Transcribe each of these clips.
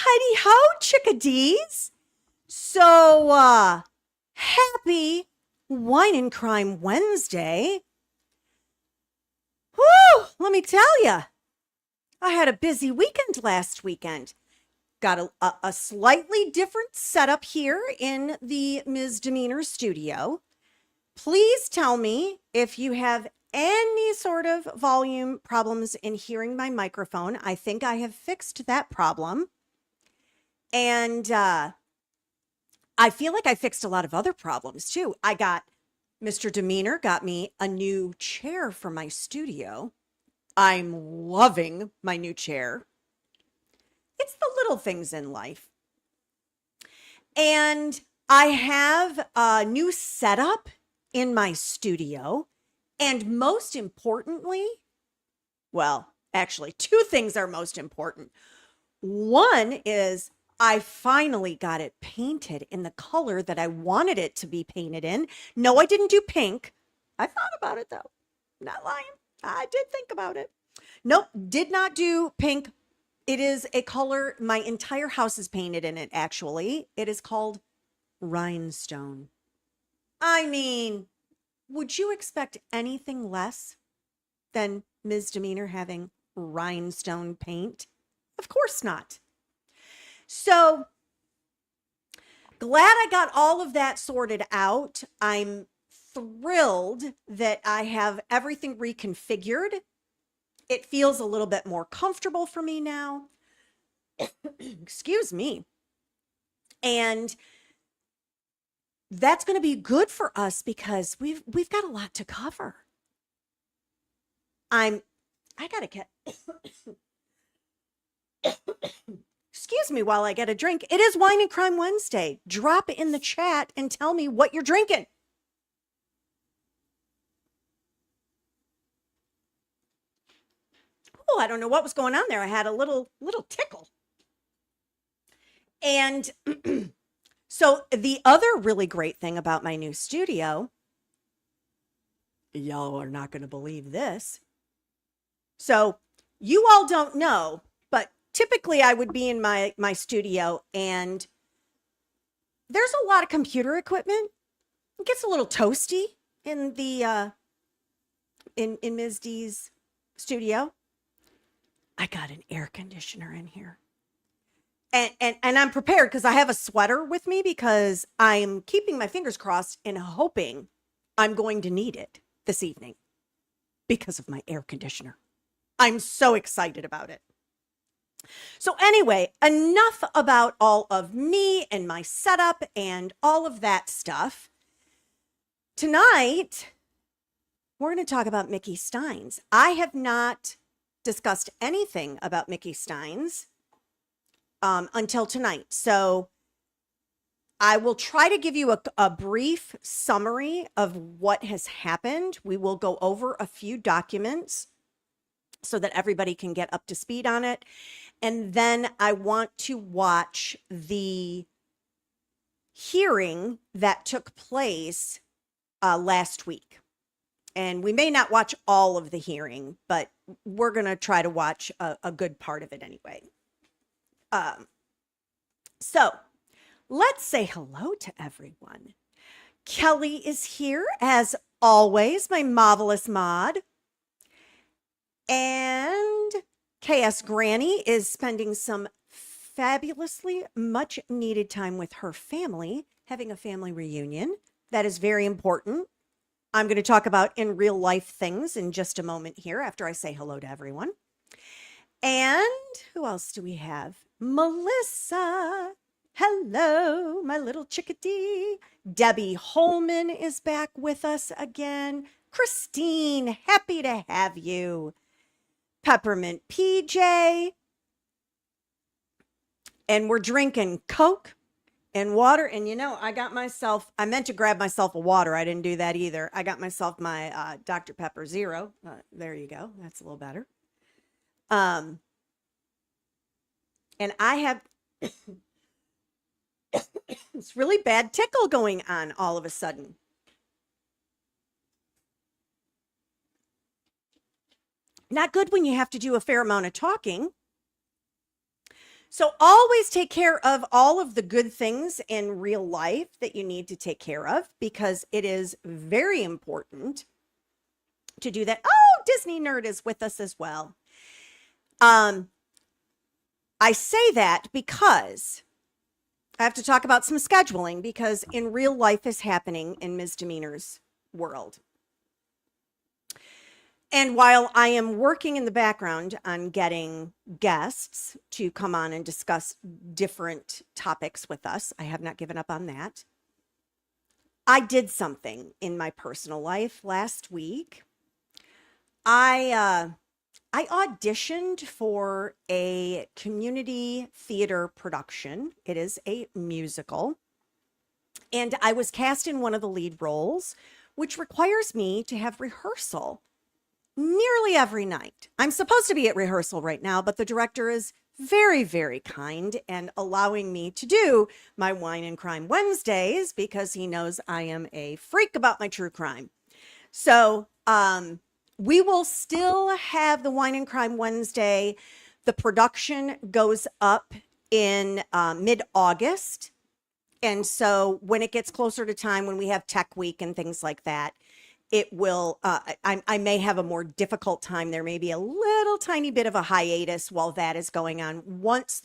Heidi ho, chickadees. So, happy Wine and Crime Wednesday. Whew, let me tell you, I had a busy weekend last weekend. Got a slightly different setup here in the Ms. Demeanor studio. Please tell me if you have any sort of volume problems in hearing my microphone. I think I have fixed that problem. And I feel like I fixed a lot of other problems too. Mr. Demeanor got me a new chair for my studio. I'm loving my new chair. It's the little things in life. And I have a new setup in my studio. And most importantly, well, actually, two things are most important. One is I finally got it painted in the color that I wanted it to be painted in. No, I didn't do pink. I thought about it though. Not lying. I did think about it. Nope, did not do pink. It is a color, my entire house is painted in it, actually. It is called rhinestone. I mean, would you expect anything less than Ms. Demeanor having rhinestone paint? Of course not. So glad I got all of that sorted out. I'm thrilled that I have everything reconfigured. It feels a little bit more comfortable for me now. Excuse me. And that's going to be good for us because we've got a lot to cover. I got to get Excuse me while I get a drink. It is Wine and Crime Wednesday. Drop it in the chat and tell me what you're drinking. Oh, I don't know what was going on there. I had a little tickle. And so the other really great thing about my new studio, y'all are not going to believe this. So you all don't know, but typically I would be in my studio and there's a lot of computer equipment. It gets a little toasty in the in Ms. D's studio. I got an air conditioner in here. And I'm prepared because I have a sweater with me because I'm keeping my fingers crossed and hoping I'm going to need it this evening because of my air conditioner. I'm so excited about it. So anyway, enough about all of me and my setup and all of that stuff. Tonight, we're going to talk about Mickey Stines. I have not discussed anything about Mickey Stines until tonight. So I will try to give you a brief summary of what has happened. We will go over a few documents so that everybody can get up to speed on it. And then I want to watch the hearing that took place last week. And we may not watch all of the hearing, but we're going to try to watch a good part of it anyway. So let's say hello to everyone. Kelly is here as always, my marvelous mod. And KS Granny is spending some fabulously much needed time with her family, having a family reunion. That is very important. I'm going to talk about in real life things in just a moment here after I say hello to everyone. And who else do we have? Melissa. Hello, my little chickadee. Debbie Holman is back with us again. Christine, happy to have you. Peppermint PJ. And we're drinking Coke and water. And you know, I meant to grab myself a water. I didn't do that either. I got myself my Dr. Pepper Zero. There you go. That's a little better. And I have this really bad tickle going on all of a sudden. Not good when you have to do a fair amount of talking. So always take care of all of the good things in real life that you need to take care of, because it is very important to do that. Oh, Disney Nerd is with us as well. I say that because I have to talk about some scheduling, because in real life is happening in Misdemeanor's world. And while I am working in the background on getting guests to come on and discuss different topics with us, I have not given up on that. I did something in my personal life last week. I auditioned for a community theater production. It is a musical. And I was cast in one of the lead roles, which requires me to have rehearsal nearly every night. I'm supposed to be at rehearsal right now, but the director is very, very kind and allowing me to do my Wine and Crime Wednesdays because he knows I am a freak about my true crime. So we will still have the Wine and Crime Wednesday. The production goes up in mid-August. And so when it gets closer to time, when we have Tech Week and things like that, it will, I may have a more difficult time. There may be a little tiny bit of a hiatus while that is going on. Once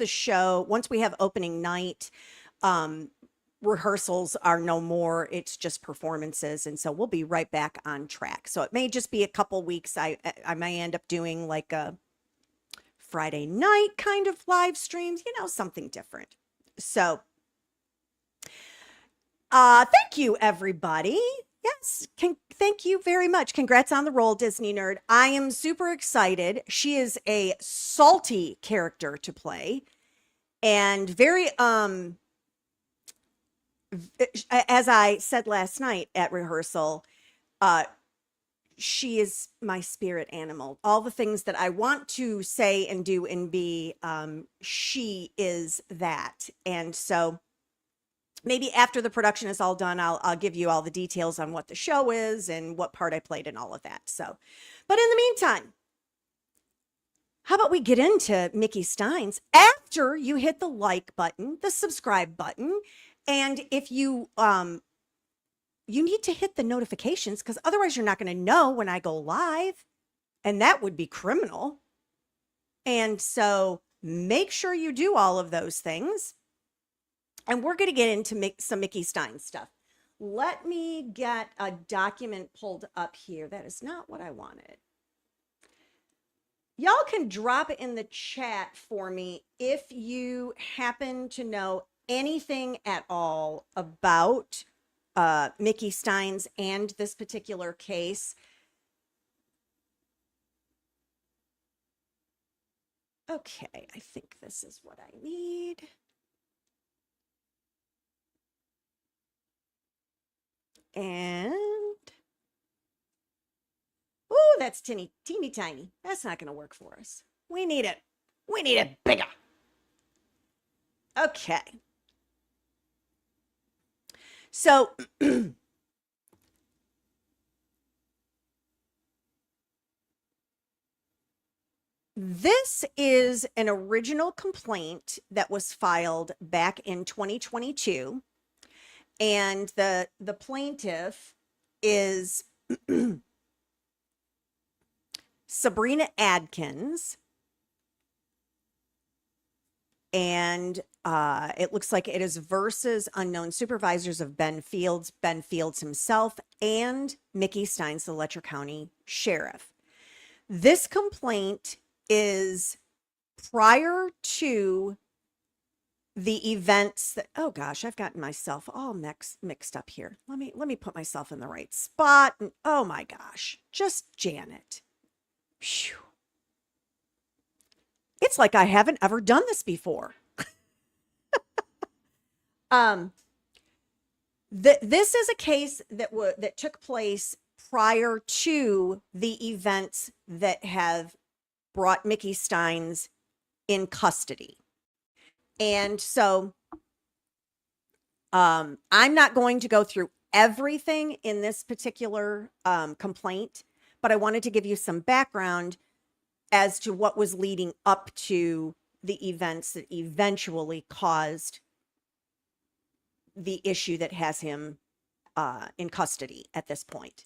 we have opening night, rehearsals are no more. It's just performances. And so we'll be right back on track. So it may just be a couple weeks. I may end up doing like a Friday night kind of live streams, something different. So thank you, everybody. Yes, thank you very much. Congrats on the role, Disney Nerd. I am super excited. She is a salty character to play, and very as I said last night at rehearsal, she is my spirit animal. All the things that I want to say and do and be, she is that. And so maybe after the production is all done, I'll give you all the details on what the show is and what part I played and all of that. So, but in the meantime, how about we get into Mickey Stines after you hit the like button, the subscribe button, and if you you need to hit the notifications, because otherwise you're not going to know when I go live, and that would be criminal. And so make sure you do all of those things. And we're going to get into some Mickey Stines stuff. Let me get a document pulled up here. That is not what I wanted. Y'all can drop it in the chat for me if you happen to know anything at all about Mickey Stines and this particular case. Okay, I think this is what I need. And, oh, that's teeny tiny. That's not going to work for us. We need it. We need it bigger. Okay. So, this is an original complaint that was filed back in 2022. And the plaintiff is Sabrina Adkins. And it looks like it is versus unknown supervisors of Ben Fields himself, and Mickey Stines, the Letcher County Sheriff. This complaint is prior to the events that, oh gosh, I've gotten myself all mixed up here. Let me put myself in the right spot. And oh my gosh, just Janet. Phew. It's like I haven't ever done this before. This is a case that took place prior to the events that have brought Mickey Stines in custody. And so I'm not going to go through everything in this particular complaint, but I wanted to give you some background as to what was leading up to the events that eventually caused the issue that has him in custody at this point.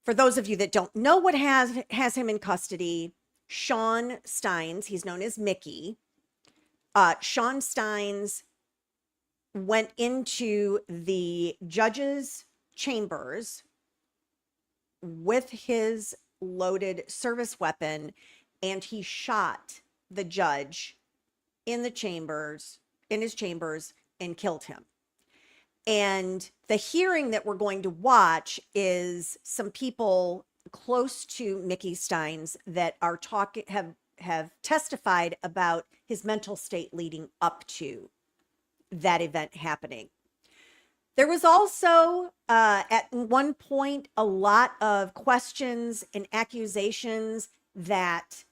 For those of you that don't know what has him in custody, Shawn Stines, he's known as Mickey. Shawn Stines went into the judge's chambers with his loaded service weapon, and he shot the judge in his chambers, and killed him. And the hearing that we're going to watch is some people close to Mickey Stines that are have testified about his mental state leading up to that event happening. There was also, at one point, a lot of questions and accusations that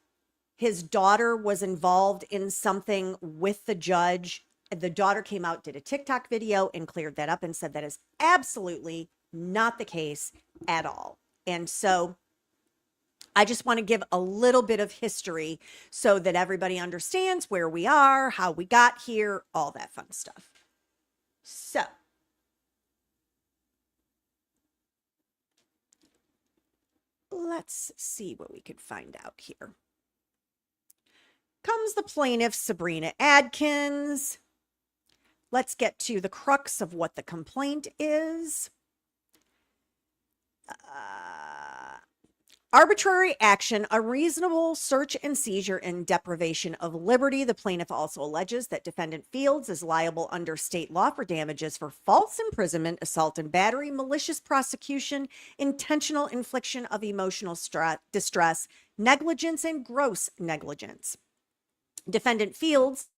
his daughter was involved in something with the judge. The daughter came out, did a TikTok video, and cleared that up and said that is absolutely not the case at all. And so I just want to give a little bit of history so that everybody understands where we are, how we got here, all that fun stuff. So let's see what we could find out here. Comes the plaintiff, Sabrina Adkins. Let's get to the crux of what the complaint is. Arbitrary action, unreasonable search and seizure, and deprivation of liberty. The plaintiff also alleges that defendant Fields is liable under state law for damages for false imprisonment, assault and battery, malicious prosecution, intentional infliction of emotional distress, negligence, and gross negligence. Defendant Fields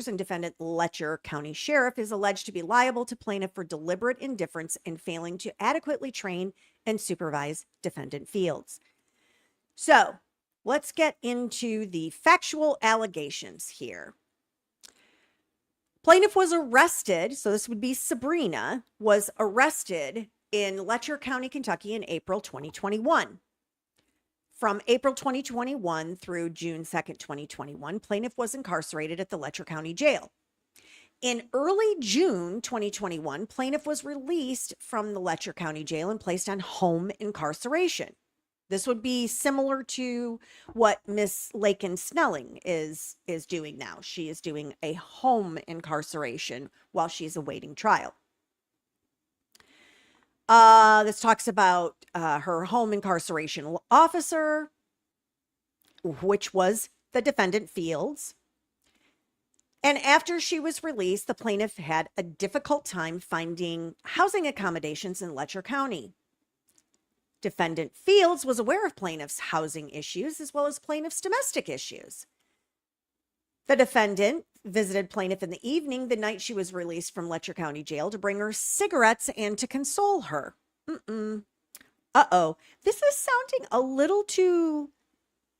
and defendant Letcher County Sheriff is alleged to be liable to plaintiff for deliberate indifference in failing to adequately train and supervise defendant Fields. So let's get into the factual allegations here. Plaintiff was arrested, so this would be Sabrina, was arrested in Letcher County, Kentucky in April 2021. From April 2021 through June 2nd, 2021, plaintiff was incarcerated at the Letcher County Jail. In early June 2021, plaintiff was released from the Letcher County Jail and placed on home incarceration. This would be similar to what Miss Lakin Snelling is doing now. She is doing a home incarceration while she's awaiting trial. This talks about her home incarceration officer, which was the defendant Fields. And after she was released, the plaintiff had a difficult time finding housing accommodations in Letcher County. Defendant Fields was aware of plaintiff's housing issues as well as plaintiff's domestic issues. The defendant visited plaintiff in the evening the night she was released from Letcher County Jail to bring her cigarettes and to console her. Uh-oh. This is sounding a little too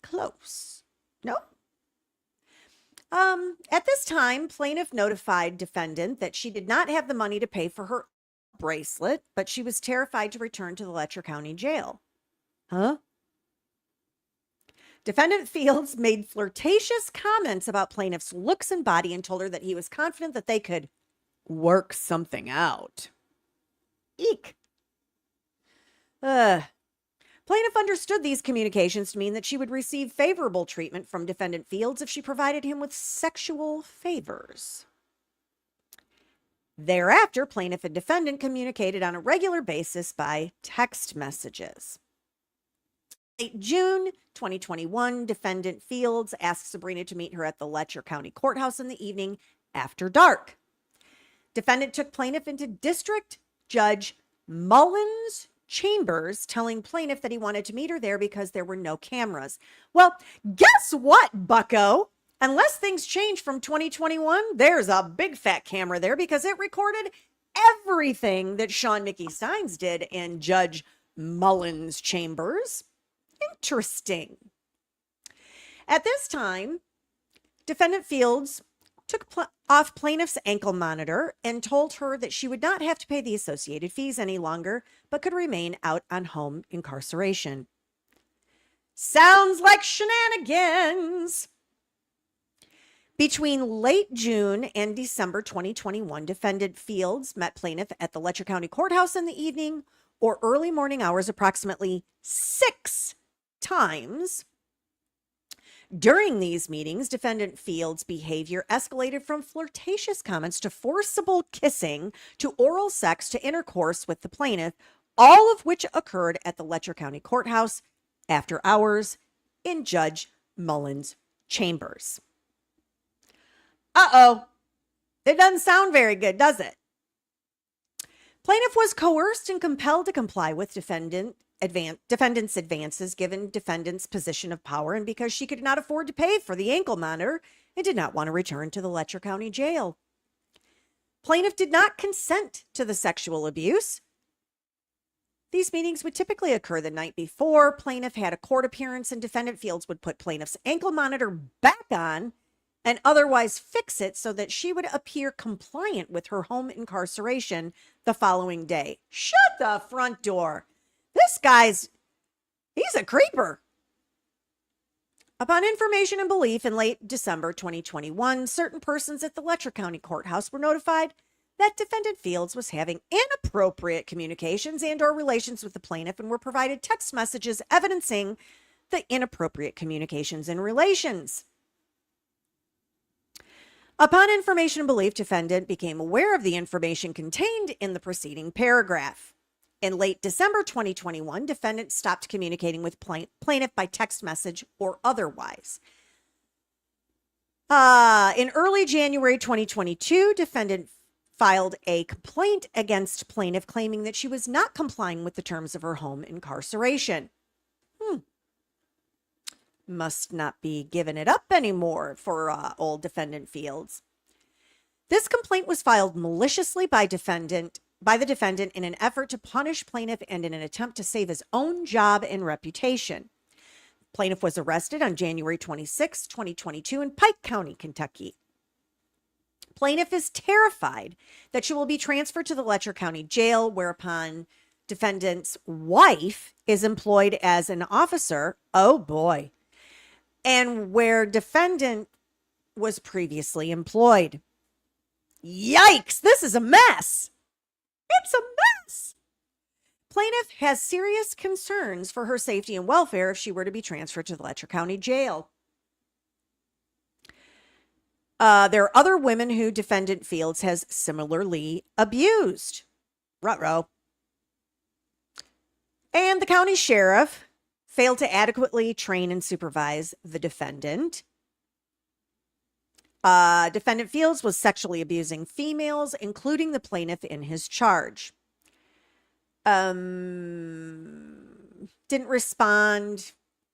close. No? At this time, plaintiff notified defendant that she did not have the money to pay for her bracelet, but she was terrified to return to the Letcher County Jail. Huh? Defendant Fields made flirtatious comments about plaintiff's looks and body and told her that he was confident that they could work something out. Eek. Plaintiff understood these communications to mean that she would receive favorable treatment from defendant Fields if she provided him with sexual favors. Thereafter, plaintiff and defendant communicated on a regular basis by text messages. Late June 2021, defendant Fields asked Sabrina to meet her at the Letcher County Courthouse in the evening after dark. Defendant took plaintiff into District Judge Mullins' chambers, telling plaintiff that he wanted to meet her there because there were no cameras. Well, guess what, bucko? Unless things change from 2021, there's a big fat camera there because it recorded everything that Shawn Mickey Stines did in Judge Mullins' chambers. Interesting. At this time, defendant Fields took off plaintiff's ankle monitor and told her that she would not have to pay the associated fees any longer, but could remain out on home incarceration. Sounds like shenanigans. Between late June and December 2021, defendant Fields met plaintiff at the Letcher County Courthouse in the evening or early morning hours approximately 6 times. During these meetings, defendant Fields' behavior escalated from flirtatious comments to forcible kissing to oral sex to intercourse with the plaintiff, all of which occurred at the Letcher County Courthouse after hours in Judge Mullins' chambers. It doesn't sound very good, does it? Plaintiff was coerced and compelled to comply with defendant's advances given defendant's position of power and because she could not afford to pay for the ankle monitor and did not want to return to the Letcher County Jail. Plaintiff did not consent to the sexual abuse. These meetings would typically occur the night before plaintiff had a court appearance, and defendant Fields would put plaintiff's ankle monitor back on and otherwise fix it so that she would appear compliant with her home incarceration the following day. Shut the front door. This he's a creeper. Upon information and belief in late December 2021, certain persons at the Letcher County Courthouse were notified that defendant Fields was having inappropriate communications and or relations with the plaintiff and were provided text messages evidencing the inappropriate communications and relations. Upon information and belief, defendant became aware of the information contained in the preceding paragraph. In late December 2021, defendant stopped communicating with plaintiff by text message or otherwise. In early January 2022, defendant filed a complaint against plaintiff claiming that she was not complying with the terms of her home incarceration. Must not be giving it up anymore for old defendant Fields. This complaint was filed maliciously by the defendant in an effort to punish plaintiff and in an attempt to save his own job and reputation. Plaintiff was arrested on January 26, 2022 in Pike County, Kentucky. Plaintiff is terrified that she will be transferred to the Letcher County Jail, whereupon defendant's wife is employed as an officer. Oh boy. And where defendant was previously employed. Yikes, this is a mess. It's a mess. Plaintiff has serious concerns for her safety and welfare if she were to be transferred to the Letcher County Jail. There are other women who defendant Fields has similarly abused. Ruh-roh. And the county sheriff failed to adequately train and supervise the defendant. Defendant Fields was sexually abusing females, including the plaintiff in his charge. Didn't respond,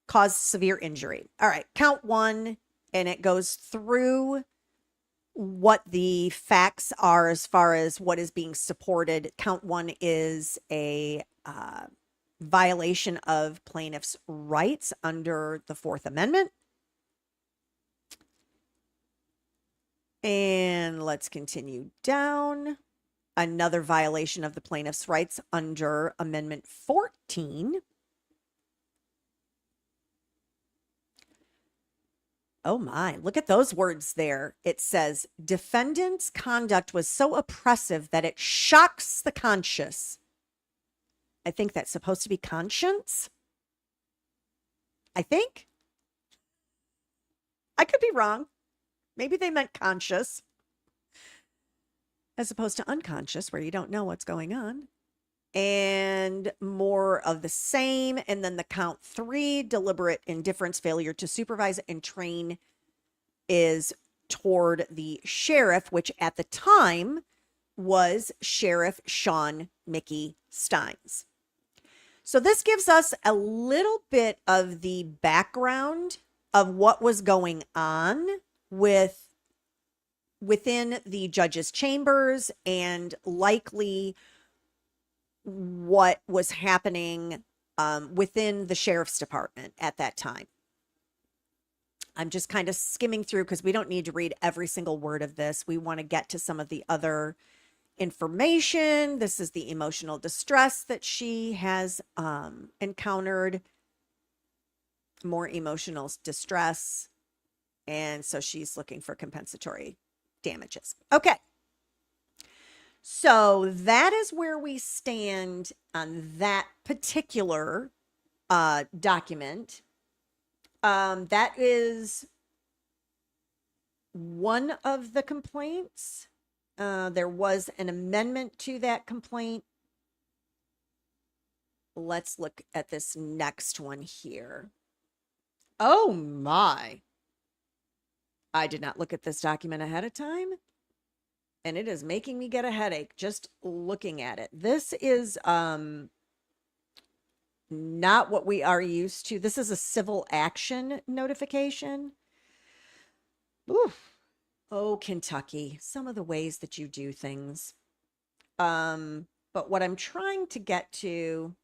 caused severe injury. All right, count 1, and it goes through what the facts are as far as what is being supported. Count 1 is a violation of plaintiff's rights under the Fourth Amendment. And let's continue down. Another violation of the plaintiff's rights under Amendment 14. Oh my, look at those words there. It says, defendant's conduct was so oppressive that it shocks the conscience. I think that's supposed to be conscience. I think. I could be wrong. Maybe they meant conscious as opposed to unconscious, where you don't know what's going on. And more of the same. And then the count 3, deliberate indifference, failure to supervise and train, is toward the sheriff, which at the time was Sheriff Shawn Mickey Stines. So this gives us a little bit of the background of what was going on within the judge's chambers and likely what was happening within the sheriff's department at that time. I'm just kind of skimming through because we don't need to read every single word of this. We want to get to some of the other information. This is the emotional distress that she has encountered. More emotional distress. And so she's looking for compensatory damages. Okay. So that is where we stand on that particular document. That is one of the complaints. There was an amendment to that complaint. Let's look at this next one here. Oh my. I did not look at this document ahead of time, and it is making me get a headache just looking at it. This is not what we are used to. This is a civil action notification. Oof. Oh, Kentucky, some of the ways that you do things. But what I'm trying to get to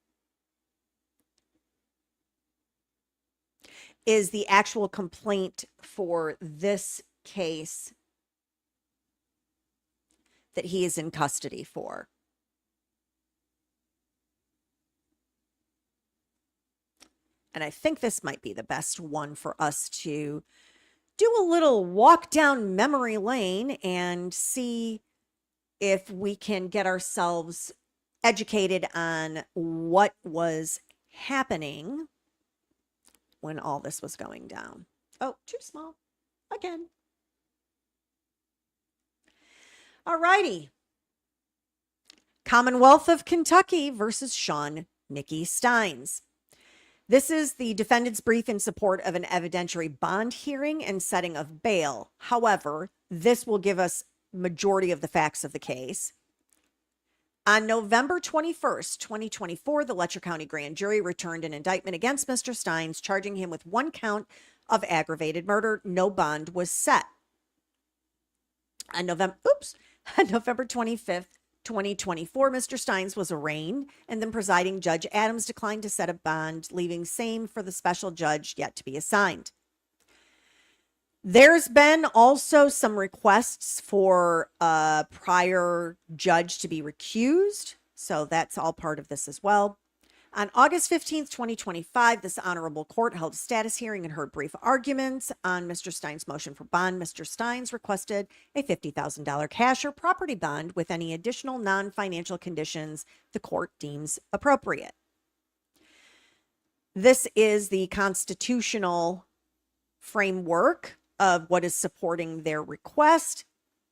is the actual complaint for this case that he is in custody for. And I think this might be the best one for us to do a little walk down memory lane and see if we can get ourselves educated on what was happening when all this was going down. Oh, too small. Again. All righty. Commonwealth of Kentucky versus Shawn Nikki Stines. This is the defendant's brief in support of an evidentiary bond hearing and setting of bail. However, this will give us majority of the facts of the case. On November 21st, 2024, the Letcher County Grand Jury returned an indictment against Mr. Stines, charging him with one count of aggravated murder. No bond was set. On November 25th, 2024, Mr. Stines was arraigned, and then presiding Judge Adams declined to set a bond, leaving same for the special judge yet to be assigned. There's been also some requests for a prior judge to be recused, so that's all part of this as well. On August 15th, 2025, this honorable court held a status hearing and heard brief arguments on Mr. Stines' motion for bond. Mr. Stines requested a $50,000 cash or property bond with any additional non-financial conditions the court deems appropriate. This is the constitutional framework of what is supporting their request.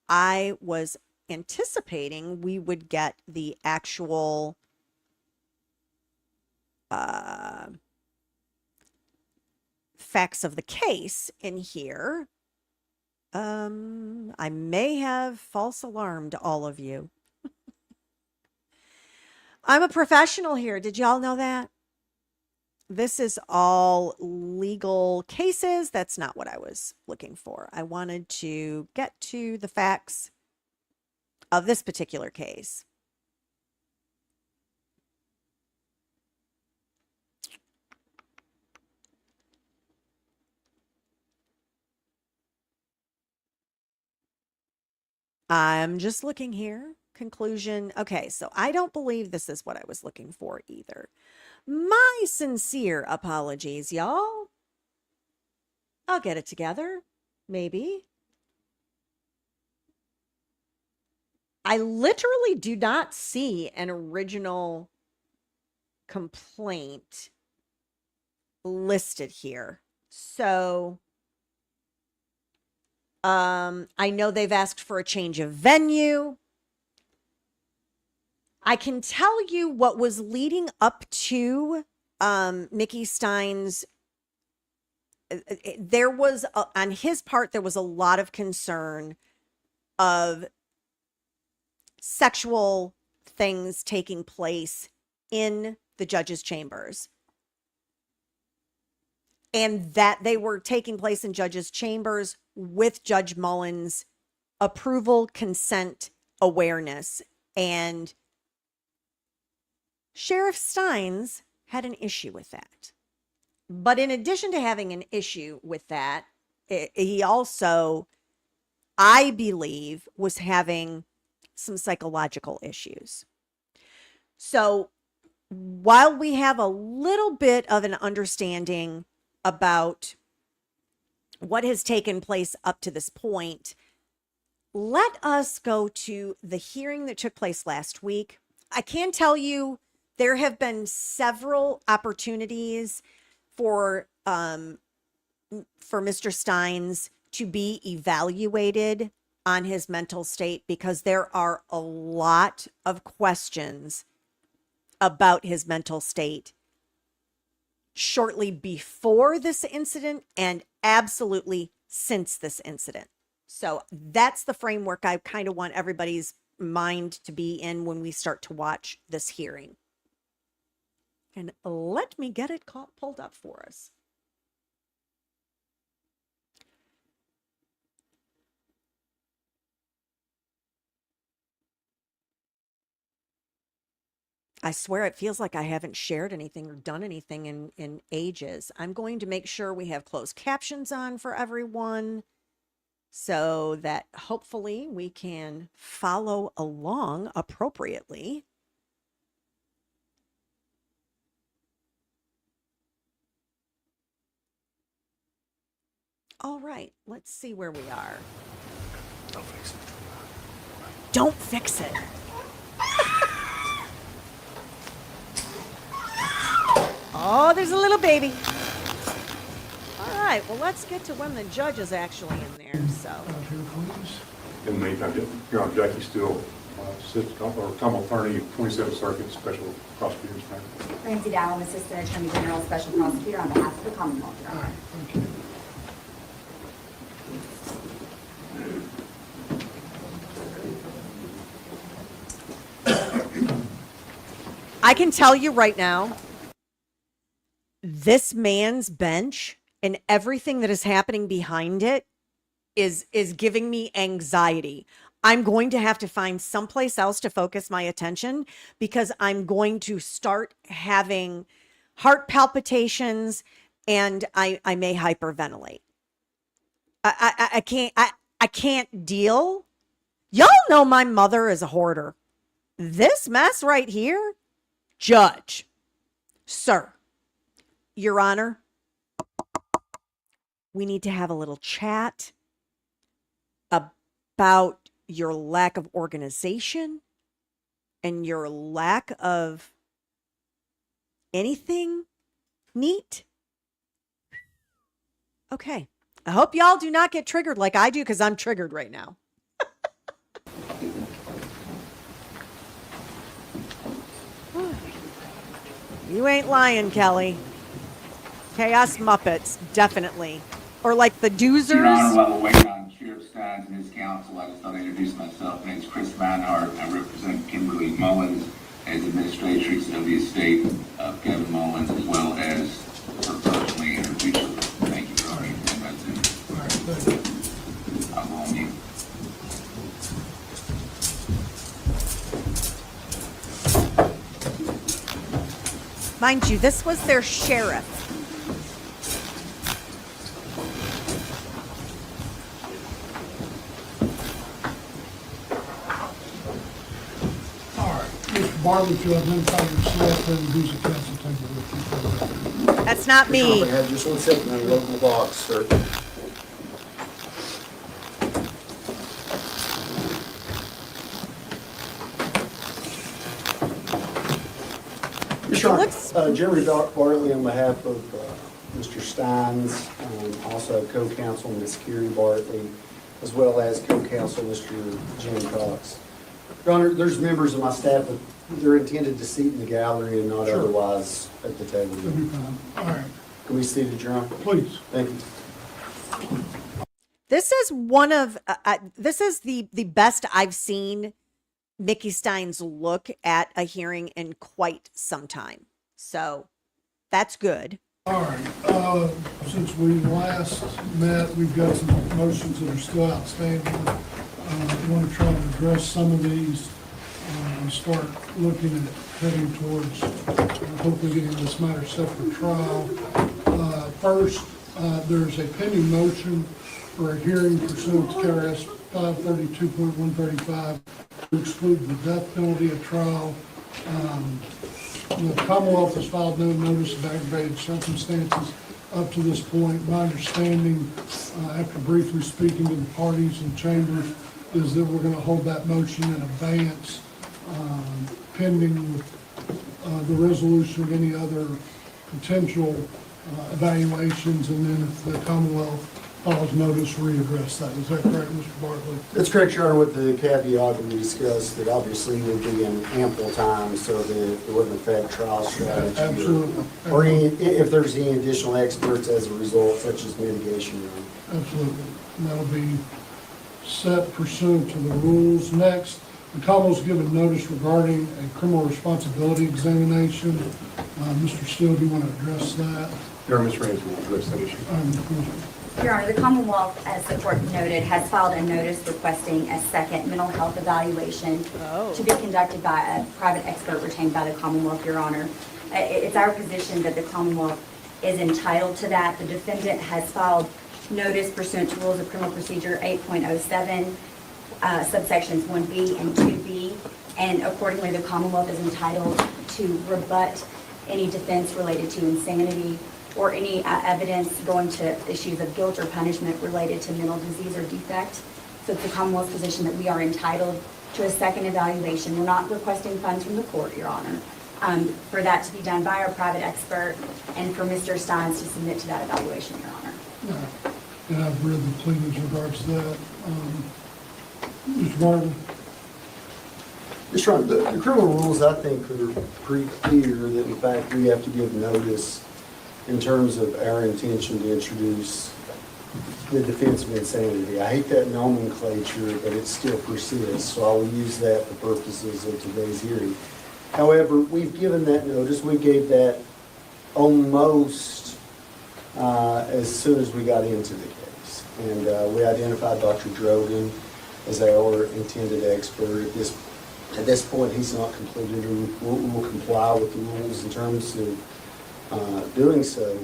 I was anticipating we would get the actual facts of the case in here. I may have false alarmed all of you. I'm a professional here. Did y'all know that? This is all legal cases. That's not what I was looking for. I wanted to get to the facts of this particular case. I'm just looking here. Conclusion. Okay, so I don't believe this is what I was looking for either. My sincere apologies, y'all. I'll get it together. Maybe. I literally do not see an original complaint listed here. So I know they've asked for a change of venue. I can tell you what was leading up to Mickey Stines. There was, on his part, there was a lot of concern of sexual things taking place in the judge's chambers. And that they were taking place in judge's chambers with Judge Mullins' approval, consent, awareness. And Sheriff Stines had an issue with that. But in addition to having an issue with that, he also, I believe, was having some psychological issues. So while we have a little bit of an understanding about what has taken place up to this point, let us go to the hearing that took place last week. I can tell you there have been several opportunities for Mr. Stines to be evaluated on his mental state, because there are a lot of questions about his mental state shortly before this incident and absolutely since this incident. So that's the framework I kind of want everybody's mind to be in when we start to watch this hearing. And let me get it pulled up for us. I swear it feels like I haven't shared anything or done anything in ages. I'm going to make sure we have closed captions on for everyone so that hopefully we can follow along appropriately. All right, let's see where we are. Don't fix it. Don't fix it. Oh, there's a little baby. All right, well, let's get to when the judge is actually in there, so. Here, please. In the meantime, Your Honor, Jackie Steele, Tom Attorney, 27th Circuit Special Prosecutor's Office. Ramsey Dowell, Assistant Attorney General, Special Prosecutor on behalf of the Commonwealth, Your All Honor. right, thank you. I can tell you right now, this man's bench and everything that is happening behind it is giving me anxiety. I'm going to have to find someplace else to focus my attention, because I'm going to start having heart palpitations and I may hyperventilate. I can't deal. Y'all know my mother is a hoarder. This mess right here, Judge, sir, Your Honor, we need to have a little chat about your lack of organization and your lack of anything neat. Okay. I hope y'all do not get triggered like I do, because I'm triggered right now. You ain't lying, Kelly. Chaos Muppets, definitely. Or like the Doozers. Your Honor, while we're waiting on Sheriff Stines and his counsel, I just thought I'd introduce myself. My name is Chris Manhart. I represent Kimberly Mullins as administratrix of the estate of Kevin Mullins, as well as her personally and her future. Thank you, Your Honor. And that's it. All right, thank you. I'm on you. Mind you, this was their sheriff. All right, Mr. Bartley, if you identify yourself and who's the counsel table with you. That's not me. I have just 1 second, I'm open the box, sir. Sure. Jeremy Bartley on behalf of Mr. Stines, also co-counsel Ms. Kerry Bartley, as well as co-counsel Mr. Jim Cox. Your Honor, there's members of my staff, but they're intended to seat in the gallery and not Sure. otherwise at the table. That'll be fine. All right, Can we seat it, Your Honor? please. Thank you. This is one of this is the best I've seen Mickey Stines look at a hearing in quite some time. So that's good. All right, since we last met, we've got some motions that are still outstanding. We want to try to address some of these and start looking at heading towards hopefully getting this matter set for trial. First, there's a pending motion for a hearing pursuant to KRS 532.135 to exclude the death penalty at trial. The Commonwealth has filed no notice of aggravated circumstances up to this point. My understanding, after briefly speaking to the parties in chambers, is that we're going to hold that motion in abeyance pending the resolution of any other potential evaluations, and then if the Commonwealth files notice, readdress that. Is that correct, Mr. Bartley? That's correct, Your Honor, with the caveat we discussed that obviously would be in ample time so that it wouldn't affect trial strategy. Absolutely. Or if there's any additional experts as a result, such as mitigation. Your Honor. Absolutely. And that'll be set pursuant to the rules. Next, the Commonwealth's given notice regarding a criminal responsibility examination. Mr. Steele, do you want to address that? Your Honor, Ms. Ramsey will address that issue. Your Honor, the Commonwealth, as the court noted, has filed a notice requesting a second mental health evaluation to be conducted by a private expert retained by the Commonwealth, Your Honor. It's our position that the Commonwealth is entitled to that. The defendant has filed notice pursuant to Rules of Criminal Procedure 8.07, subsections 1B and 2B, and accordingly, the Commonwealth is entitled to rebut any defense related to insanity or any evidence going to issues of guilt or punishment related to mental disease or defect. So it's the Commonwealth's position that we are entitled to a second evaluation. We're not requesting funds from the court, Your Honor, for that to be done by our private expert and for Mr. Stines to submit to that evaluation, Your Honor. And I've read the pleadings in regards to that. Mr. Bartley? Mr. Honor, the criminal rules, I think, are pretty clear that in fact we have to give notice in terms of our intention to introduce the defense of insanity. I hate that nomenclature, but it still persists, so I will use that for purposes of today's hearing. However, we've given that notice. We gave that almost as soon as we got into the case. And we identified Dr. Drogan as our intended expert. At this point, he's not completed, or we'll comply with the rules in terms of doing so.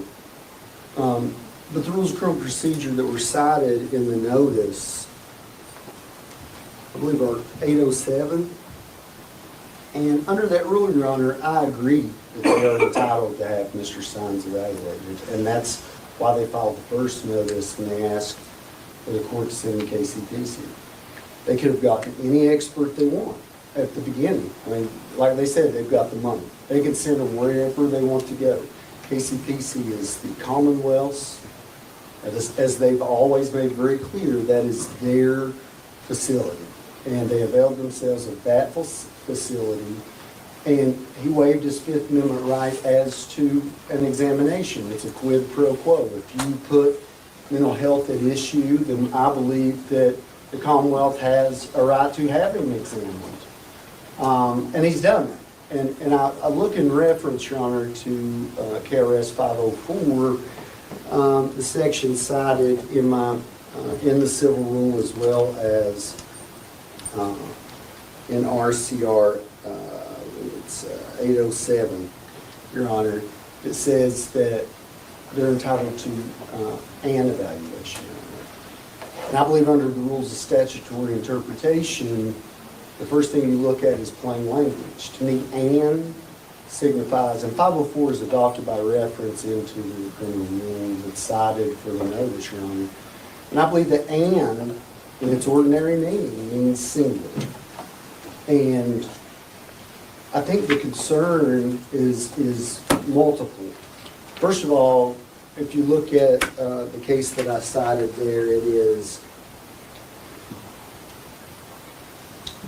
But the rules of criminal procedure that were cited in the notice, I believe, are 807. And under that rule, Your Honor, I agree that they are entitled to have Mr. Stines evaluated. And that's why they filed the first notice and they asked for the court to send the KCPC. They could have gotten any expert they want at the beginning. I mean, like they said, they've got the money. They can send them wherever they want to go. KCPC is the Commonwealth's, as they've always made very clear, that is their facility. And they availed themselves of that facility. And he waived his Fifth Amendment right as to an examination. It's a quid pro quo. If you put mental health at issue, then I believe that the Commonwealth has a right to have him examined. And he's done that. And I look in reference, Your Honor, to KRS 504, the section cited in the civil rule as well as in RCR, it's 807, Your Honor. It says that they're entitled to an evaluation. And I believe under the rules of statutory interpretation, the first thing you look at is plain language. To me, "and" signifies, and 504 is adopted by reference into the criminal rule that's cited for the notice, Your Honor. And I believe that "and" in its ordinary meaning means singular. And I think the concern is multiple. First of all, if you look at the case that I cited there, it is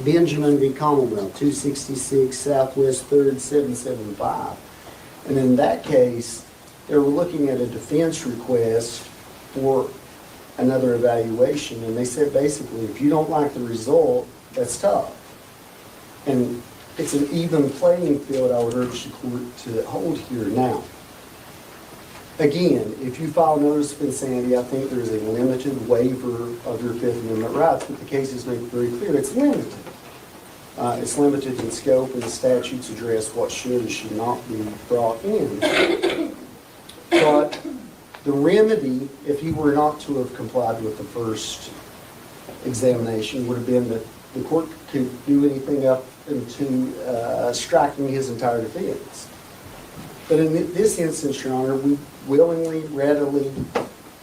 Benjamin v. Commonwealth, 266 Southwest 3rd, 775. And in that case, they were looking at a defense request for another evaluation, and they said basically, if you don't like the result, that's tough. And it's an even playing field I would urge the court to hold here now. Again, if you file notice of insanity, I think there's a limited waiver of your Fifth Amendment rights, but the cases make it very clear it's limited. It's limited in scope, and the statutes address what should and should not be brought in. But the remedy, if he were not to have complied with the first examination, would have been that the court could do anything up into striking his entire defense. But in this instance, Your Honor, we willingly, readily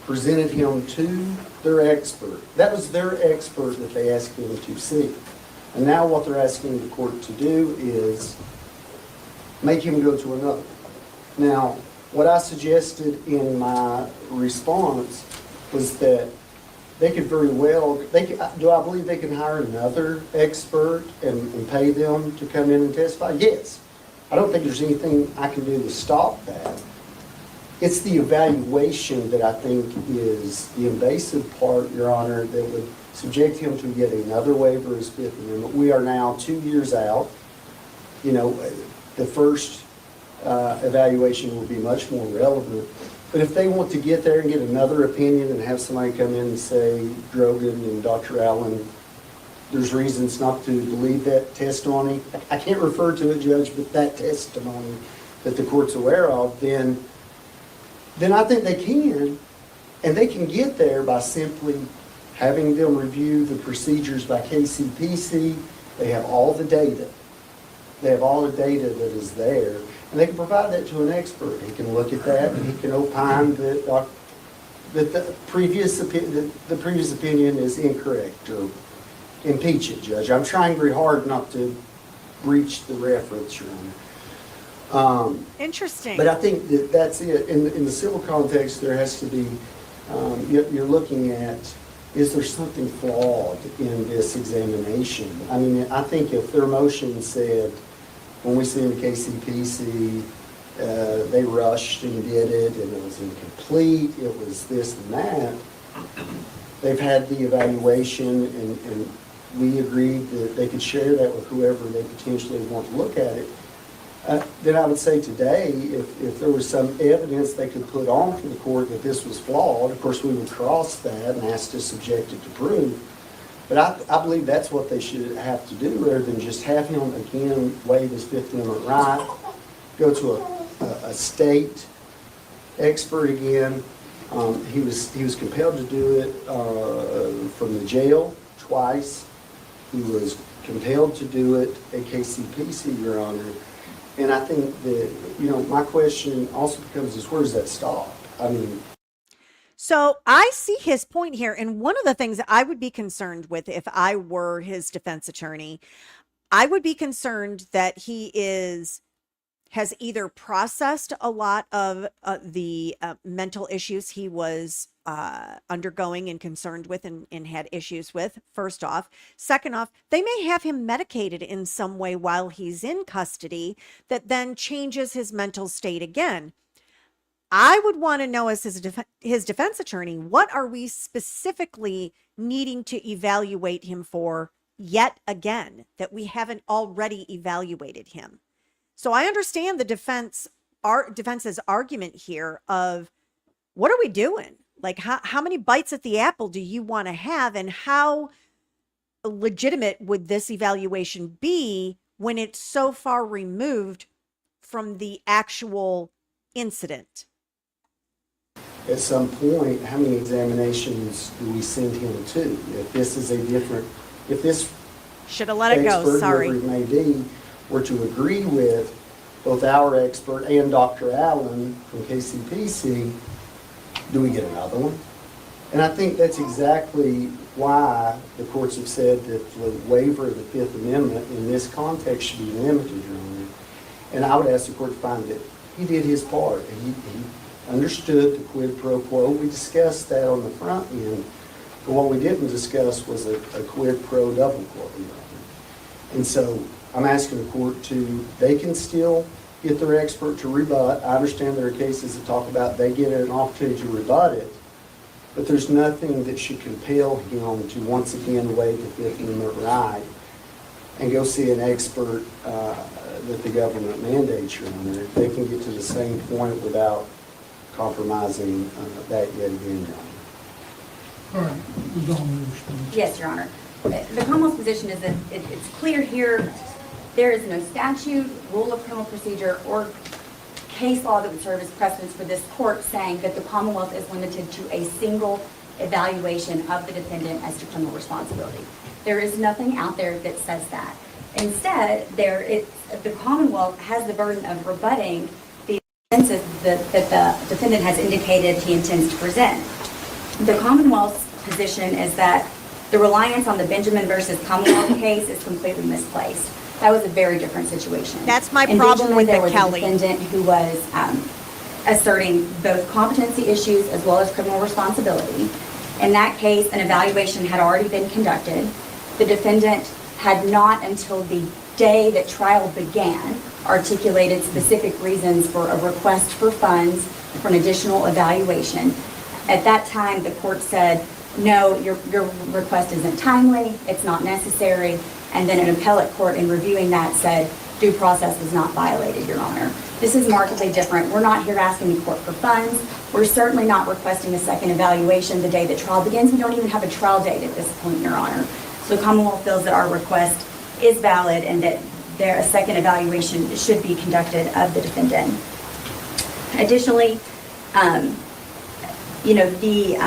presented him to their expert. That was their expert that they asked him to see. And now what they're asking the court to do is make him go to another. Now, what I suggested in my response was that they could very well, do I believe they can hire another expert and pay them to come in and testify? Yes. I don't think there's anything I can do to stop that. It's the evaluation that I think is the invasive part, Your Honor, that would subject him to yet another waiver of his Fifth Amendment. We are now 2 years out. You know, the first evaluation will be much more relevant. But if they want to get there and get another opinion and have somebody come in and say, Drogan and Dr. Allen, there's reasons not to believe that testimony, I can't refer to it, Judge, but that testimony that the court's aware of, then I think they can. And they can get there by simply having them review the procedures by KCPC. They have all the data. They have all the data that is there. And they can provide that to an expert. He can look at that and he can opine that the previous opinion is incorrect or impeach it, Judge. I'm trying very hard not to breach the reference, Your Honor. Interesting. But I think that's it. In the civil context, there has to be, you're looking at, is there something flawed in this examination? I mean, I think if their motion said, when we see in the KCPC, they rushed and did it, and it was incomplete, it was this and that, they've had the evaluation, and we agreed that they could share that with whoever they potentially want to look at it. Then I would say today, if there was some evidence they could put on to the court that this was flawed, of course, we would cross that and ask to subject it to proof. But I believe that's what they should have to do, rather than just have him again waive his Fifth Amendment right, go to a state expert again. He was compelled to do it from the jail twice. He was compelled to do it at KCPC, Your Honor. And I think that, you know, my question also becomes is, where does that stop? I mean, so I see his point here. And one of the things that I would be concerned with if I were his defense attorney, I would be concerned that he has either processed a lot of the mental issues he was undergoing and concerned with and had issues with, first off. Second off, they may have him medicated in some way while he's in custody that then changes his mental state again. I would want to know, as his defense attorney, what are we specifically needing to evaluate him for yet again that we haven't already evaluated him? So I understand the defense's argument here of, what are we doing? Like, how many bites at the apple do you want to have, and how legitimate would this evaluation be when it's so far removed from the actual incident? at some point, how many examinations do we send him to? If this is if this should have let it go, expert, sorry. whoever it may be, were to agree with both our expert and Dr. Allen from KCPC, do we get another one? And I think that's exactly why the courts have said that the waiver of the Fifth Amendment in this context should be limited, Your Honor. And I would ask the court to find that he did his part. He understood the quid pro quo. We discussed that on the front end. But what we didn't discuss was a quid pro double quo, Your Honor. And so I'm asking the court they can still get their expert to rebut. I understand there are cases that talk about they get an opportunity to rebut it, but there's nothing that should compel him to once again waive the Fifth Amendment right and go see an expert that the government mandates, Your Honor. They can get to the same point without compromising that yet again, Your Honor. All right, Ms. Dawn, respond. Yes, Your Honor. The Commonwealth's position is that it's clear here, there is no statute, rule of criminal procedure, or case law that would serve as precedence for this court saying that the Commonwealth is limited to a single evaluation of the defendant as to criminal responsibility. There is nothing out there that says that. Instead, the Commonwealth has the burden of rebutting that the defendant has indicated he intends to present. The Commonwealth's position is that the reliance on the Benjamin versus Commonwealth case is completely misplaced. That was a very different situation. That's my In problem Benjamin, with there the was Kelly. a defendant who was asserting both competency issues as well as criminal responsibility. In that case, an evaluation had already been conducted. The defendant had not until the day that trial began articulated specific reasons for a request for funds for an additional evaluation. At that time, the court said, no, your request isn't timely, it's not necessary, and then an appellate court in reviewing that said, due process was not violated, Your Honor. This is markedly different. We're not here asking the court for funds. We're certainly not requesting a second evaluation the day that trial begins. We don't even have a trial date at this point, Your Honor. So Commonwealth feels that our request is valid and that a second evaluation should be conducted of the defendant. Additionally, the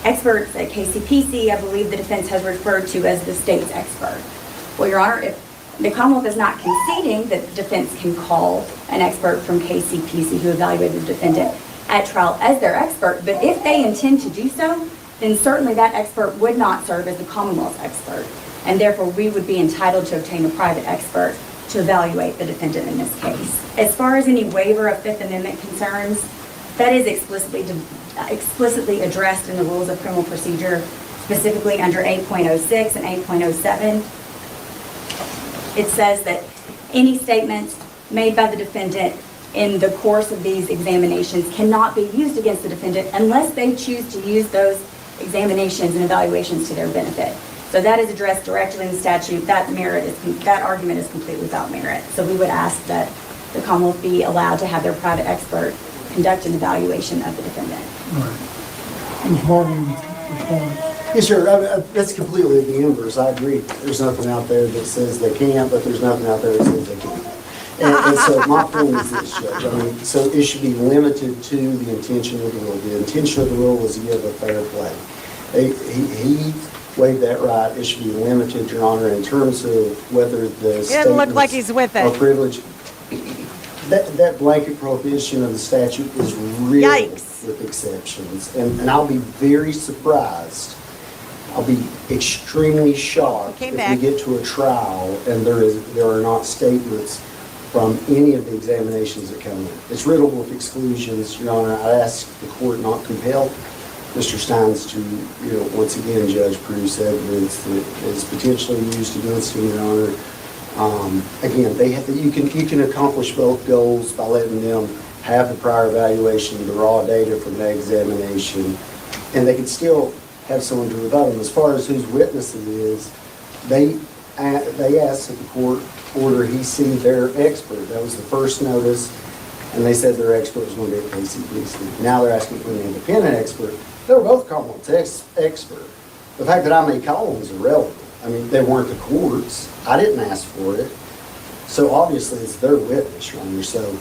experts at KCPC, I believe the defense has referred to as the state's expert. Well, Your Honor, if the Commonwealth is not conceding that the defense can call an expert from KCPC who evaluated the defendant at trial as their expert, but if they intend to do so, then certainly that expert would not serve as the Commonwealth's expert, and therefore we would be entitled to obtain a private expert to evaluate the defendant in this case. As far as any waiver of Fifth Amendment concerns, that is explicitly addressed in the rules of criminal procedure, specifically under 8.06 and 8.07. It says that any statements made by the defendant in the course of these examinations cannot be used against the defendant unless they choose to use those examinations and evaluations to their benefit. So that is addressed directly in the statute. That argument is completely without merit. So we would ask that the Commonwealth be allowed to have their private expert conduct an evaluation of the defendant. Right. Ms. Harden, response. Yes, sir. That's completely the inverse. I agree. There's nothing out there that says they can't, but there's nothing out there that says they can't. And so my point is this, Judge. I mean, so it should be limited to the intention of the rule. The intention of the rule is to give a fair play. He waived that right. It should be limited, Your Honor, in terms of whether the It doesn't look like he's with are it. privileged. That blanket prohibition of the statute is real Yikes. with exceptions. And I'll be very surprised. I'll be extremely shocked Came if back. we get to a trial and there are not statements from any of the examinations that come in. It's riddled with exclusions, Your Honor. I ask the court not compel Mr. Stines to, once again, Judge produce evidence that is potentially used against him, Your Honor. Again, you can accomplish both goals by letting them have the prior evaluation, the raw data from that examination, and they can still have someone to rebut them. As far as whose witness it is, they asked that the court order he see their expert. That was the first notice, and they said their expert was going to be at KCPC. Now they're asking for an independent expert. They were both Commonwealth expert. The fact that I may call them is irrelevant. I mean, they weren't the courts. I didn't ask for it. So obviously it's their witness, Your Honor. So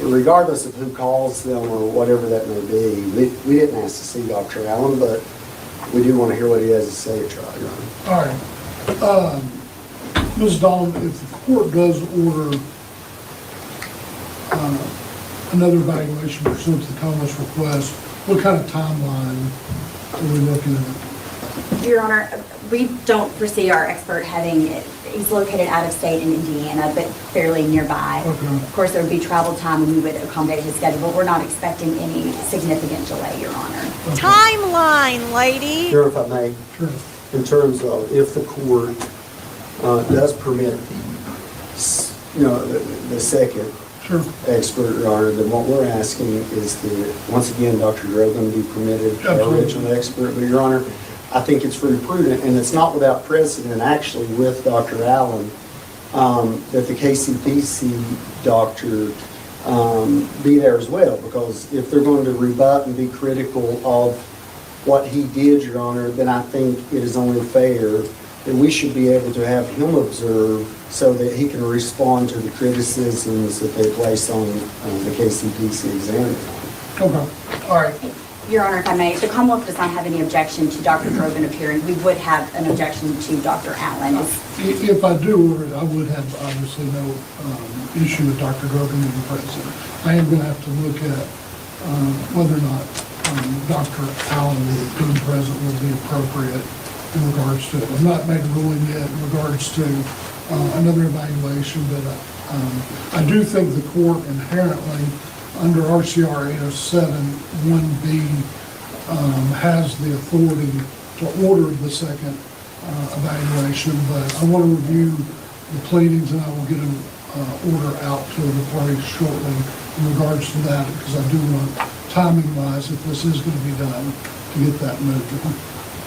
regardless of who calls them or whatever that may be, we didn't ask to see Dr. Allen, but we do want to hear what he has to say at trial, Your Honor. All right. Ms. Dawn, if the court does order another evaluation pursuant to the Commonwealth's request, what kind of timeline are we looking at? Your Honor, we don't foresee our expert he's located out of state in Indiana, but fairly nearby. Okay. Of course, there would be travel time and we would accommodate his schedule, but we're not expecting any significant delay, Your Honor. Timeline, lady. Sure, if I may, Sure. in terms of if the court does permit, the second Sure. expert, Your Honor, then what we're asking is that, once again, Dr. Drogan be permitted, our Absolutely. original expert. But, Your Honor, I think it's very prudent, and it's not without precedent, actually, with Dr. Allen, that the KCPC doctor be there as well, because if they're going to rebut and be critical of what he did, Your Honor, then I think it is only fair that we should be able to have him observe so that he can respond to the criticisms that they place on the KCPC examiner. Okay. All right. Your Honor, if I may, the Commonwealth does not have any objection to Dr. Grogan appearing. We would have an objection to Dr. Allen. If I do order it, I would have obviously no issue with Dr. Grogan being present. I am going to have to look at whether or not Dr. Allen being present would be appropriate in regards to it. I've not made a ruling yet in regards to another evaluation, but I do think the court inherently, under RCR 807 1B, has the authority to order the second evaluation, but I want to review the pleadings and I will get an order out to the parties shortly in regards to that, because I do want, timing-wise, if this is going to be done, to get that moving.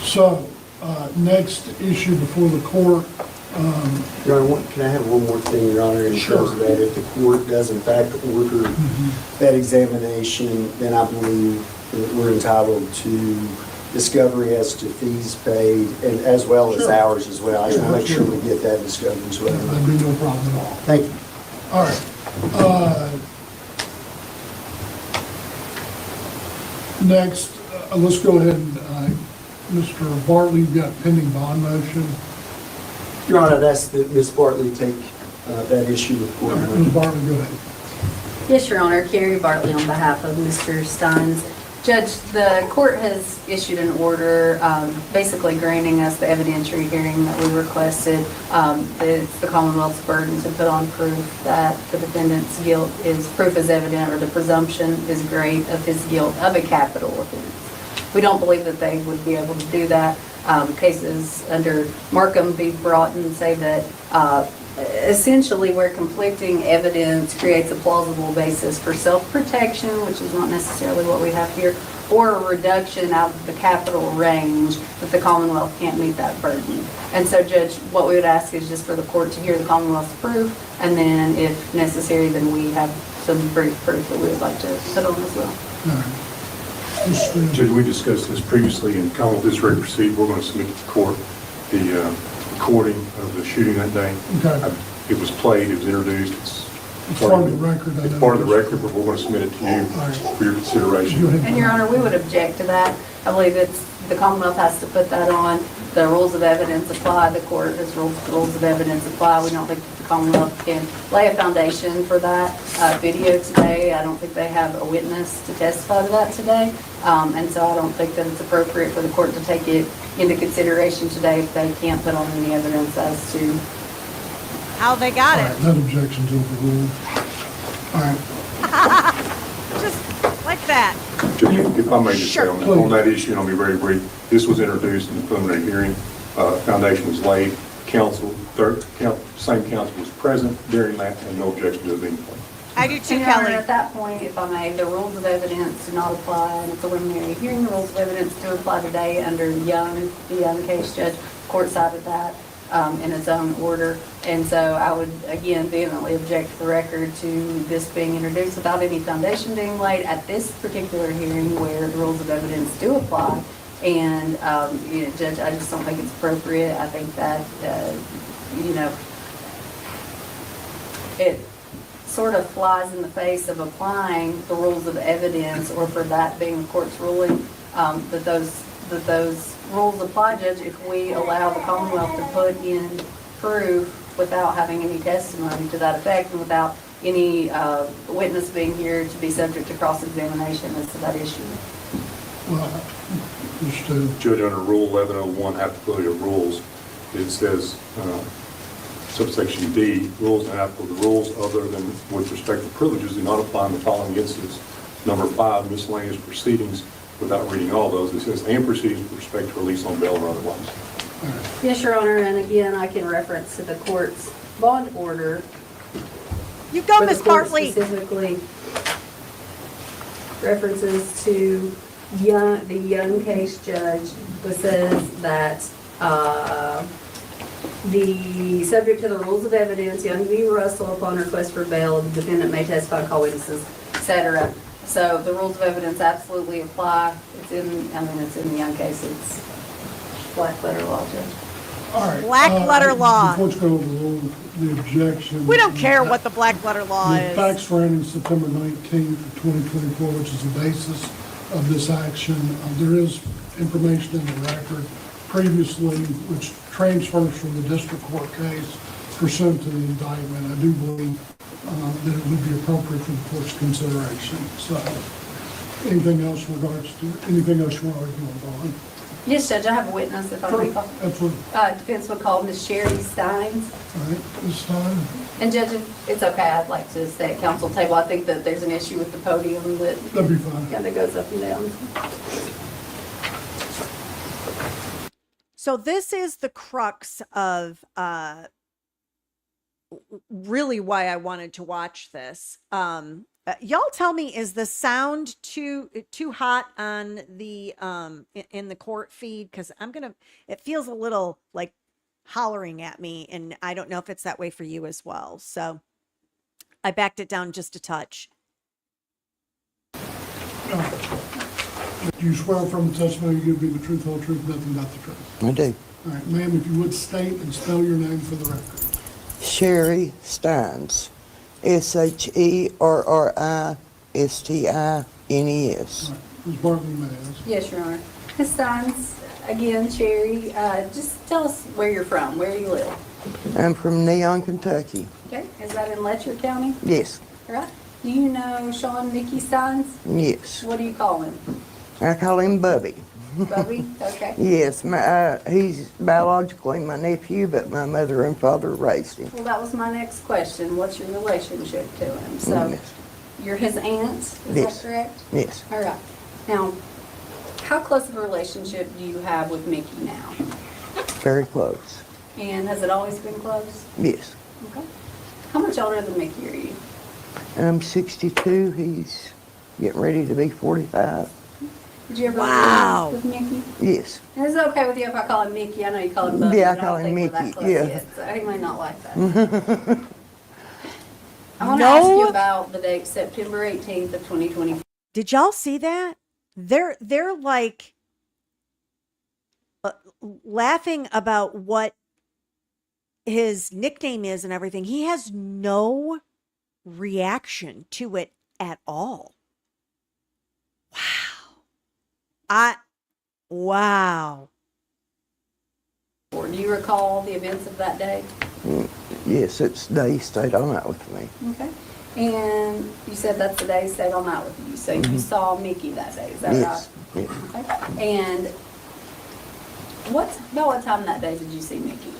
So, next issue before the court. Your Honor, can I have one more thing, Your Honor? In terms of that, if the court does in fact order that examination, then I believe that we're entitled to discovery as to fees paid, and as well as ours as well. I just want to make sure we get that discovery as well. That'd be no problem at all. Thank you. All right. Next, let's go ahead and, Mr. Bartley, you've got pending bond motion. Your Honor, I'd ask that Ms. Bartley take that issue with court. Ms. Bartley, go ahead. Yes, Your Honor. Carrie Bartley on behalf of Mr. Stines. Judge, the court has issued an order basically granting us the evidentiary hearing that we requested. It's the Commonwealth's burden to put on proof that the defendant's guilt is, proof is evident, or the presumption is great of his guilt of a capital offense. We don't believe that they would be able to do that. Cases under Markham v. Broughton say that essentially where conflicting evidence creates a plausible basis for self-protection, which is not necessarily what we have here, or a reduction out of the capital range, that the Commonwealth can't meet that burden. And so, Judge, what we would ask is just for the court to hear the Commonwealth's proof, and then if necessary, then we have some brief proof that we would like to put on as well. All right. Mr. Judge, we discussed this previously in Commonwealth District proceed. We're going to submit to the court the recording of the shooting that day. Okay. It was played, it was introduced. It's part of the record. I It's know. part of the record, but we're going to submit it to you for your Go consideration. ahead. And Your Honor, we would object to that. I believe it's, the Commonwealth has to put that on. The rules of evidence apply. The court has rules of evidence apply. We don't think that the Commonwealth can lay a foundation for that video today. I don't think they have a witness to testify to that today. And so I don't think that it's appropriate for the court to take it into consideration today if they can't put on any evidence as to How they got All it. right, that objection's overruled. All right. Just like that. Judge, if I may just say Sure. on that issue, and I'll be very brief, this was introduced in the preliminary hearing. Foundation was laid. Same counsel was present during that, and no objection to it being played. I do too, And Your Honor, Kelly. at that point, if I may, the rules of evidence do not apply in a preliminary hearing. The rules of evidence do apply today under Young, the Young case. Judge, court cited that in its own order. And so I would, again, vehemently object to the record to this being introduced without any foundation being laid at this particular hearing where the rules of evidence do apply. And, Judge, I just don't think it's appropriate. I think that, it sort of flies in the face of applying the rules of evidence, or for that being the court's ruling, that those rules apply, Judge, if we allow the Commonwealth to put in proof without having any testimony to that effect and without any witness being here to be subject to cross-examination as to that issue. Well, just, Judge, under Rule 1101, applicability of rules, it says, subsection D, rules and applicable to rules other than with respect to privileges do not apply in the following instances. Number 5, miscellaneous proceedings, without reading all those, it says, and proceedings with respect to release on bail or otherwise. Yes, Your Honor, and again, I can reference to the court's bond order. You go, where the Miss court Bartley. Specifically references to the Young case, Judge, that says that the subject to the rules of evidence, Young v. Russell, upon request for bail, the defendant may testify, call witnesses, etc. So the rules of evidence absolutely apply. It's in the Young case. It's black letter law, Judge. all right. Black letter law. Before we go over the objection. We don't care what the black letter law The is. facts surrounding September 19th of 2024, which is the basis of this action. There is information in the record previously which transfers from the district court case pursuant to the indictment. I do believe that it would be appropriate for the court's consideration. So anything else you want to argue on, Dawn? Yes, Judge, I have a witness if I may call. Absolutely. Defense would call Ms. Sherry Stines. All right, this time, And Judge, if it's okay, I'd like to stay at council table. I think that there's an issue with the podium that that'd be fine. kind of goes up and down. So this is the crux of really why I wanted to watch this. Y'all tell me, is the sound too hot on the in the court feed? Because it feels a little like hollering at me, and I don't know if it's that way for you as well. So I backed it down just a touch. Do you swear from the testimony you give me the truth, whole truth, nothing but the truth? I do. All right, ma'am, if you would state and spell your name for the record. Sherry Stines. Sherristines. All right, Ms. Bartley, may I ask? Yes, Your Honor. Ms. Stines, again, Sherry, just tell us where you're from, where you live. I'm from Neon, Kentucky. Okay, is that in Letcher County? Yes, All right. Do you know Shawn Mickey Stines? yes. What do you call him? I call him Bubby. Bubby? Okay. Yes, he's biologically my nephew, but my mother and father raised him. Well, that was my next question. What's your relationship to him? So, Yes. you're his aunt, is Yes. that correct? Yes, All right. Now, how close of a relationship do you have with Mickey now? very close. And has it always been close? Yes. Okay. How much older than Mickey are you? I'm 62, he's getting ready to be 45. Did you ever Wow. live with Mickey? Yes. And is it okay with you if I call him Mickey? I know you call him Bubby. Yeah, I but call don't him think we're that Mickey, close yeah. yet, so he may not like that. I want to ask you about the date September 18th of 2020. Did y'all see that? They're like laughing about what his nickname is and everything. He has no reaction to it at all. Wow. Do you recall the events of that day? Yes, it's the day he stayed all night with me. Okay. And you said that's the day he stayed all night with you. So you saw Mickey that day, is that Yes, yes. right? Okay. And about what time that day did you see Mickey?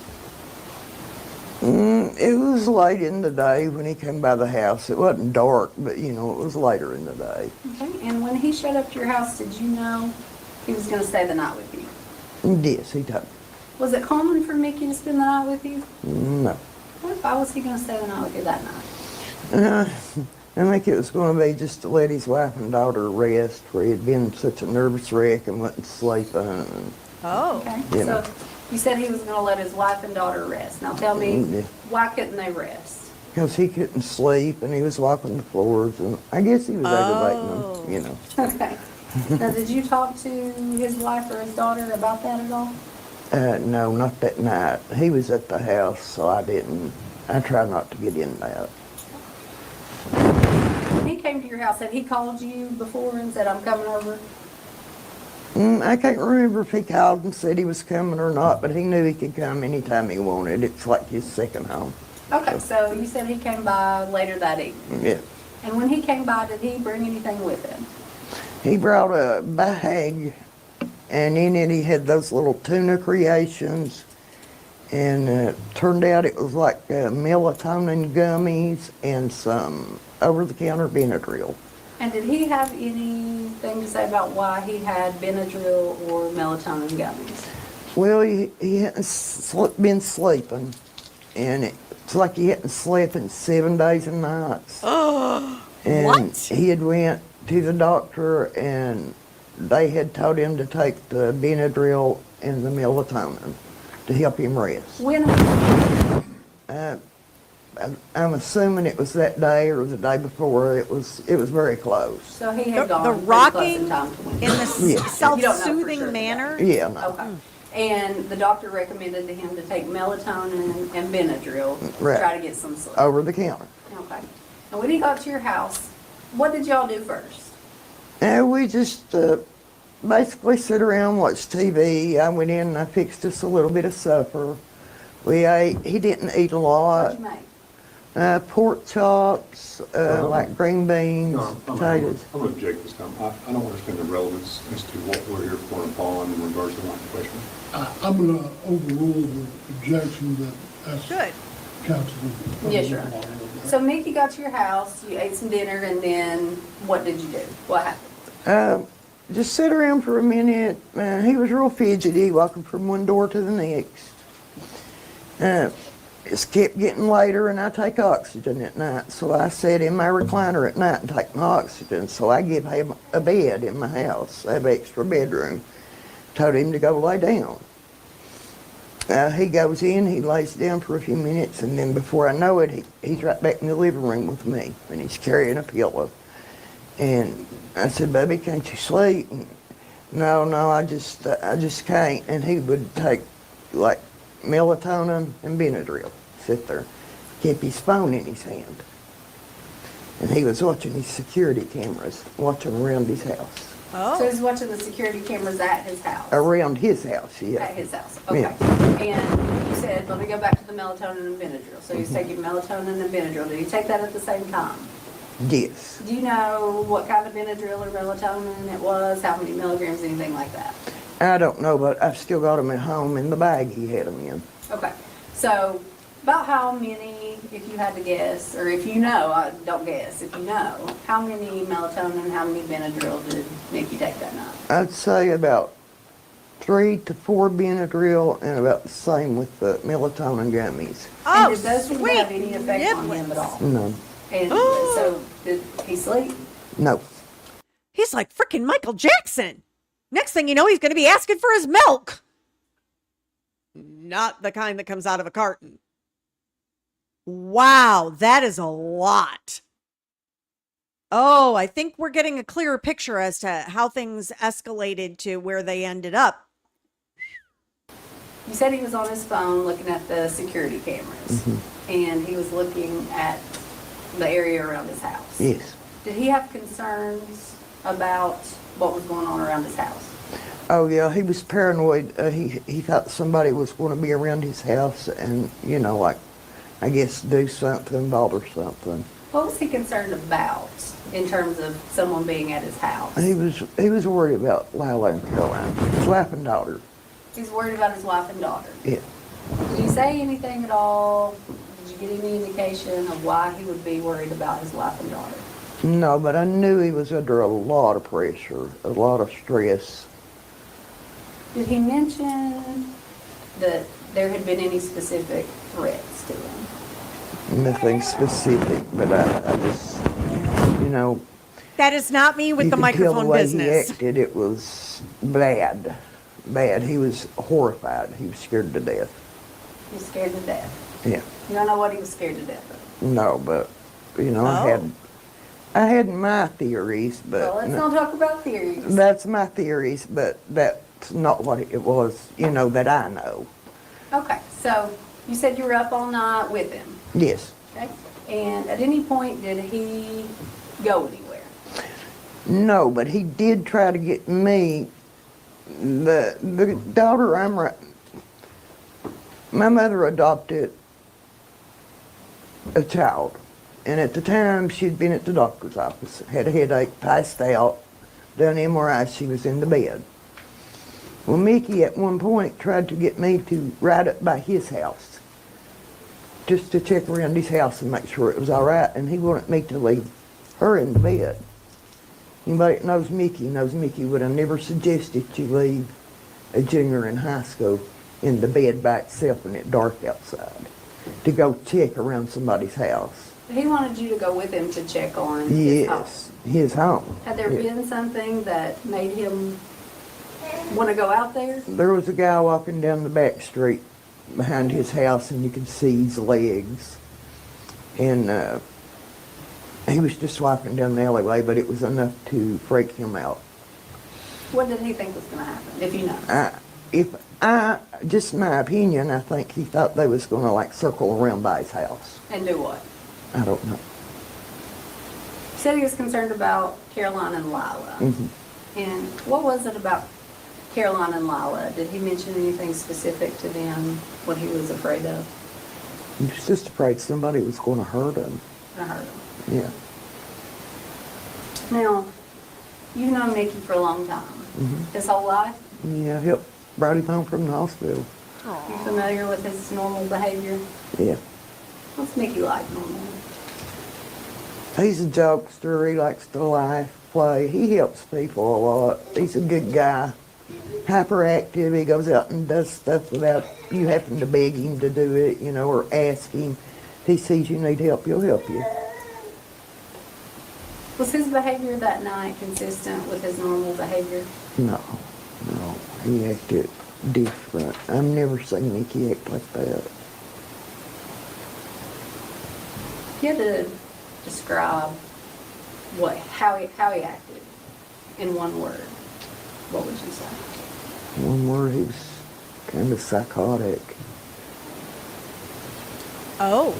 It was late in the day when he came by the house. It wasn't dark, but it was later in the day. Okay. And when he showed up to your house, did you know he was going to stay the night with you? Yes, he told me. Was it common for Mickey to spend the night with you? No. Why was he going to stay the night with you that night? I think it was going to be just to let his wife and daughter rest, where he had been such a nervous wreck and wasn't sleeping. Oh. Okay. Yeah. So you said he was going to let his wife and daughter rest. Now tell me, Yeah. why couldn't they rest? Because he couldn't sleep and he was wiping the floors, and I guess he was aggravating them, Okay. Now, did you talk to his wife or his daughter about that at all? No, not that night. He was at the house, so I didn't. I tried not to get in that. When he came to your house, had he called you before and said, I'm coming over? I can't remember if he called and said he was coming or not, but he knew he could come anytime he wanted. It's like his second home. Okay, so you said he came by later that evening. Yeah. And when he came by, did he bring anything with him? He brought a bag, and in it he had those little tuna creations, and it turned out it was like melatonin gummies and some over-the-counter Benadryl. And did he have anything to say about why he had Benadryl or melatonin gummies? Well, he hadn't been sleeping, and it's like he hadn't slept in 7 days and nights. And What? he had went to the doctor, and they had told him to take the Benadryl and the melatonin to help him rest. When? I'm assuming it was that day or the day before. It was very close. So he had The gone pretty rocking close in time to when. in the Yeah. You don't know for self-soothing sure, manner. Yeah, no. Okay. And the doctor recommended to him to take melatonin and Benadryl to Right. try to get some sleep. Over the counter. Okay. And when he got to your house, what did y'all do first? And we just basically sit around, watch TV. I went in and I fixed us a little bit of supper. We ate. He didn't eat a lot. What'd you make? Pork chops, like green beans, No, potatoes. I'm going to object this time. I don't understand the relevance as to what we're here for and upon in regards to my question. I'm going to overrule the objection that that's Good. council. Yes, Your Honor. So Mickey got to your house, you ate some dinner, and then what did you do? What happened? Just sit around for a minute. He was real fidgety, walking from one door to the next. Just kept getting later, and I take oxygen at night. So I sat in my recliner at night and take my oxygen. So I give him a bed in my house. I have an extra bedroom. Told him to go lay down. He goes in, he lays down for a few minutes, and then before I know it, he's right back in the living room with me, and he's carrying a pillow. And I said, "Baby, can't you sleep?" And, no, I just can't. And he would take like melatonin and Benadryl, sit there, keep his phone in his hand. And he was watching his security cameras, watching around his house. Oh. So he's watching the security cameras at his house? Around his house, yeah. At his house, okay. Yeah. And you said, let me go back to the melatonin and Benadryl. So he's taking melatonin and Benadryl. Did he take that at the same time? Yes. Do you know what kind of Benadryl or melatonin it was? How many milligrams, anything like that? I don't know, but I've still got them at home in the bag he had them in. Okay, so about how many, if you had to guess, or if you know, don't guess, if you know, how many melatonin, how many Benadryl did Mickey take that night? I'd say about 3 to 4 Benadryl and about the same with the melatonin gummies. Oh, And did those seem to sweet have any effect on him at all? No. And so, did he sleep? No. He's like freaking Michael Jackson. Next thing you know, he's going to be asking for his milk. Not the kind that comes out of a carton. Wow, that is a lot. Oh, I think we're getting a clearer picture as to how things escalated to where they ended up. You said he was on his phone looking at the security cameras, and he was looking at the area around his house. Yes. Did he have concerns about what was going on around his house? Oh, yeah, he was paranoid. He thought somebody was going to be around his house and, like, I guess do something, bother something. What was he concerned about in terms of someone being at his house? He was worried about Lila and Caroline, his wife and daughter. He's worried about his wife and daughter. Yeah. Did he say anything at all? Did you get any indication of why he would be worried about his wife and daughter? No, but I knew he was under a lot of pressure, a lot of stress. Did he mention that there had been any specific threats to him? Nothing specific, but I just, That is not me with you the could tell microphone the way business. he acted, it was bad. He was horrified. He was scared to death. He was scared to death. Yeah. You don't know what he was scared to death of? No, but, I had my theories, but Well, let's not talk about theories. that's my theories, but that's not what it was, that I know. Okay, so you said you were up all night with him, Yes. okay? And at any point, did he go anywhere? No, but he did try to get me, the daughter my mother adopted a child. And at the time, she'd been at the doctor's office, had a headache, passed out, done MRI, she was in the bed. Well, Mickey at one point tried to get me to ride up by his house, just to check around his house and make sure it was all right, and he wanted me to leave her in the bed. Anybody that knows Mickey would have never suggested you leave a junior in high school in the bed by itself when it's dark outside, to go check around somebody's house. He wanted you to go with him to check on his home. Yes, his home. Had there Yeah. been something that made him want to go out there? There was a guy walking down the back street behind his house, and you could see his legs. And he was just walking down the alleyway, but it was enough to freak him out. What did he think was going to happen, if you know? Just my opinion, I think he thought they was going to circle around by his house. And do what? I don't know. He said he was concerned about Caroline and Lila. Mhm. And what was it about Caroline and Lila? Did he mention anything specific to them, what he was afraid of? He was just afraid somebody was going to hurt him. I heard him. Yeah. Now, you've known Mickey for a long time. His whole life? Yeah, helped brought him home from the hospital. You familiar with his normal behavior? Yeah. What's Mickey like normally? He's a jokester. He likes to laugh, play. He helps people a lot. He's a good guy. Hyperactive. He goes out and does stuff without you having to beg him to do it, you know, or ask him. If he sees you need help, he'll help you. Was his behavior that night consistent with his normal behavior? No, no. He acted different. I've never seen Mickey act like that. If you had to describe how he acted in one word, what would you say? One word, he was kind of psychotic. Oh.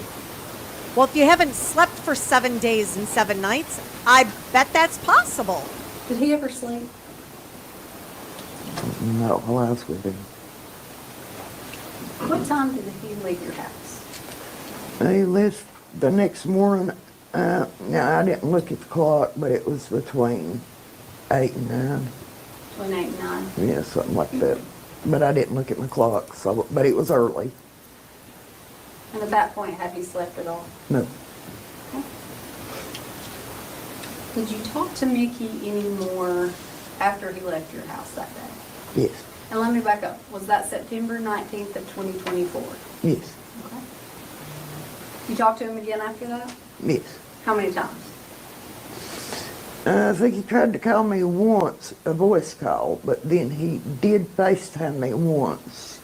Well, if you haven't slept for 7 days and 7 nights, I bet that's possible. Did he ever sleep? No, while I was with him. What time did he leave your house? He left the next morning. Now, I didn't look at the clock, but it was between 8 and 9. Between 8 and 9? Yeah, something like that. But I didn't look at my clock, so, but it was early. And at that point, had he slept at all? No, Did you talk to Mickey anymore after he left your house that day? yes, And let me back up. Was that September 19th of 2024? yes, Okay. You talked to him again after that? yes. How many times? I think he tried to call me once, a voice call, but then he did FaceTime me once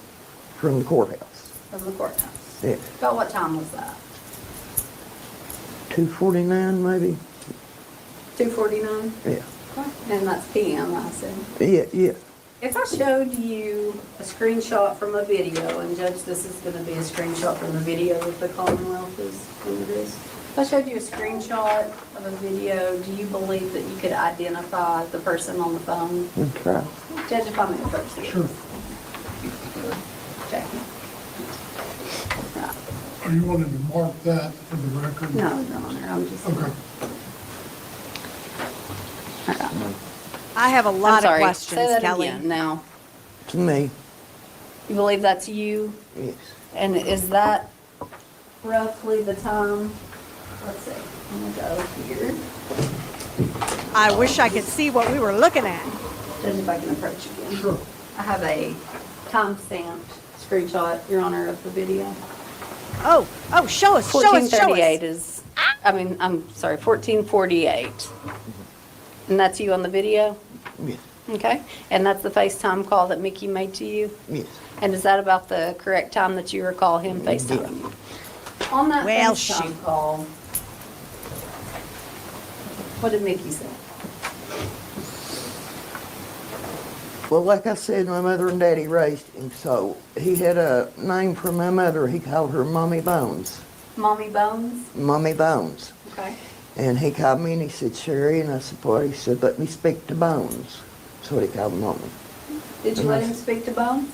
from the courthouse. From the courthouse? Yeah, About what time was that? 2:49 maybe? 2:49? Yeah, And that's PM, I assume. yeah. If I showed you a screenshot from a video, and Judge, this is going to be a screenshot from the video that the Commonwealth is introduced. If I showed you a screenshot of a video, do you believe that you could identify the person on the phone? We'll try. Judge, if I may approach you. Sure. Okay. Right. Are you wanting to mark that for the record? No, Your Honor, I'm just. Okay. Right. I have a I'm lot of sorry. questions, Say that Kelly. again now. To me, You believe that's you? yes. And is that roughly the time? Let's see, I'm gonna go here. I wish I could see what we were looking at. Judge, if I can approach again. Sure. I have a time-stamped screenshot, Your Honor, of the video. Oh, show us, show us, show 1438 us. is, I'm sorry, 1448. And that's you on the video? Yes, Okay. And that's the FaceTime call that Mickey made to you? yes. And is that about the correct time that you recall him FaceTiming you? On that Well, FaceTime shoot. call, what did Mickey say? Well, like I said, my mother and daddy raised him, so he had a name for my mother. He called her Mommy Bones. Mommy Bones? Mommy Bones. Okay. And he called me and he said, Sherry, and I said, what? He said, let me speak to Bones. That's what he called Mommy. Did you let him speak to Bones?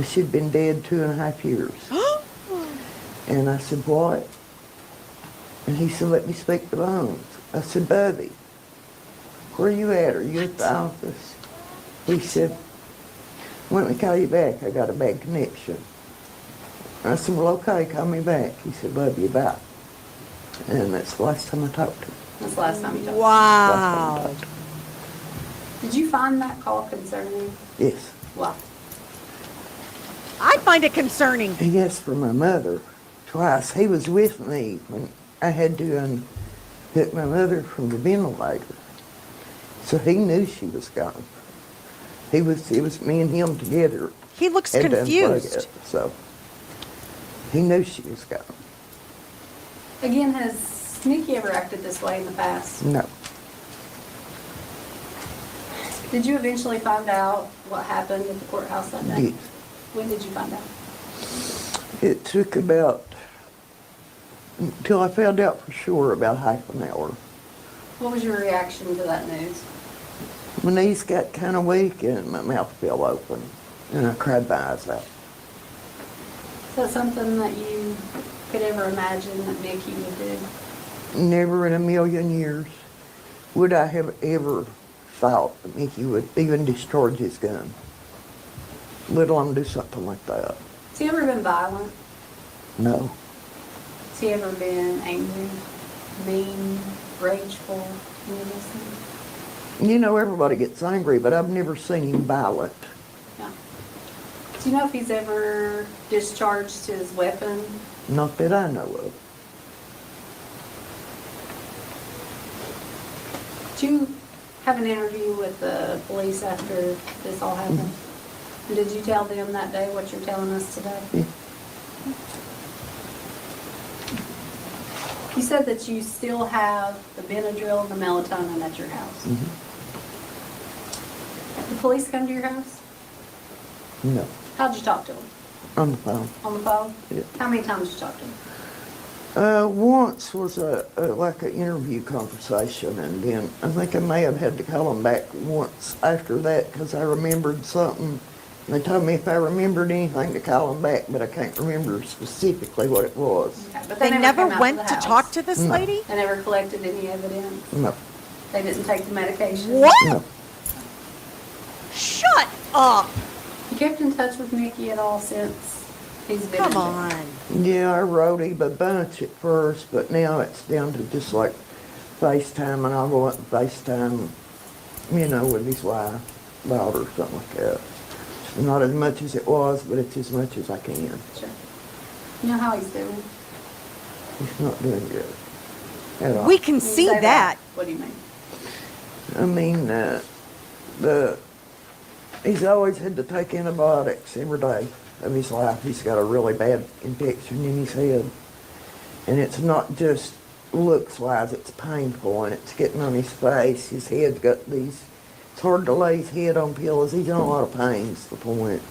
She'd been dead 2.5 years. And I said, what? And he said, let me speak to Bones. I said, Bubby, where you at? Are you at the office? He said, why don't we call you back? I got a bad connection. I said, well, okay, call me back. He said, love you, bye. And that's the last time I talked to him. That's the last time you talked. Last time I Wow. talked to him. Did you find that call concerning? Yes. Why? I find it concerning. He asked for my mother twice. He was with me when I had to unhook my mother from the ventilator. So he knew she was gone. It was me and him together. He looks had to unplug confused. it, so he knew she was gone. Again, has Mickey ever acted this way in the past? No, Did you eventually find out what happened at the courthouse that day? yes. When did you find out? It took until I found out for sure about half an hour. What was your reaction to that news? My knees got kind of weak and my mouth fell open, and I cried my eyes out. Is that something that you could ever imagine that Mickey would do? Never in a million years would I have ever thought that Mickey would even discharge his gun, let alone do something like that. Has he ever been violent? No. Has he ever been angry, mean, rageful, any of those things? You know, everybody gets angry, but I've never seen him violent. No. Do you know if he's ever discharged his weapon? Not that I know of. Did you have an interview with the police after this all happened? And did you tell them that day what you're telling us today? Yeah. You said that you still have the Benadryl and the melatonin at your house. Did the police come to your house? No. How'd you talk to them? On the phone. On the phone? Yeah. How many times did you talk to them? Once was like an interview conversation, and then I think I may have had to call him back once after that because I remembered something. They told me if I remembered anything to call him back, but I can't remember specifically what it was. Okay, but They never came out went the to house. talk to this No. lady? They never collected any evidence? No. They didn't take the medication? What? No. Shut up. You kept in touch with Mickey at all since he's been in Come jail? on. Yeah, I wrote him a bunch at first, but now it's down to just like FaceTime, and I'll go up and FaceTime, you know, with his wife, daughter, something like that. Not as much as it was, but it's as much as I can. Sure. You know how he's doing? He's not doing good at all. We can When you see say that. What do you mean? I mean, he's always had to take antibiotics every day of his life. He's got a really bad infection in his head. And it's not just looks-wise, it's painful, and it's getting on his face. His head's got these, it's hard to lay his head on pillows. He's in a lot of pain, is the point.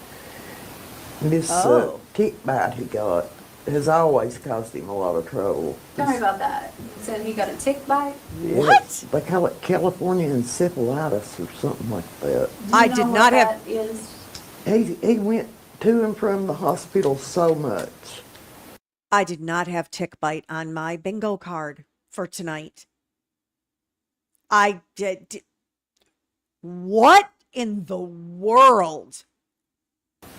And this Oh. tick bite he got has always caused him a lot of trouble. Tell me about that. You said he got a tick bite? What? They call it California encephalitis or something like that. Do you I know did what not have- that is? He went to and from the hospital so much. I did not have tick bite on my bingo card for tonight. I did. What in the world?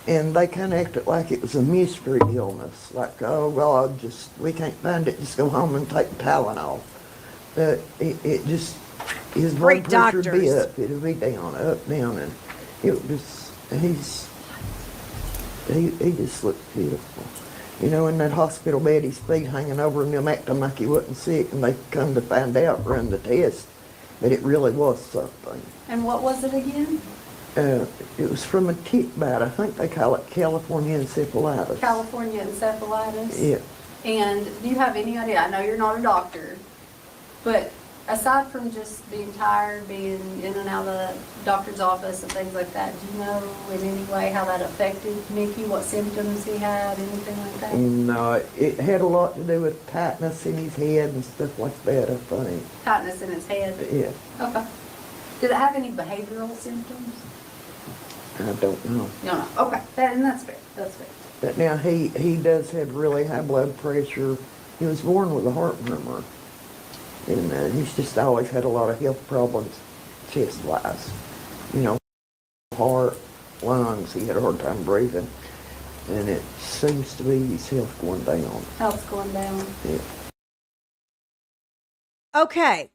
And they kind of acted like it was a mystery illness. Like, oh, well, we can't find it. Just go home and take Tylenol. But it just, his blood Great pressure would be doctors. up. It would be down, up, down. And it was, he just looked pitiful. You know, in that hospital bed, his feet hanging over him, them acting like he wasn't sick, and they come to find out, run the test, that it really was something. And what was it again? It was from a tick bite. I think they call it California encephalitis. California encephalitis? Yeah. And do you have any idea, I know you're not a doctor, but aside from just being tired, being in and out of the doctor's office and things like that, do you know in any way how that affected Mickey, what symptoms he had, anything like that? No, it had a lot to do with tightness in his head and stuff like that, I think. Tightness in his head? Yeah, Okay. Did it have any behavioral symptoms? I don't know. No. Okay, and that's fair, that's fair. But now he does have really high blood pressure. He was born with a heart murmur. And he's just always had a lot of health problems, chest-wise. You know, heart, lungs, he had a hard time breathing. And it seems to be his health going down. Health's going down. Yeah. Okay.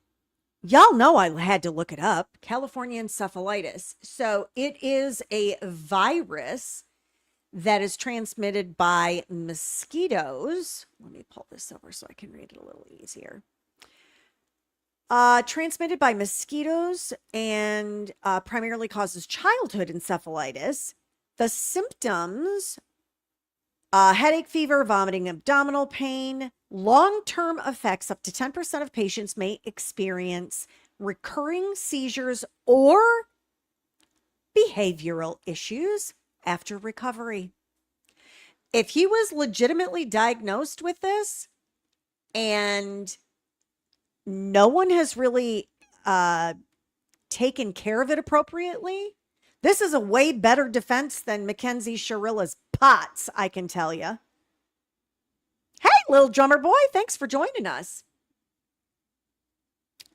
Y'all know I had to look it up. California encephalitis. So it is a virus that is transmitted by mosquitoes. Let me pull this over so I can read it a little easier. Transmitted by mosquitoes and primarily causes childhood encephalitis. The symptoms, headache, fever, vomiting, abdominal pain. Long-term effects, up to 10% of patients may experience recurring seizures or behavioral issues after recovery. If he was legitimately diagnosed with this and no one has really taken care of it appropriately, this is a way better defense than Mackenzie Sharilla's pots, I can tell you. Hey, little drummer boy, thanks for joining us.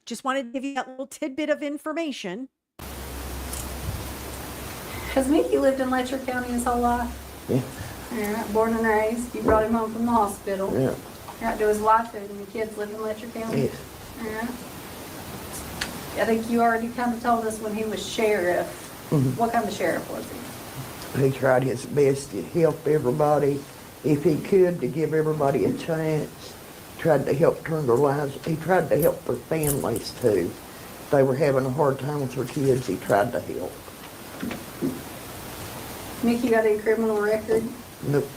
Just wanted to give you that little tidbit of information. Has Mickey lived in Letcher County his whole life? Yeah. Yeah, born and raised. You brought him home from the hospital. Yeah. Yeah, do his wife and the kids live in Letcher County? Yes. Yeah. I think you already kind of told us when he was sheriff. Mhm. What kind of sheriff was he? He tried his best to help everybody, if he could, to give everybody a chance. Tried to help turn their lives. He tried to help their families too. If they were having a hard time with their kids, he tried to help. Mickey got a criminal record? Nope.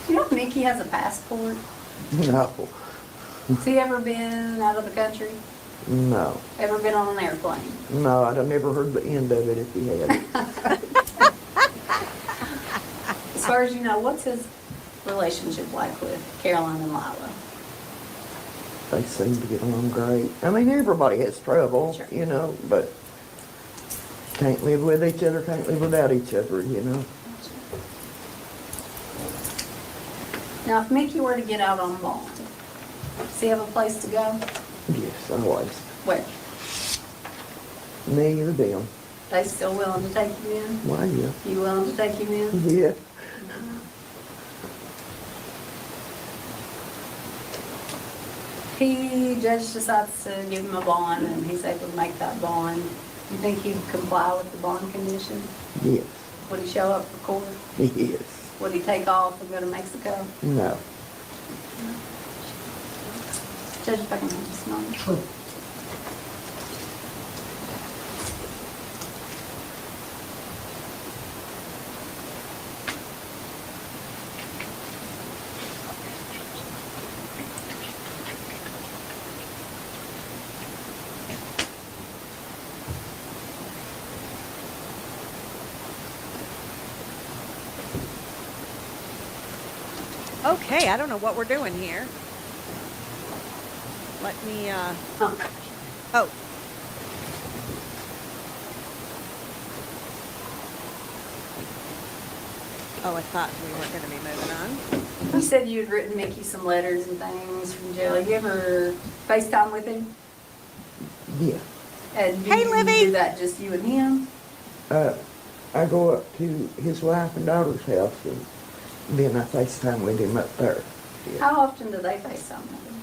You know if Mickey has a passport? No. Has he ever been out of the country? No. Ever been on an airplane? No, I'd have never heard the end of it if he had. As far as you know, what's his relationship like with Caroline and Lila? They seem to get along great. I mean, everybody has trouble, Sure. you know, but can't live with each other, can't live without each other, you know. Now, if Mickey were to get out on bond, does he have a place to go? Yes, always. Where? Me or them. They still willing to take you in? Why, yeah. You willing to take him in? Yeah. Judge decides to give him a bond and he's able to make that bond. You think he'd comply with the bond condition? Yes. Would he show up for court? Yes. Would he take off and go to Mexico? No. Judge, if I can have this number. Sure. Okay, I don't know what we're doing here. Let me, Oh, oh. Oh, I thought we weren't going to be moving on. you said you'd written Mickey some letters and things from jail. You ever FaceTime with him? Yeah. And do Hey, you Libby. do that just you and him? I go up to his wife and daughter's house and then I FaceTime with him up there. Yeah. How often do they FaceTime with him?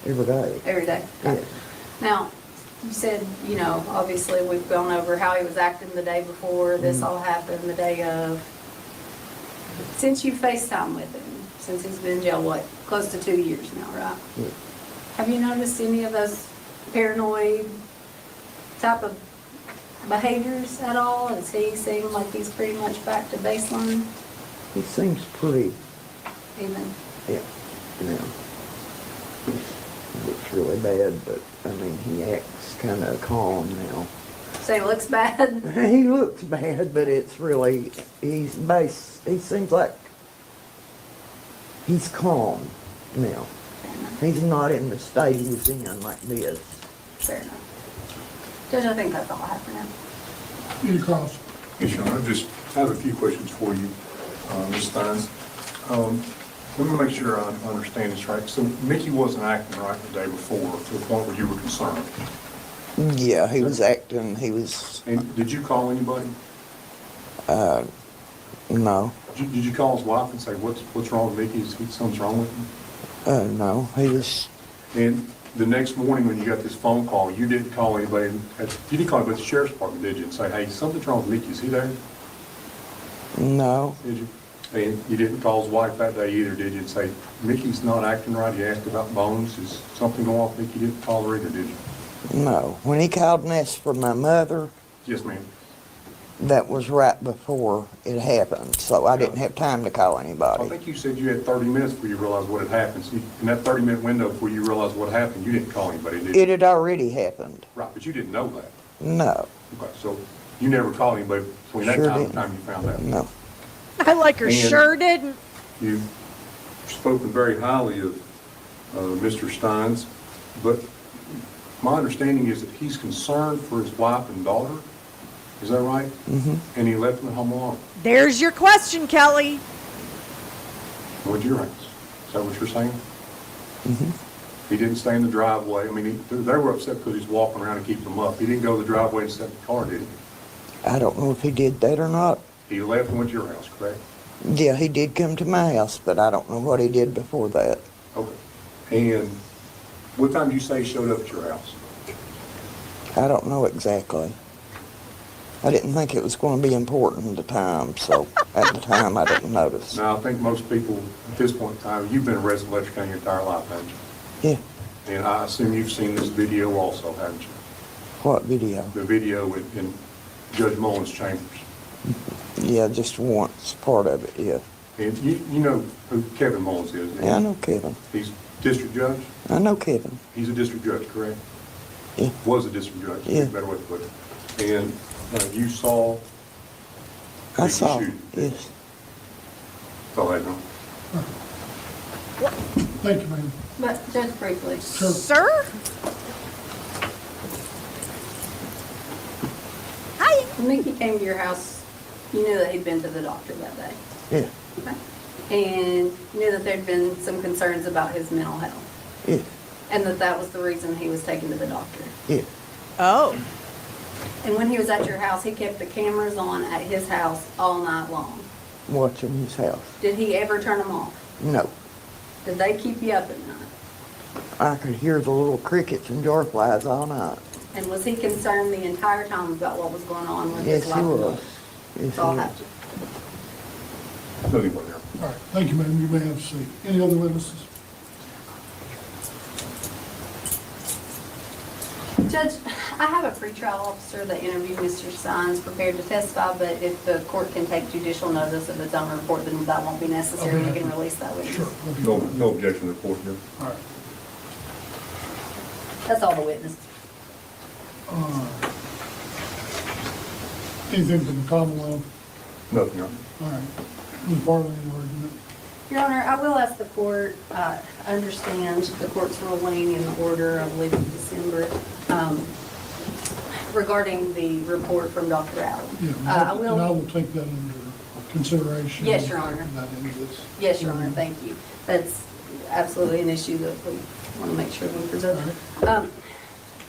Every day. Every day? Yeah. Now, you said, you know, obviously we've gone over how he was acting the day before this all happened, the day of. Since you FaceTime with him, since he's been in jail, what, close to 2 years now, right? Yeah. Have you noticed any of those paranoid type of behaviors at all? Does he seem like he's pretty much back to baseline He seems pretty, even? yeah, you know. He looks really bad, but I mean, he acts kind of calm now. So he looks bad? He looks bad, but it's really, he seems like he's calm now. He's not in the state he was in like this. Fair enough. Judge, I think that's all I have for now. Any calls? Hey, Shawn, I have a few questions for you, Ms. Stines. Let me make sure I understand this right. So Mickey wasn't acting right the day before to the point where you were concerned. Yeah, he was acting, he was, And did you call anybody? no, Did you call his wife and say, what's wrong with Mickey? Is something's wrong with him? no, he was, And the next morning when you got this phone call, you didn't call anybody, you didn't call anybody at the sheriff's department, did you? And say, hey, something's wrong with Mickey, is he there? no, Did you? And you didn't call his wife that day either, did you? And say, Mickey's not acting right, you asked about bones, is something going on with Mickey? You didn't call her either, did you? no. When he called and asked for my mother, Yes, ma'am. that was right before it happened, so I didn't have time to call I anybody. think you said you had 30 minutes before you realized what had happened. So in that 30-minute window before you realized what happened, you didn't call anybody, did you? It had already happened. Right, but you didn't know that. No, Okay, so you never called anybody between that Sure time and the didn't. time you found out. no. I like her And- sure didn't. You've spoken very highly of Mr. Stines, but My understanding is that he's concerned for his wife and daughter. Is that right? Mm-hmm. And he left them at home alone. There's your question, Kelly. Went to your house. Is that what you're saying? Mm-hmm. He didn't stay in the driveway. I mean, they were upset because he's walking around and keeping them up. He didn't go to the driveway and sit in the car, did he? I don't know if he did that or not. He left and went to your house, correct? Yeah, he did come to my house, but I don't know what he did before that. Okay. And what time did you say he showed up at your house? I don't know exactly. I didn't think it was going to be important at the time, so at the time I didn't notice. Now, I think most people at this point in time, you've been a resident of Letcher County your entire life, haven't you? Yeah, And I assume you've seen this video also, haven't you? what video? The video in Judge Mullins' chambers. Yeah, just once, part of it, yeah. And you know who Kevin Mullins is? Yeah, I know Kevin. He's district judge? I know Kevin. He's a district judge, correct? Yeah. Was a district judge, Yeah. better way to put it. And you saw I the saw, shooting. yes. Saw that, no? Thank you, ma'am. But Judge, briefly, Sure. Sir? Hi. when Mickey came to your house, you knew that he'd been to the doctor that day. Yeah, Okay. And you knew that there'd been some concerns about his mental health, yeah, and that was the reason he was taken to the doctor. yeah. Oh. And when he was at your house, he kept the cameras on at his house all night long. Watching his house. Did he ever turn them off? No, Did they keep you up at night? I could hear the little crickets and jar flies all night. And was he concerned the entire time about what was going on with Yes, his he life? was. Yes, That's he all was. happened. No, he wasn't there. All right, thank you, ma'am. You may have a seat. Any other witnesses? Judge, I have a pretrial officer that interviewed Mr. Stines prepared to testify, but if the court can take judicial notice of its own report, then that won't be necessary. Okay. We can release that witness. Sure. Okay. No objection to the court here. All right. That's all the witnesses. Anything from the Commonwealth? Nothing, Your Honor. All right. Ms. Bartley, any argument? Your Honor, I will ask the court, understand the court's ruling in the order, I believe in December, regarding the report from Dr. Allen. Yeah, and I will take that under consideration. Yes, Your Honor. That into this. Yes, Your Honor, thank you. That's absolutely an issue that we want to make sure we preserve.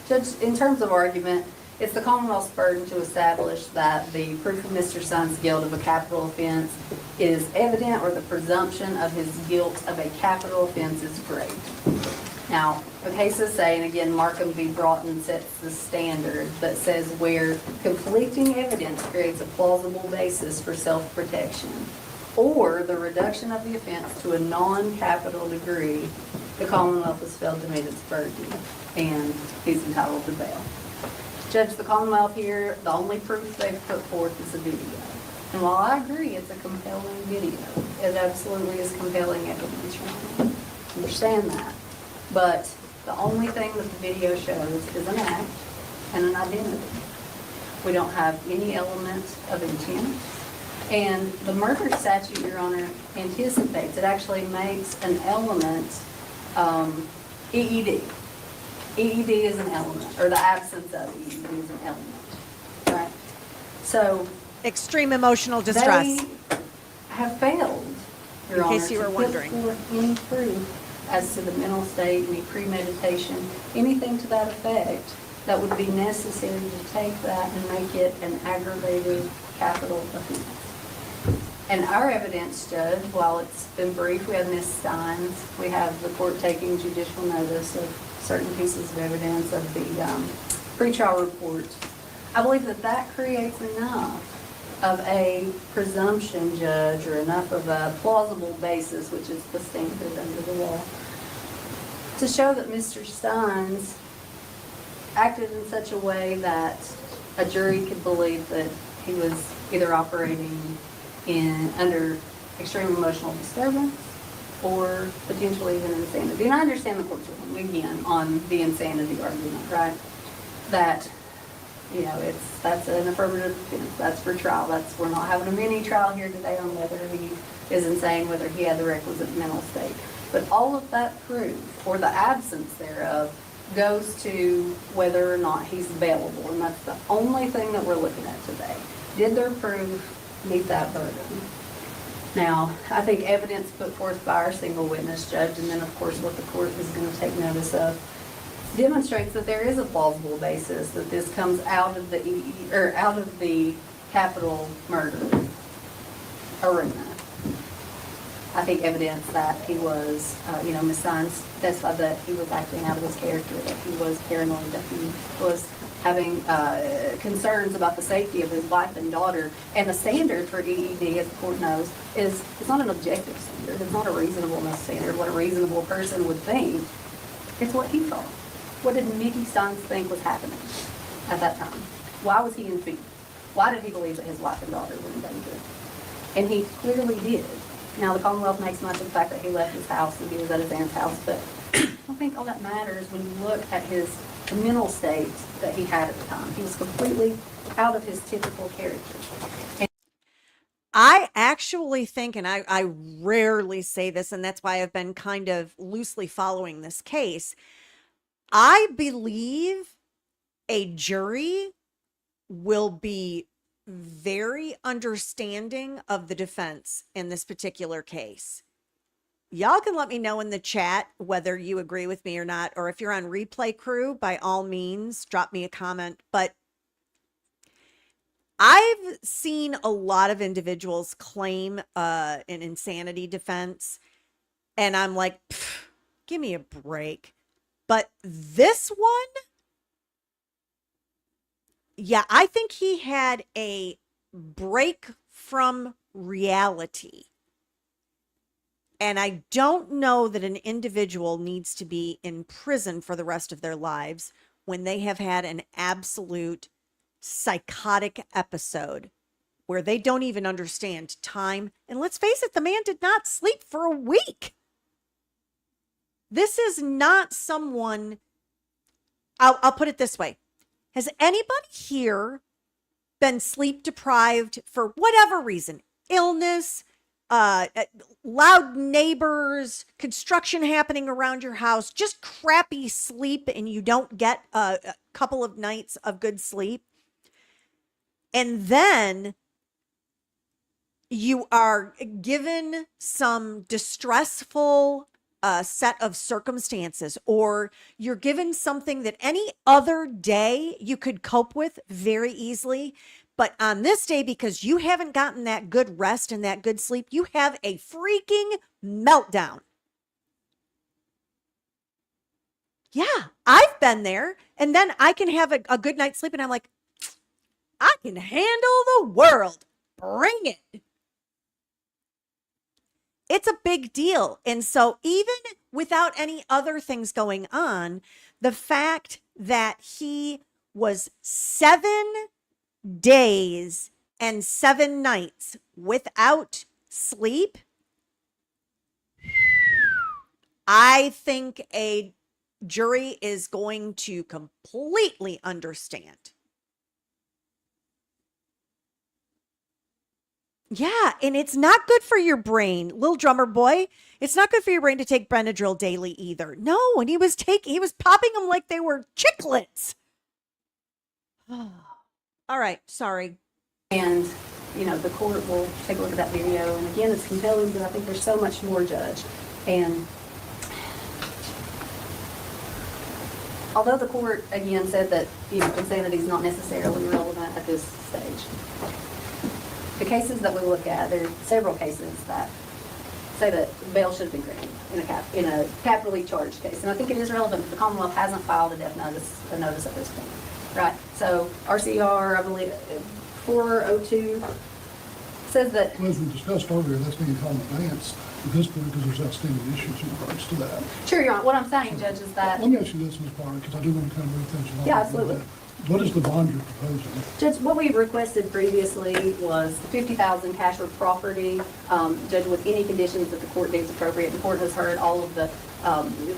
Judge, in terms of argument, it's the Commonwealth's burden to establish that the proof of Mr. Stines' guilt of a capital offense is evident, or the presumption of his guilt of a capital offense is great. Now, the cases say, and again, Markham v. Broughton sets the standard that says where conflicting evidence creates a plausible basis for self-protection, or the reduction of the offense to a non-capital degree, the Commonwealth has failed to meet its burden, and he's entitled to bail. Judge, the Commonwealth here, the only proof they've put forth is a video. And while I agree it's a compelling video, it absolutely is compelling evidence, Your Honor. Understand that. But the only thing that the video shows is an act and an identity. We don't have any element of intent. And the murder statute, Your Honor, anticipates, it actually makes an element, EED. EED is an element, or the absence of EED is an element, right? So Extreme emotional distress. they have failed, Your In Honor, case you were to wondering. put forth any proof as to the mental state, any premeditation, anything to that effect that would be necessary to take that and make it an aggravated capital offense. And our evidence, Judge, while it's been brief, we have Ms. Stines, we have the court taking judicial notice of certain pieces of evidence of the pretrial report. I believe that that creates enough of a presumption, Judge, or enough of a plausible basis, which is the standard under the law, to show that Mr. Stines acted in such a way that a jury could believe that he was either operating under extreme emotional disturbance or potentially even insanity. And I understand the court's ruling, again, on the insanity argument, right? That, that's an affirmative defense, that's for trial. We're not having a mini trial here today on whether he is insane, whether he had the requisite mental state. But all of that proof, or the absence thereof, goes to whether or not he's available, and that's the only thing that we're looking at today. Did their proof meet that burden? Now, I think evidence put forth by our single witness judge, and then of course what the court is going to take notice of, demonstrates that there is a plausible basis that this comes out of the capital murder arena. I think evidence that he was, Ms. Stines testified that he was acting out of his character, that he was paranoid, that he was having concerns about the safety of his wife and daughter. And the standard for EED, as the court knows, is it's not an objective standard. It's not a reasonableness standard, what a reasonable person would think. It's what he thought. What did Mickey Stines think was happening at that time? Why was he in fear? Why did he believe that his wife and daughter were in danger? And he clearly did. Now, the Commonwealth makes much of the fact that he left his house and he was at his aunt's house, but I don't think all that matters when you look at the mental state that he had at the time. He was completely out of his typical character. I actually think, and I rarely say this, and that's why I've been kind of loosely following this case, I believe a jury will be very understanding of the defense in this particular case. Y'all can let me know in the chat whether you agree with me or not, or if you're on replay crew, by all means, drop me a comment. But I've seen a lot of individuals claim an insanity defense, and I'm like, give me a break. But this one, yeah, I think he had a break from reality. And I don't know that an individual needs to be in prison for the rest of their lives when they have had an absolute psychotic episode where they don't even understand time. And let's face it, the man did not sleep for a week. This is not someone, I'll put it this way. Has anybody here been sleep deprived for whatever reason? Illness, loud neighbors, construction happening around your house, just crappy sleep, and you don't get a couple of nights of good sleep. And then you are given some distressful set of circumstances, or you're given something that any other day you could cope with very easily. But on this day, because you haven't gotten that good rest and that good sleep, you have a freaking meltdown. Yeah, I've been there. And then I can have a good night's sleep and I'm like, I can handle the world. Bring it. It's a big deal. And so even without any other things going on, the fact that he was 7 days and 7 nights without sleep, I think a jury is going to completely understand. Yeah, and it's not good for your brain, little drummer boy. It's not good for your brain to take Benadryl daily either. No, and he was popping them like they were chiclets. All right, sorry. And, the court will take a look at that video. And again, it's compelling, but I think there's so much more, Judge. And although the court, again, said that, insanity is not necessarily relevant at this stage, the cases that we look at, there are several cases that say that bail should have been granted in a capitally charged case. And I think it is relevant. The Commonwealth hasn't filed a death notice at this point, right? So RCR, I believe, 402 says that. Well, as we discussed earlier, that's being called advanced at this point because there's outstanding issues in regards to that. Sure, Your Honor. What I'm saying, Judge, is that. Let me ask you this, Ms. Barr, because I do want to kind of move things along. Yeah, absolutely. What is the bond you're proposing? Judge, what we requested previously was $50,000 cash or property, Judge, with any conditions that the court deems appropriate. The court has heard all of the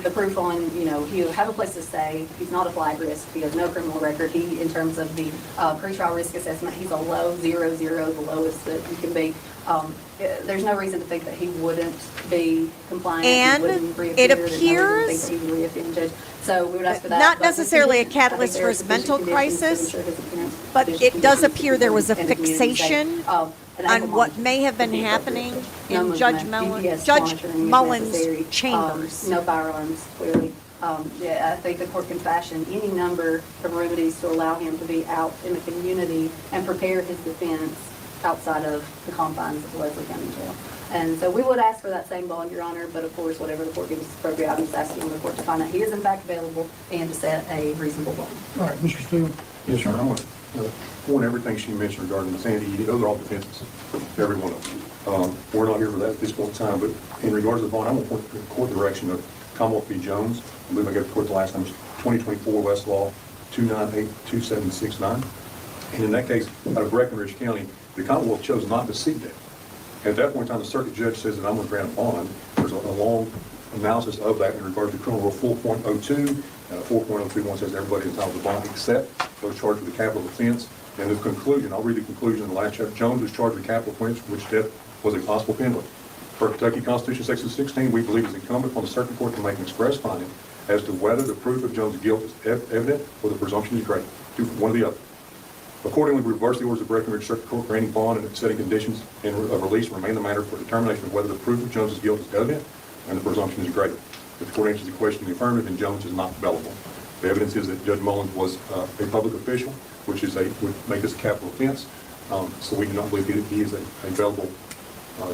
proof on, he'll have a place to stay. He's not a flag risk. He has no criminal record. He, in terms of the pretrial risk assessment, he's a low 0, the lowest that you can be. There's no reason to think that he wouldn't be compliant. And he wouldn't reappear. it There's no reason to appears- think he would reoffend, Judge. So we would ask for that. Not but with necessarily a conditions, I think catalyst there for are his sufficient mental conditions to crisis, ensure his appearance. but There's it does conditions appear there was a in the community fixation say, an on ankle what monitor may have been would be happening appropriate. No in Judge movement, GPS Judge monitoring if Mullins' necessary. chambers. No firearms, clearly. Yeah, I think the court can fashion any number of remedies to allow him to be out in the community and prepare his defense outside of the confines of Leslie County Jail. And so we would ask for that same bond, Your Honor, but of course, whatever the court deems appropriate, I'm just asking the court to find that he is in fact available and to set a reasonable bond. All right, Mr. Steele. Yes, sir. I want to point everything she mentioned regarding Sandy, those are all defenses, every one of them. We're not here for that at this point in time, but in regards to the bond, I want to point the court direction of Commonwealth v. Jones. I believe I gave the court the last time, it's 2024 Westlaw 2982769. And in that case, out of Breckenridge County, the Commonwealth chose not to seek that. At that point in time, the circuit judge says that I'm going to grant a bond. There's a long analysis of that in regard to criminal rule 4.02. 4.021 says everybody is entitled to bond except those charged with a capital offense. And the conclusion, I'll read the conclusion in the last chapter. Jones was charged with capital offense, which death was a possible penalty. Per Kentucky Constitution, Section 16, we believe it's incumbent upon the circuit court to make an express finding as to whether the proof of Jones' guilt is evident or the presumption is great. Do one or the other. Accordingly, we reverse the orders of Breckenridge Circuit Court granting bond and setting conditions of release remain the matter for determination of whether the proof of Jones' guilt is evident and the presumption is greater. If the court answers the question in the affirmative, then Jones is not available. The evidence is that Judge Mullins was a public official, which is would make this a capital offense. So we do not believe he is a available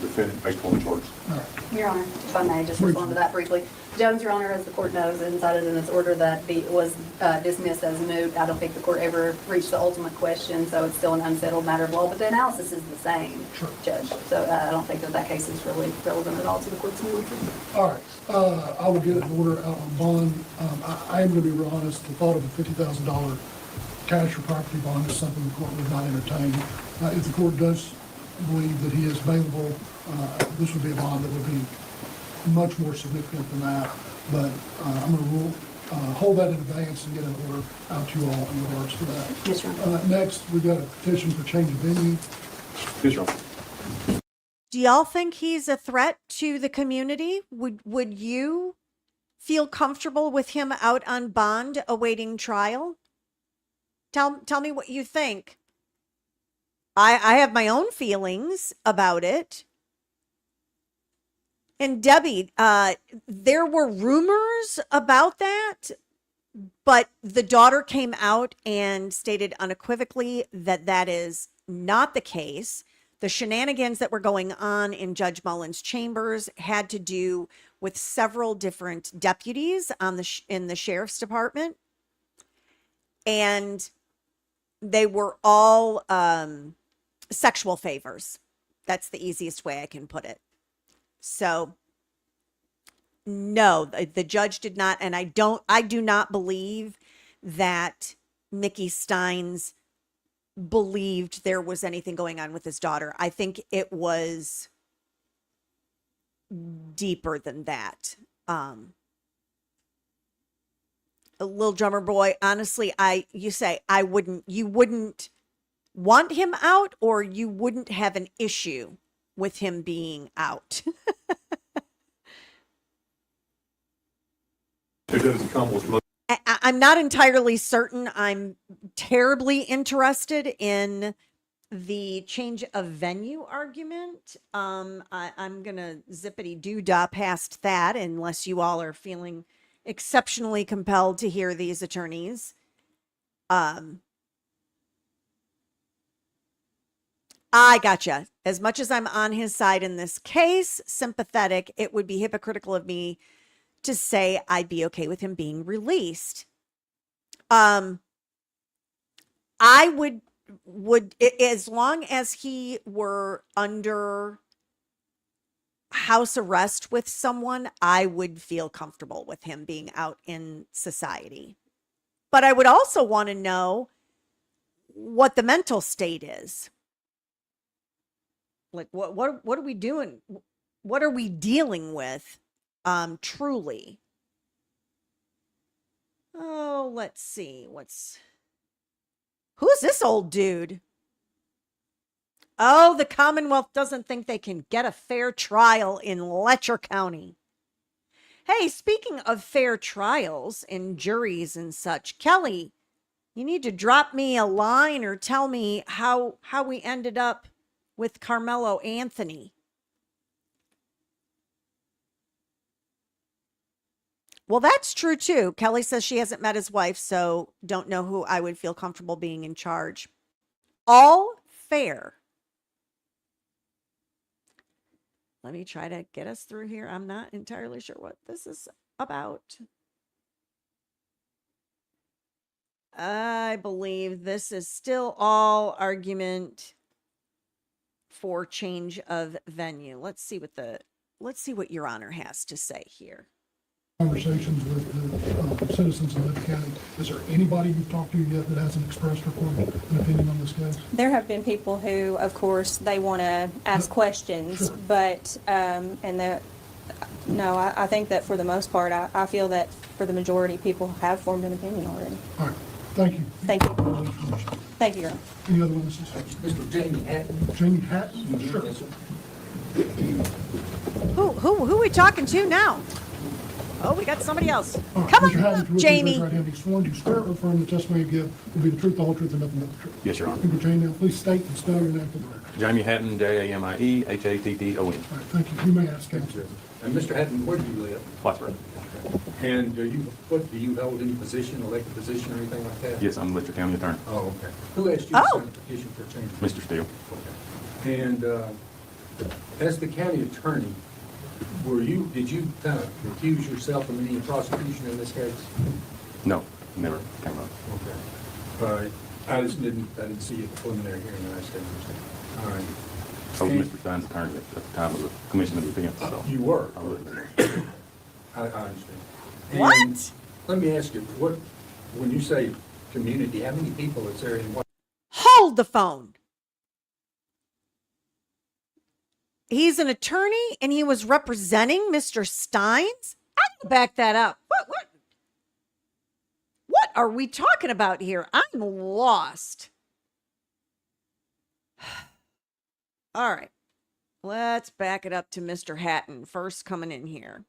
defendant based upon the charges. All right. Your Honor, if I may just respond to that briefly. Jones, Your Honor, as the court knows, incited in its order that was dismissed as moot. I don't think the court ever reached the ultimate question, so it's still an unsettled matter of law, but the analysis is the same, Sure. Judge. So I don't think that case is really relevant at all to the court's ruling. All right, I will get an order out on bond. I am going to be real honest, the thought of a $50,000 cash or property bond is something the court would not entertain. If the court does believe that he is available, this would be a bond that would be much more significant than that. But I'm going to hold that in advance and get an order out to you all in regards to that. Yes, Your Honor. Next, we've got a petition for change of venue. Yes, Your Honor. Do y'all think he's a threat to the community? Would you feel comfortable with him out on bond awaiting trial? Tell me what you think. I have my own feelings about it. And Debbie, there were rumors about that, but the daughter came out and stated unequivocally that that is not the case. The shenanigans that were going on in Judge Mullins' chambers had to do with several different deputies on in the sheriff's department. And they were all sexual favors. That's the easiest way I can put it. So no, the judge did not, and I do not believe that Mickey Stines believed there was anything going on with his daughter. I think it was deeper than that. A little drummer boy, honestly, you wouldn't want him out, or you wouldn't have an issue with him being out. I'm not entirely certain. I'm terribly interested in the change of venue argument. I'm gonna zippity doo dah past that unless you all are feeling exceptionally compelled to hear these attorneys. I gotcha. As much as I'm on his side in this case, sympathetic, it would be hypocritical of me to say I'd be okay with him being released. I would, as long as he were under house arrest with someone, I would feel comfortable with him being out in society. But I would also want to know what the mental state is. Like, what are we doing? What are we dealing with? Truly. Oh, let's see. Who's this old dude? Oh, the Commonwealth doesn't think they can get a fair trial in Letcher County. Hey, speaking of fair trials and juries and such, Kelly, you need to drop me a line or tell me how we ended up with Carmelo Anthony. Well, that's true too. Kelly says she hasn't met his wife, so don't know who I would feel comfortable being in charge. All fair. Let me try to get us through here. I'm not entirely sure what this is about. I believe this is still all argument for change of venue. Let's see what Your Honor has to say here. Conversations with the citizens of Letcher County. Is there anybody you've talked to yet that hasn't expressed or formed an opinion on this case? There have been people who, of course, they want to ask questions, Sure. but, no, I think that for the most part, I feel that for the majority, people have formed an opinion already. All right, thank you. Thank you. For all the information. Thank you, Your Honor. Any other witnesses? Mr. Jamie Hatton. Jamie Hatton? Sure. Yes, sir. Who are we talking to now? Oh, we got somebody else. All right, Come Mr. on Hatton, up, if you would, please raise Jamie. your right hand. Be sworn to swear or affirm the testimony you give will be the truth, the whole truth, and nothing but the truth. Yes, Your Honor. Thank you, Jamie. Now, please state and spell your name for the record. Jamie Hatton, Jamie Hatton. All right, thank you. You may ask, counsel. And Mr. Hatton, where do you live? Plattsburgh. And do you hold any position, elected position or anything like that? Yes, I'm Letcher County Attorney. Oh, okay. Who asked you to Oh. sign a petition for change? Mr. Steele. Okay. And as the county attorney, did you kind of recuse yourself from any prosecution in this case? No, never came up. Okay. I didn't see you at the preliminary hearing, and I said, all right. I was Mr. Stines' attorney at the time of the commission of the offense, so. You were? I was. I understand. What? And let me ask you, when you say community, how many people is there in what? Hold the phone. He's an attorney and he was representing Mr. Stines? I can back that up. What are we talking about here? I'm lost. All right. Let's back it up to Mr. Hatton first coming in here.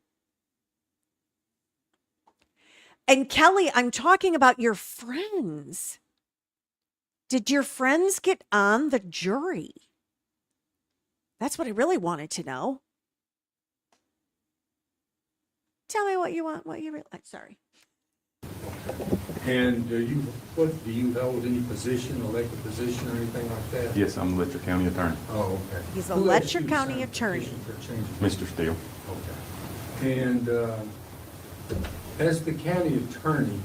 And Kelly, I'm talking about your friends. Did your friends get on the jury? That's what I really wanted to know. Tell me what you want, what you really, sorry. And do you hold any position, elected position or anything like that? Yes, I'm Letcher County Attorney. Oh, okay. He's a Who asked Letcher you to County sign a attorney. petition for change of Mr. Steele. Okay. And as the county attorney,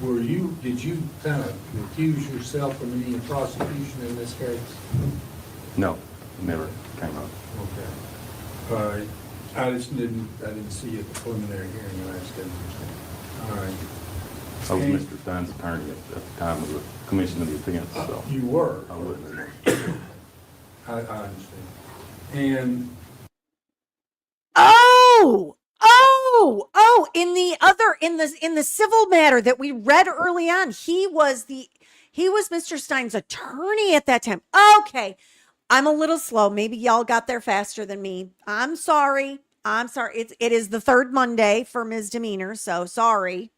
did you kind of recuse yourself from any prosecution in this case? No, never came up. Okay. I didn't see you at the preliminary hearing, and I said, all right. I was And- Mr. Stines' attorney at the time of the commission of the offense, so. You were? I was. I understand. And In the civil matter that we read early on, he was Mr. Stein's attorney at that time. Okay. I'm a little slow. Maybe y'all got there faster than me. I'm sorry. It is the third Monday for misdemeanor, so sorry.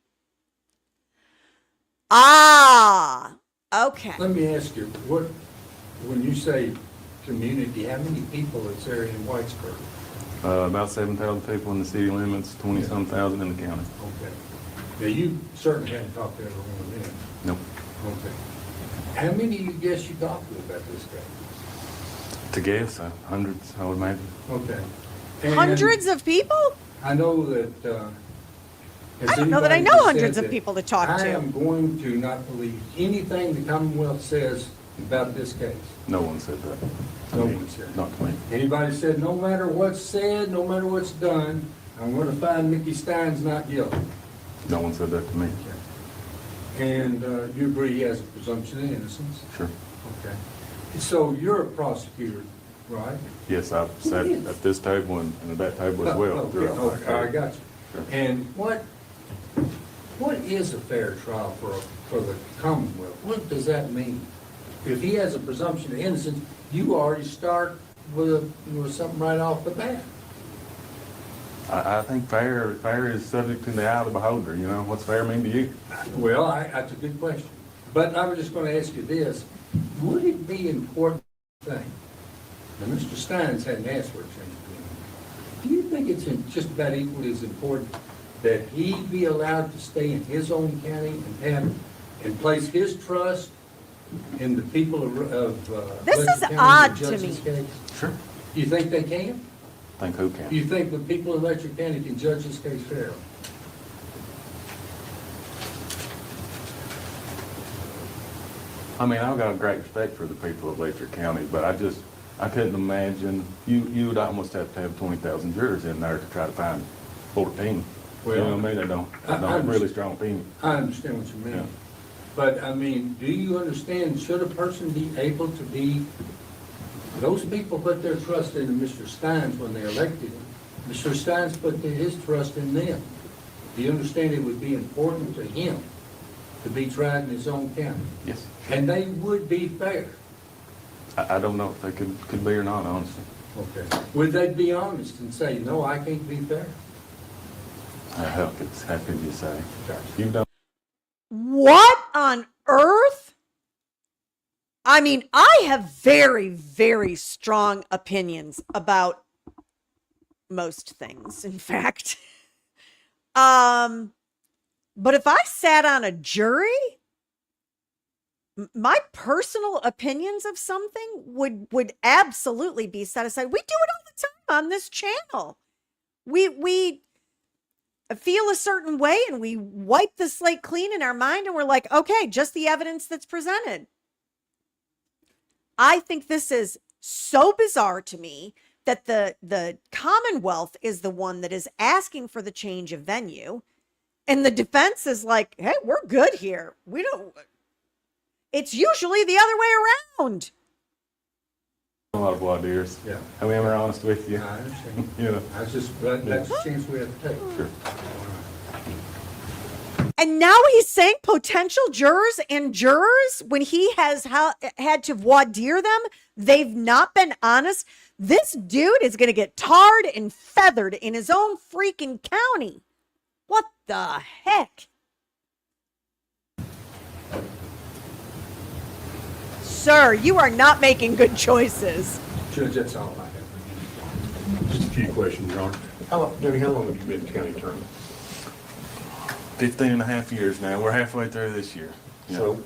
Okay. let me ask you, when you say community, how many people is there in Whitesburg? About 7,000 people in the city limits, 20-some thousand in the county. Okay. Now, you certainly hadn't talked to every one of them. Nope. Okay. How many you guess you talked to about this guy? To guess, hundreds, I would imagine. Okay. And Hundreds of people? I know that, has I don't know that I anybody know just hundreds said of that people to talk I to. am going to not believe anything the Commonwealth says about this case. No one said that. No one said. Not to me. Anybody said, no matter what's said, no matter what's done, I'm going to find Mickey Stines not guilty. No one said that to me. And you agree he has a presumption of innocence? Sure. Okay. So you're a prosecutor, right? Yes, I've sat at this table and at that table as well. Okay, I got you. Sure. And what is a fair trial for the Commonwealth? What does that mean? If he has a presumption of innocence, you already start with something right off the bat. I think fair is subject to the eye of the beholder, you know, what's fair mean to you? Well, that's a good question. But I was just gonna ask you this, would it be important thing? Now, Mr. Stines hadn't asked for a change of venue. Do you think it's just about equally as important that he be allowed to stay in his own county and place his trust in the people of This Letcher is County odd to to judge me. this case? Sure. Do you think they can? Think who Do can? you think the people of Letcher County can judge this case fairly? I mean, I've got great respect for the people of Letcher County, but I couldn't imagine, you would almost have to have 20,000 jurors in there to try to find 14. You know what I mean? They don't have really strong opinion. I understand what you Yeah. mean. But, I mean, do you understand, should a person be able to be, those people put their trust in Mr. Stines when they elected him. Mr. Stines put his trust in them. Do you understand it would be important to him to be tried in his own county? Yes. And they would be fair. I don't know if they could be or not, honestly. Okay. Would they be honest and say, no, I can't be fair? How could you say? You don't. What on earth? I mean, I have very, very strong opinions about most things, in fact. But if I sat on a jury, my personal opinions of something would absolutely be set aside. We do it all the time on this channel. We feel a certain way and we wipe the slate clean in our mind and we're like, okay, just the evidence that's presented. I think this is so bizarre to me that the Commonwealth is the one that is asking for the change of venue. And the defense is like, hey, we're good here. We don't. It's usually the other way around. A lot of voir dires. Yeah. I mean, I'm honest with you. I understand. You know. That's a chance we have to take. Sure. And now he's saying potential jurors and jurors, when he has had to voir dire them, they've not been honest. This dude is going to get tarred and feathered in his own freaking county. What the heck? Sir, you are not making good choices. Judge, that's all I have. Just a few questions, Your Honor. Debbie, how long have you been county attorney? 15 and a half years now. We're halfway through this year. Yeah. So,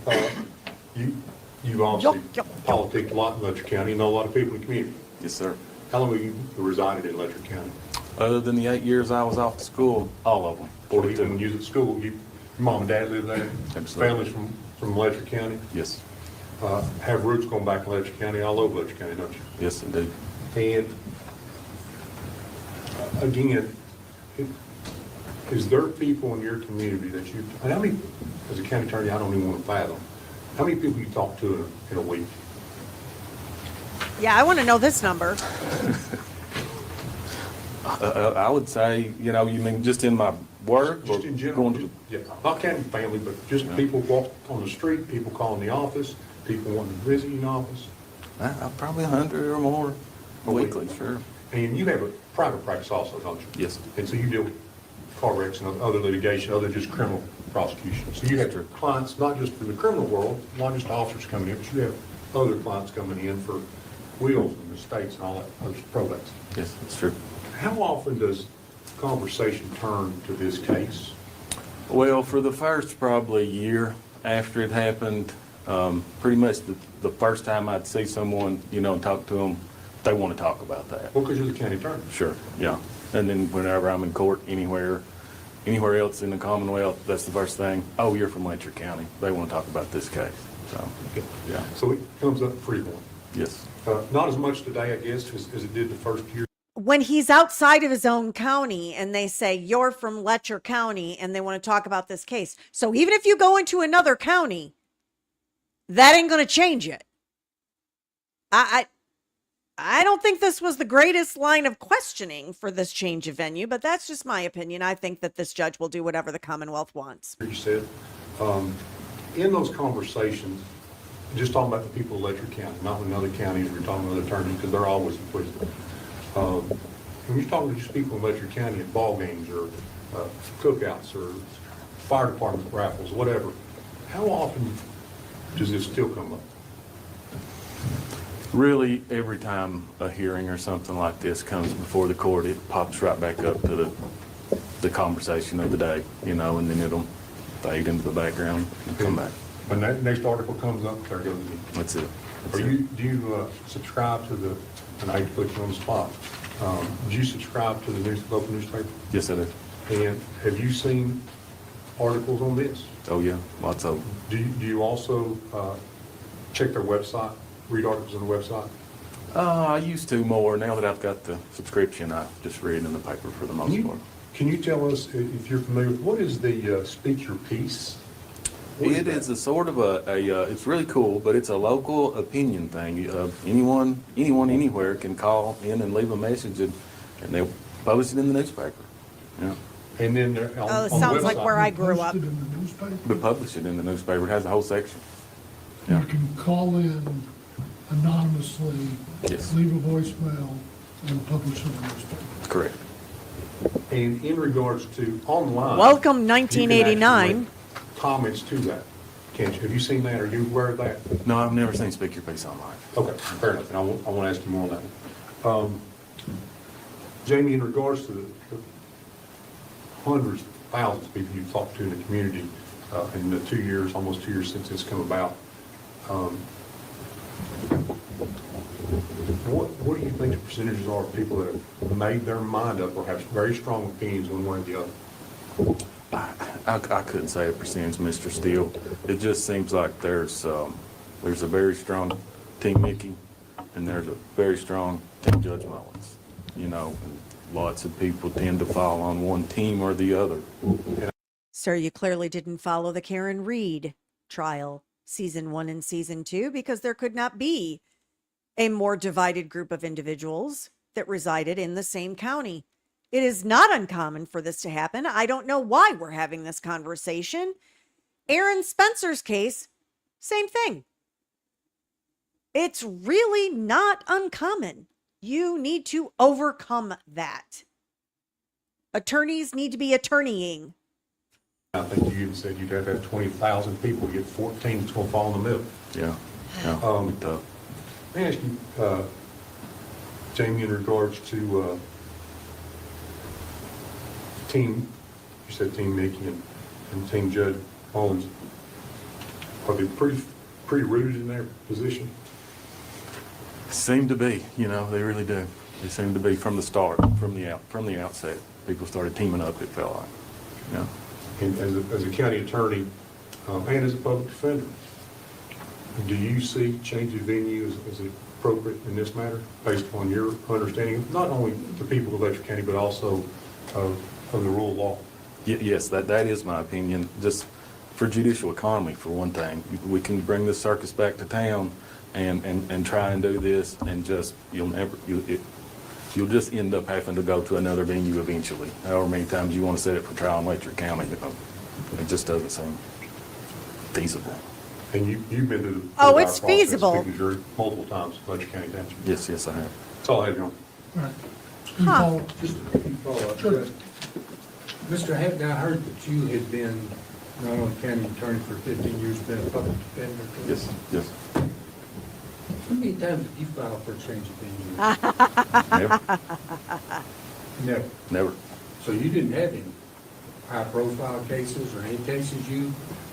you've obviously politicked a lot in Letcher County, know a lot of people in the community. Yes, sir. How long have you resided in Letcher County? Other than the 8 years I was off to school, all of them. Or even when you was at school, your mom and dad live there? Absolutely. Families from Letcher County? Yes. Have roots going back to Letcher County, all over Letcher County, don't you? Yes, indeed. And again, is there people in your community that you, how many, as a county attorney, I don't even want to fathom, how many people you talk to in a week? Yeah, I want to know this number. I would say, you mean just in my work? Just or in general, going to- yeah, not counting family, but just Yeah. people walk on the street, people calling the office, people wanting to visit your office. Probably 100 or more weekly, week. sure. And you have a private practice also, don't you? Yes. And so you deal with car wrecks and other litigation, other just criminal prosecution. So you have Sure. clients, not just in the criminal world, not just officers coming in, but you have other clients coming in for wills and estates and all that, those probates. Yes, that's true. How often does conversation turn to this case? Well, for the first probably year after it happened, pretty much the first time I'd see someone, and talk to them, they want to talk about that. Well, because you're the county attorney. Sure, yeah. And then whenever I'm in court, anywhere else in the Commonwealth, that's the first thing. Oh, you're from Letcher County. They want to talk about this case. So, yeah. So it comes up frequently. Yes. Not as much today, I guess, as it did the first year. When he's outside of his own county and they say, you're from Letcher County and they want to talk about this case. So even if you go into another county, that ain't going to change it. I don't think this was the greatest line of questioning for this change of venue, but that's just my opinion. I think that this judge will do whatever the Commonwealth wants. You said, in those conversations, just talking about the people of Letcher County, not in other counties, we're talking about other attorneys, because they're always inquisitive. When you're talking to just people in Letcher County at ball games or cookouts or fire department raffles, whatever, how often does this still come up? Really, every time a hearing or something like this comes before the court, it pops right back up to the conversation of the day, you know, and then it'll fade into the background and come back. When that next article comes up, there goes again. That's it. Do you subscribe to the, and I hate to put you on the spot, do you subscribe to the local newspaper? Yes, it is. And have you seen articles on this? Oh, yeah, lots of them. Do you also check their website, read articles on the website? I used to more. Now that I've got the subscription, I just read in the paper for the most part. Can you tell us, if you're familiar with, what is the Speak Your Piece? It is a sort of it's really cool, but it's a local opinion thing. Anyone, anywhere can call in and leave a message, and they'll publish it in the newspaper. Yeah, And then on the sounds like website- where I grew up. Posted in the newspaper. but publish it in the newspaper. It has a whole section. You Yeah. can call in anonymously, Yes. leave a voicemail, and publish it in the newspaper. Correct. And in regards to online. Welcome, you can 1989. actually make comments to that, can't you? Have you seen that? Are you aware of that? No, I've never seen Speak Your Piece online. Okay, fair enough, and I want to ask you more on that one. Jamie, in regards to the hundreds, thousands of people you've talked to in the community in the 2 years, almost 2 years since this come about, what do you think the percentages are of people that have made their mind up or have very strong opinions one way or the other? I couldn't say a percentage, Mr. Steele. It just seems like there's a very strong Team Mickey, and there's a very strong Team Judge Mullins. You know, and lots of people tend to fall on one team or the other. Sir, you clearly didn't follow the Karen Reed trial, season 1 and season 2, because there could not be a more divided group of individuals that resided in the same county. It is not uncommon for this to happen. I don't know why we're having this conversation. Aaron Spencer's case, same thing. It's really not uncommon. You need to overcome that. Attorneys need to be attorneying. I think you even said you'd have to have 20,000 people, you get 14 that's going to fall in the middle. Yeah. Tough. Let me ask you, Jamie, in regards to team, you said Team Mickey and Team Judge Mullins, are they pretty rooted in their position? Seem to be, you know, they really do. They seem to be from the start, from the outset. People started teaming up, it felt like. Yeah. And as a county attorney and as a public defender, do you see change of venue as appropriate in this matter, based on your understanding of not only the people of Letcher County, but also of the rule of law? Yes, that is my opinion. Just for judicial economy, for one thing. We can bring this circus back to town and try and do this, and just, you'll just end up having to go to another venue eventually. However many times you want to set it for trial in Letcher County, it just doesn't seem feasible. And you've been to the Oh, it's process, feasible. speaking jury multiple times in Letcher County Township. Yes, I have. That's all I have, John. All right. Huh. Just a quick follow-up. Sure. Mr. Hackett, I heard that you had been not only county attorney for 15 years, been a public defender. Yes. How many times have you filed for a change of venue? Never. Never. Never. So you didn't have any high-profile cases or any cases you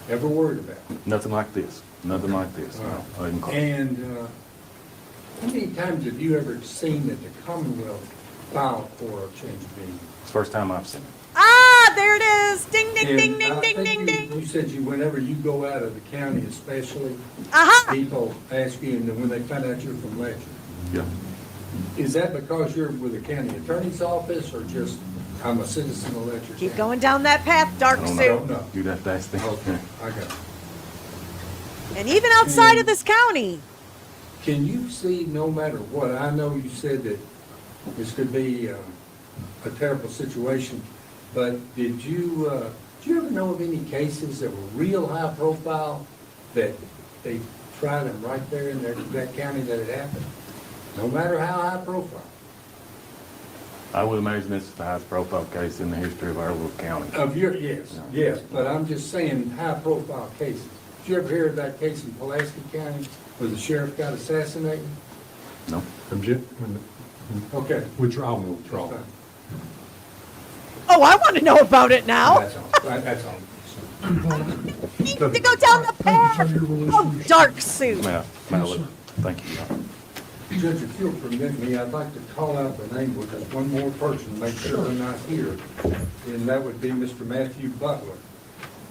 ever worried about? Nothing like this. Nothing like this. All right. Not even close. And how many times have you ever seen that the Commonwealth filed for a change of venue? It's the first time I've seen it. Ah, there it is. Ding, ding, And ding, ding, I ding, think ding, ding. You said whenever you go out of the county especially, Aha. people ask you, and then when they find out you're from Letcher, Yeah. is that because you're with the county attorney's office, or just, I'm a citizen of Letcher County? Keep going down that path, dark I don't I suit. don't know. You'd have to ask them. Okay, I got it. And even outside of this county. Can you see, no matter what, I know you said that this could be a terrible situation, but did you ever know of any cases that were real high profile that they try them right there in that county that it happened, no matter how high profile. I would imagine this is the highest profile case in the history of our little county. Yes, but I'm just saying high profile cases. Did you ever hear of that case in Pulaski County where the sheriff got assassinated? No? Okay. Withdraw. That's fine. Oh, I want to know about it now. That's all. That's all. Need to go down the path. Thank you, sir. Your Oh, release. dark suit. May I look? Thank you, Your Honor. Judge, if you'll permit me, I'd like to call out the name of just one more person, make sure they're not here. And that would be Mr. Matthew Butler.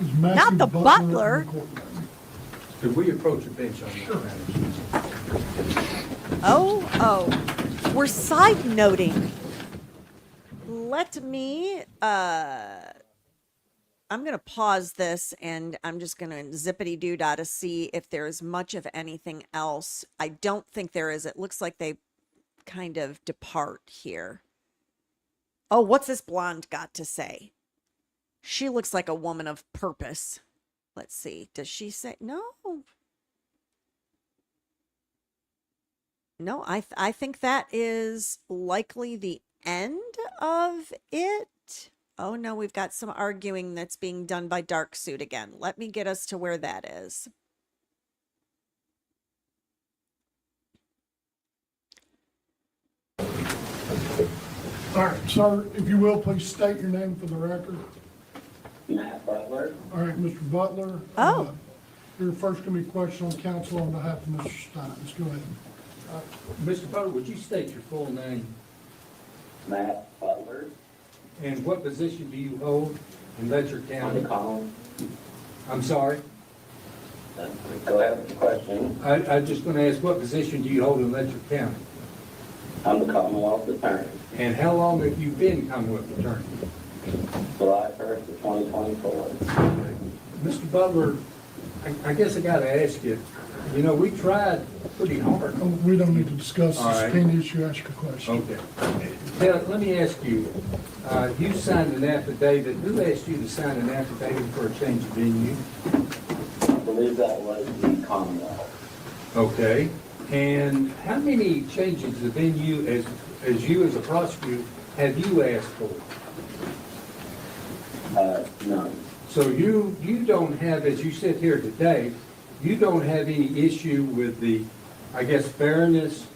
Is Matthew Not the butler. in the courtroom? Could we approach a bench on that matter? Oh, we're side noting. Let me, I'm going to pause this and I'm just going to zippity-doo-dah to see if there's much of anything else. I don't think there is. It looks like they kind of depart here. Oh, what's this blonde got to say? She looks like a woman of purpose. Let's see. Does she say no? No, I think that is likely the end of it. Oh no, we've got some arguing that's being done by Dark Suit again. Let me get us to where that is. All right, sir, if you will, please state your name for the record. Matt Butler. All right, Mr. Butler. Oh. Your first going to be question on counsel on behalf of Mr. Stines. Go ahead. Mr. Butler, would you state your full name Matt Butler. and what position do you hold in Letcher On the County? column. I'm sorry? Go ahead with the question. I'm just going to ask, what position do you hold in Letcher County? I'm the Commonwealth Attorney. And how long have you been Commonwealth Attorney? July 1st of 2024. Mr. Butler, I guess I got to ask you, you know, we tried pretty hard. Oh, we don't need to discuss All the right. subpoena issue. Ask your question. Okay. Now, let me ask you, you signed an affidavit. Who asked you to sign an affidavit for a change of venue? I believe that was the Commonwealth. Okay. And how many changes of venue, as you as a prosecutor, have you asked for? None. So you don't have, as you sit here today, you don't have any issue with the, I guess, fairness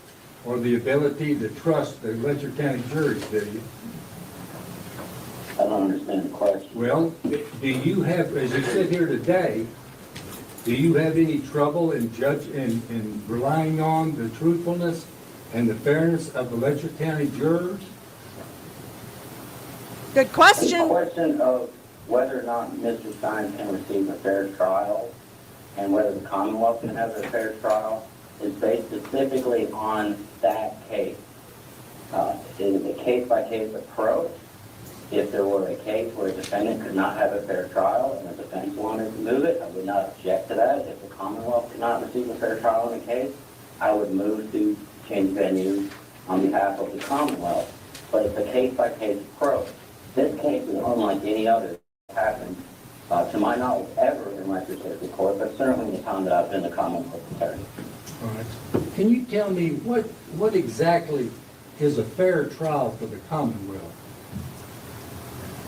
or the ability to trust the Letcher County juries, do you? I don't understand the question. Well, do you have, as you sit here today, do you have any trouble in relying on the truthfulness and the fairness of the Letcher County jurors? Good The question. question of whether or not Mr. Stines can receive a fair trial and whether the Commonwealth can have a fair trial is based specifically on that case. It is a case-by-case approach. If there were a case where a defendant could not have a fair trial and the defense wanted to move it, I would not object to that. If the Commonwealth could not receive a fair trial in a case, I would move to change venue on behalf of the Commonwealth. But it's a case-by-case approach. This case is unlike any other that happened, to my knowledge, ever in Letcher Circuit Court, but certainly in the time that I've been the Commonwealth attorney. All right. Can you tell me what exactly is a fair trial for the Commonwealth?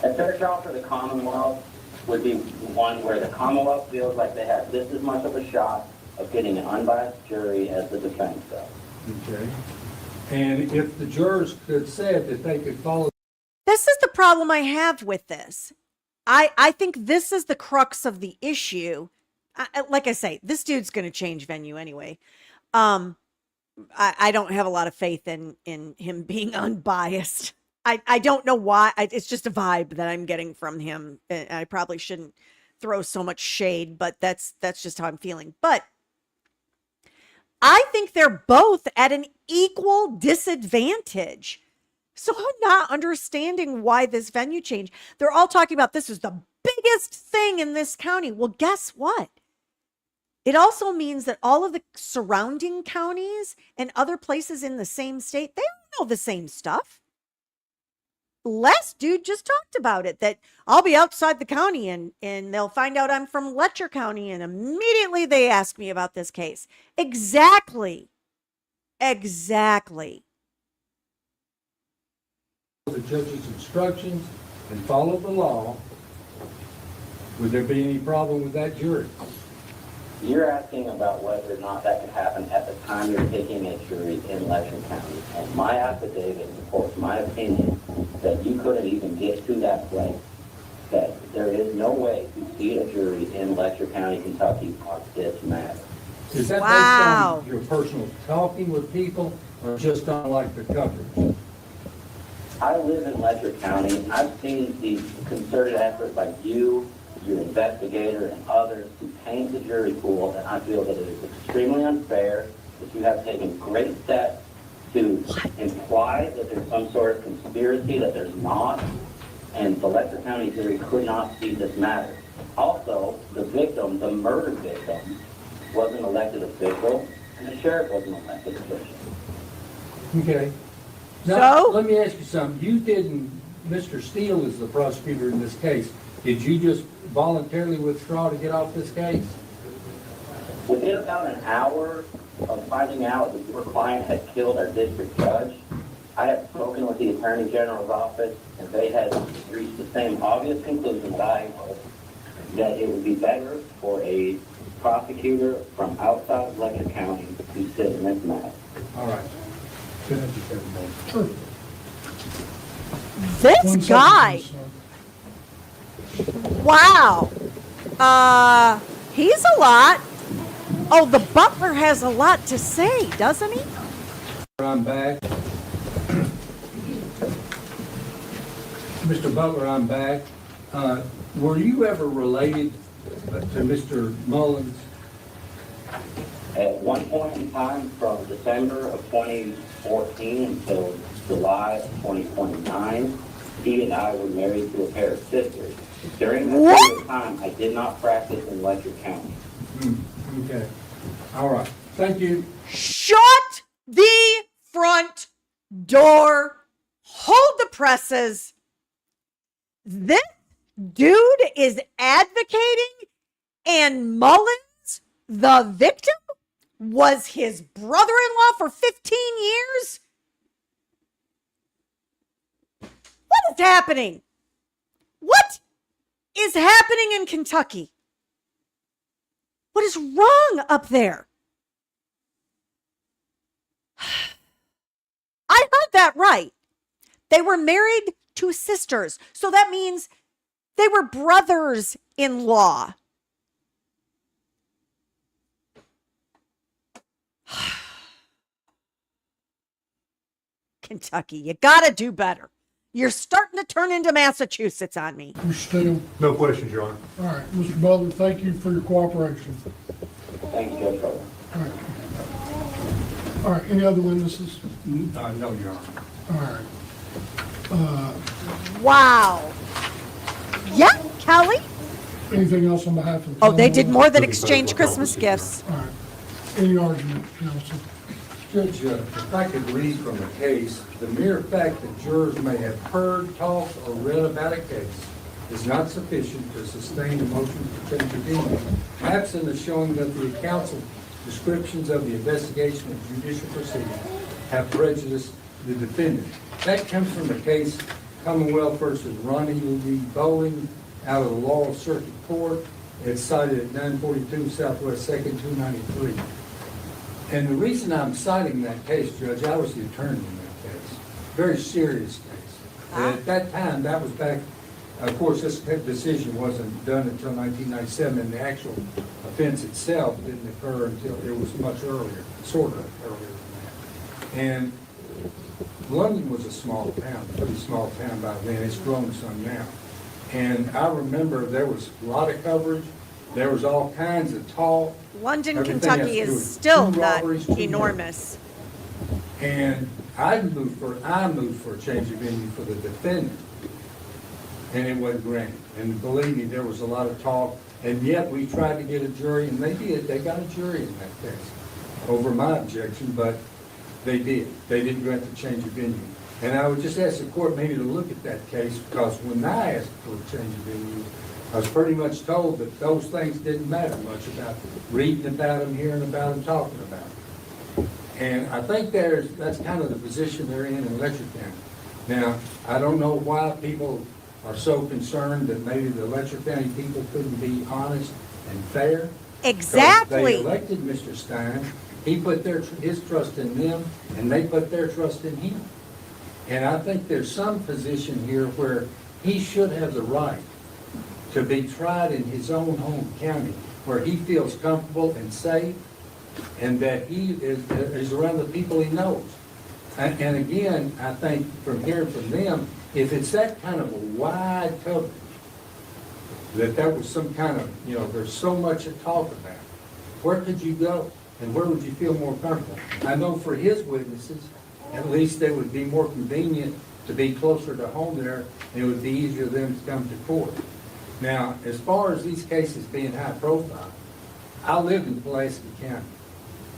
A fair trial for the Commonwealth would be one where the Commonwealth feels like they have just as much of a shot of getting an unbiased jury as the defense does. Okay. And if the jurors could said that they could follow. This is the problem I have with this. I think this is the crux of the issue. Like I say, this dude's going to change venue anyway. I don't have a lot of faith in him being unbiased. I don't know why. It's just a vibe that I'm getting from him. I probably shouldn't throw so much shade, but that's just how I'm feeling. But I think they're both at an equal disadvantage. So I'm not understanding why this venue change. They're all talking about this is the biggest thing in this county. Well, guess what? It also means that all of the surrounding counties and other places in the same state, they don't know the same stuff. Les dude just talked about it, that I'll be outside the county and they'll find out I'm from Letcher County and immediately they ask me about this case. Exactly. Exactly. The judge's instructions and follow the law, would there be any problem with that jury? You're asking about whether or not that could happen at the time you're taking a jury in Letcher County. And my affidavit supports my opinion that you couldn't even get to that place. That there is no way to seat a jury in Letcher County, Kentucky on this matter. Is that Wow. based on your personal talking with people or just on like the coverage? I live in Letcher County, and I've seen the concerted effort by you, your investigator, and others to paint the jury pool, and I feel that it is extremely unfair, that you have taken great steps to imply that there's some sort of conspiracy that there's not, and the Letcher County jury could not see this matter. Also, the victim, the murder victim, was an elected official, and the sheriff was an elected official. Okay. Now, So? let me ask you something. You didn't, Mr. Steele is the prosecutor in this case. Did you just voluntarily withdraw to get off this case? Within about an hour of finding out that your client had killed our district judge, I had spoken with the Attorney General's office, and they had reached the same obvious conclusion that I was, that it would be better for a prosecutor from outside of Letcher County to sit in this matter. All right. Can I just have a moment? Sure. One This second, guy, please, sir. wow. He's a lot. Oh, the butler has a lot to say, doesn't he? I'm back. Mr. Butler, I'm back. Were you ever related to Mr. Mullins? At one point in time, from December of 2014 until July of 2029, he and I were married to a pair of sisters. During that period of time, I did not practice in Letcher County. Okay. All right. Thank you. Shut the front door. Hold the presses. This dude is advocating, and Mullins, the victim, was his brother-in-law for 15 years? What is happening? What is happening in Kentucky? What is wrong up there? I heard that right. They were married to sisters. So that means they were brothers-in-law. Kentucky, you gotta do better. You're starting to turn into Massachusetts on me. Mr. Steele. No questions, Your Honor. All right, Mr. Butler, thank you for your cooperation. Thank you, Judge Butler. All right. All right, any other witnesses? No, Your Honor. All right. Wow. Yeah, Kelly? Anything else on behalf of the Oh, they did Commonwealth? more than exchange Christmas gifts. All right. Any argument, counsel? Judge, if I could read from the case, the mere fact that jurors may have heard, talked, or read about a case is not sufficient to sustain a motion for change of venue, absent of showing that the account's descriptions of the investigation of judicial proceedings have prejudiced the defendant. That comes from the case Commonwealth versus Ronnie Lee Bowling out of the Laurel Circuit Court. It's cited at 942 Southwest 2nd, 293. And the reason I'm citing that case, Judge, I was the attorney in that case. Very serious case. And at that time, that was back, of course, this decision wasn't done until 1997, and the actual offense itself didn't occur until it was much earlier, sort of earlier than that. And London was a small town, pretty small town by then. It's grown some now. And I remember there was a lot of coverage. There was all kinds of talk. London, Everything Kentucky has to do is with still two not robberies, 2 enormous. And I moved for a change of venue for the defendant, and it wasn't granted. And believe me, there was a lot of talk, and yet we tried to get a jury, and they did. They got a jury in that case over my objection, but they did. They didn't grant the change of venue. And I would just ask the court maybe to look at that case, because when I asked for a change of venue, I was pretty much told that those things didn't matter much about reading about them, hearing about them, talking about them. And I think that's kind of the position they're in Letcher County. Now, I don't know why people are so concerned that maybe the Letcher County people couldn't be honest and fair. Exactly. They elected Mr. Stein. He put his trust in them, and they put their trust in him. And I think there's some position here where he should have the right to be tried in his own home county, where he feels comfortable and safe, and that he is around the people he knows. And again, I think from hearing from them, if it's that kind of a wide coverage, that was some kind of, there's so much to talk about, where could you go? And where would you feel more comfortable? I know for his witnesses, at least they would be more convenient to be closer to home there, and it would be easier for them to come to court. Now, as far as these cases being high profile, I lived in Pulaski County.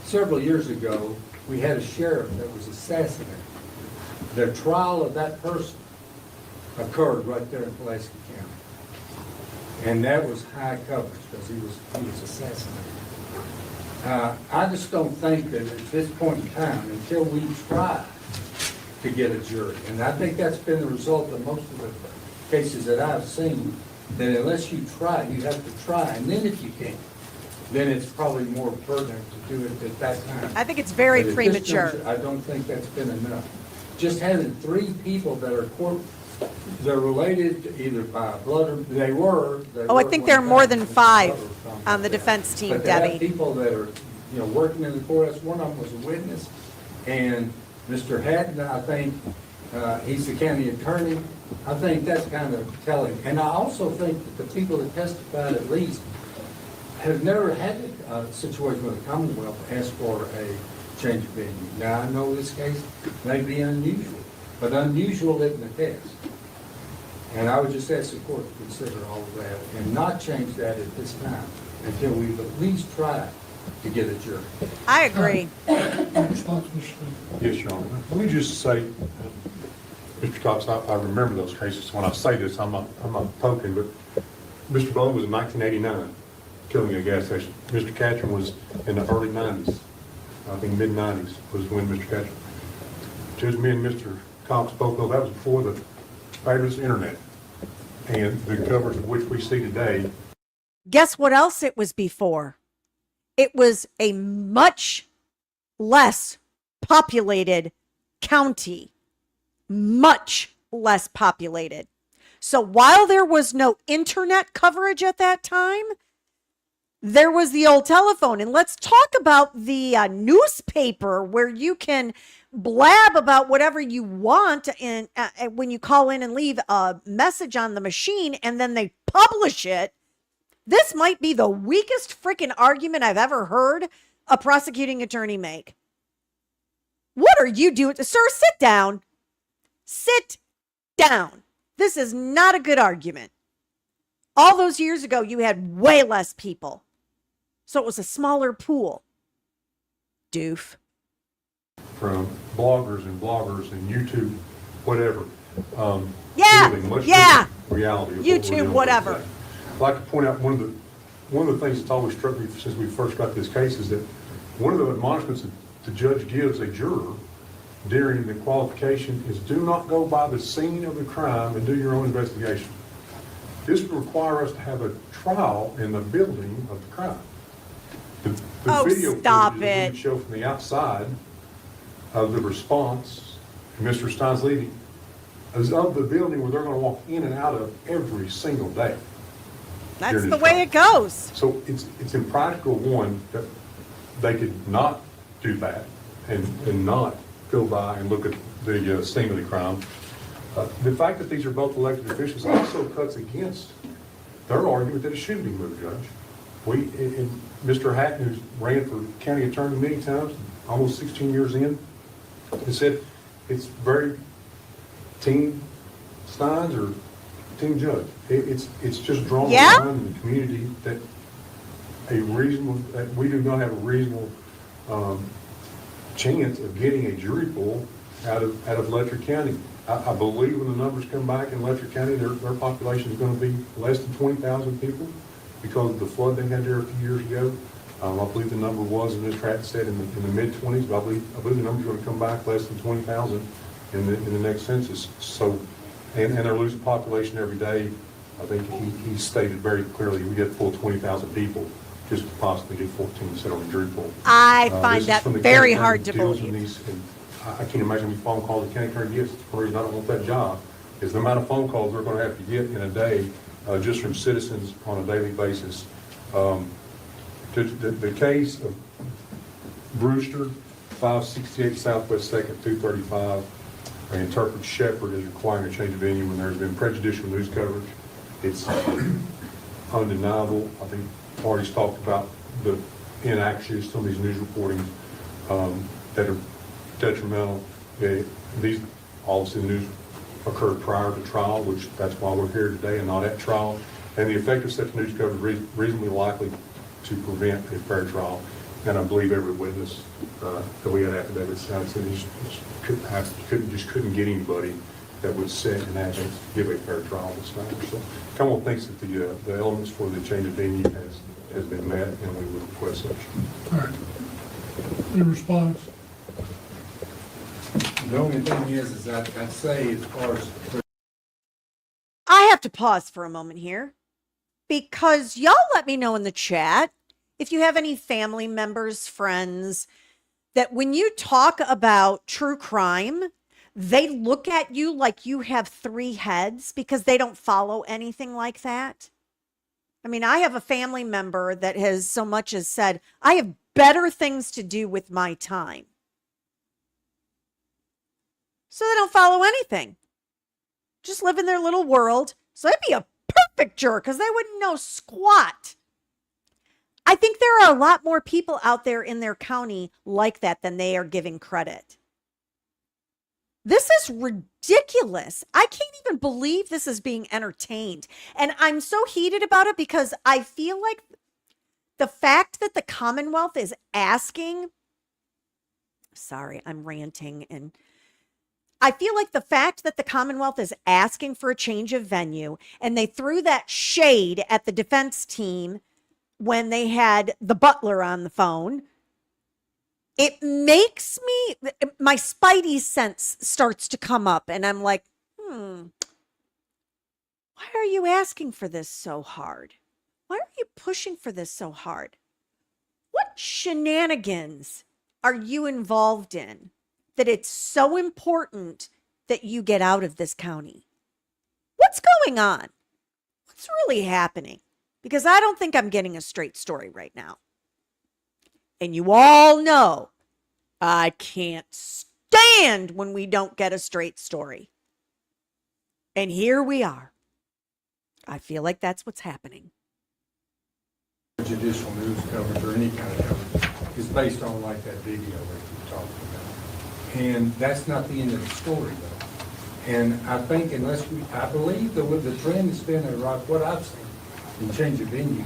Several years ago, we had a sheriff that was assassinated. The trial of that person occurred right there in Pulaski County. And that was high coverage because he was assassinated. I just don't think that at this point in time, until we try to get a jury, and I think that's been the result of most of the cases that I've seen, that unless you try, you have to try, and then if you can't, then it's probably more pertinent to do it at that time. I think it's very But at this premature. juncture, I don't think that's been enough. Just having 3 people that are they're related either by blood or they were. Oh, I think there are more than 5 on the defense team, But to have Debbie. people that are, working in the courthouse, one of them was a witness, and Mr. Hatton, I think, he's the county attorney. I think that's kind of telling. And I also think that the people that testified at least have never had a situation where the Commonwealth asked for a change of venue. Now, I know this case may be unusual, but unusual isn't the test. And I would just ask the court to consider all of that and not change that at this time until we've at least tried to get a jury. I agree. Response, Mr. Stine. Yes, Your Honor. Let me just say, Mr. Cox, I remember those cases. When I say this, I'm not poking, but Mr. Bone was in 1989, killing a gas station. Mr. Catron was in the early 90s. I think mid-90s was when Mr. Catron. Judge, me and Mr. Cox both know that was before the fabulous internet and the coverage of which we see today. Guess what else it was before? It was a much less populated county. Much less populated. So while there was no internet coverage at that time, there was the old telephone. And let's talk about the newspaper where you can blab about whatever you want and when you call in and leave a message on the machine and then they publish it. This might be the weakest freaking argument I've ever heard a prosecuting attorney make. What are you doing? Sir, sit down. Sit down. This is not a good argument. All those years ago, you had way less people. So it was a smaller pool. Doof. From bloggers and YouTube, whatever. Yeah, really much yeah. different reality. Of what we're YouTube, dealing with whatever. today. I'd like to point out one of the things that's always struck me since we first got this case is that one of the admonishments that the judge gives a juror during the qualification is do not go by the scene of the crime and do your own investigation. This would require us to have a trial in the building of the crime. The video stop footage that it. we show from the outside of the response, Mr. Stein's leading, is of the building where they're going to walk in and out of every single day. That's during the this way trial. it goes. So it's impractical, one, that they could not do that and not go by and look at the scene of the crime. The fact that these are both elected officials also cuts against their argument that it should be moved, Judge. And Mr. Hatton, who's ran for county attorney many times, almost 16 years in, has said it's very Team Stines or Team Judge. It's just drawn Yeah? a line in the community that we do not have a reasonable chance of getting a jury pool out of Letcher County. I believe when the numbers come back in Letcher County, their population is going to be less than 20,000 people because of the flood they had there a few years ago. I believe the number was, and Ms. Pratt said, in the mid-20s, but I believe the number's going to come back less than 20,000 in the next census. So, and they're losing population every day. I think he stated very clearly we get full 20,000 people just to possibly get 14% on the jury pool. I This find is that from the very county hard to attorney that deals in believe. these, and I can't imagine the phone calls the county attorney gets. The reason I don't want that job is the amount of phone calls they're going to have to get in a day just from citizens on a daily basis. The case of Brewster, 568 Southwest 2nd, 235, interprets Shepherd as requiring a change of venue when there's been prejudicial news coverage. It's undeniable. I think parties talked about the inaccuracy of some of these news reporting that are detrimental. These, obviously, the news occurred prior to trial, which that's why we're here today and not at trial. And the effect of such news coverage is reasonably likely to prevent a fair trial. And I believe every witness that we had affidavits said couldn't get anybody that would sit and actually give a fair trial this matter. So Commonwealth thinks that the elements for the change of venue has been met, and we would request such. All right. Any response? The only thing is I'd say as far as I have to pause for a moment here because y'all let me know in the chat if you have any family members, friends, that when you talk about true crime, they look at you like you have 3 heads because they don't follow anything like that. I mean, I have a family member that has so much as said, I have better things to do with my time. So they don't follow anything. Just live in their little world. So they'd be a perfect jerk because they wouldn't know squat. I think there are a lot more people out there in their county like that than they are giving credit. This is ridiculous. I can't even believe this is being entertained. And I'm so heated about it because I feel like the fact that the Commonwealth is asking, sorry, I'm ranting, and I feel like the fact that the Commonwealth is asking for a change of venue and they threw that shade at the defense team when they had the butler on the phone, it makes me, my spidey sense starts to come up and I'm like, why are you asking for this so hard? Why are you pushing for this so hard? What shenanigans are you involved in that it's so important that you get out of this county? What's going on? What's really happening? Because I don't think I'm getting a straight story right now. And you all know I can't stand when we don't get a straight story. And here we are. I feel like that's what's happening. judicial news coverage or any kind of coverage is based on like that video that you're talking about. And that's not the end of the story though. And I think I believe that with the trend that's been in Iraq, what I've seen in change of venue,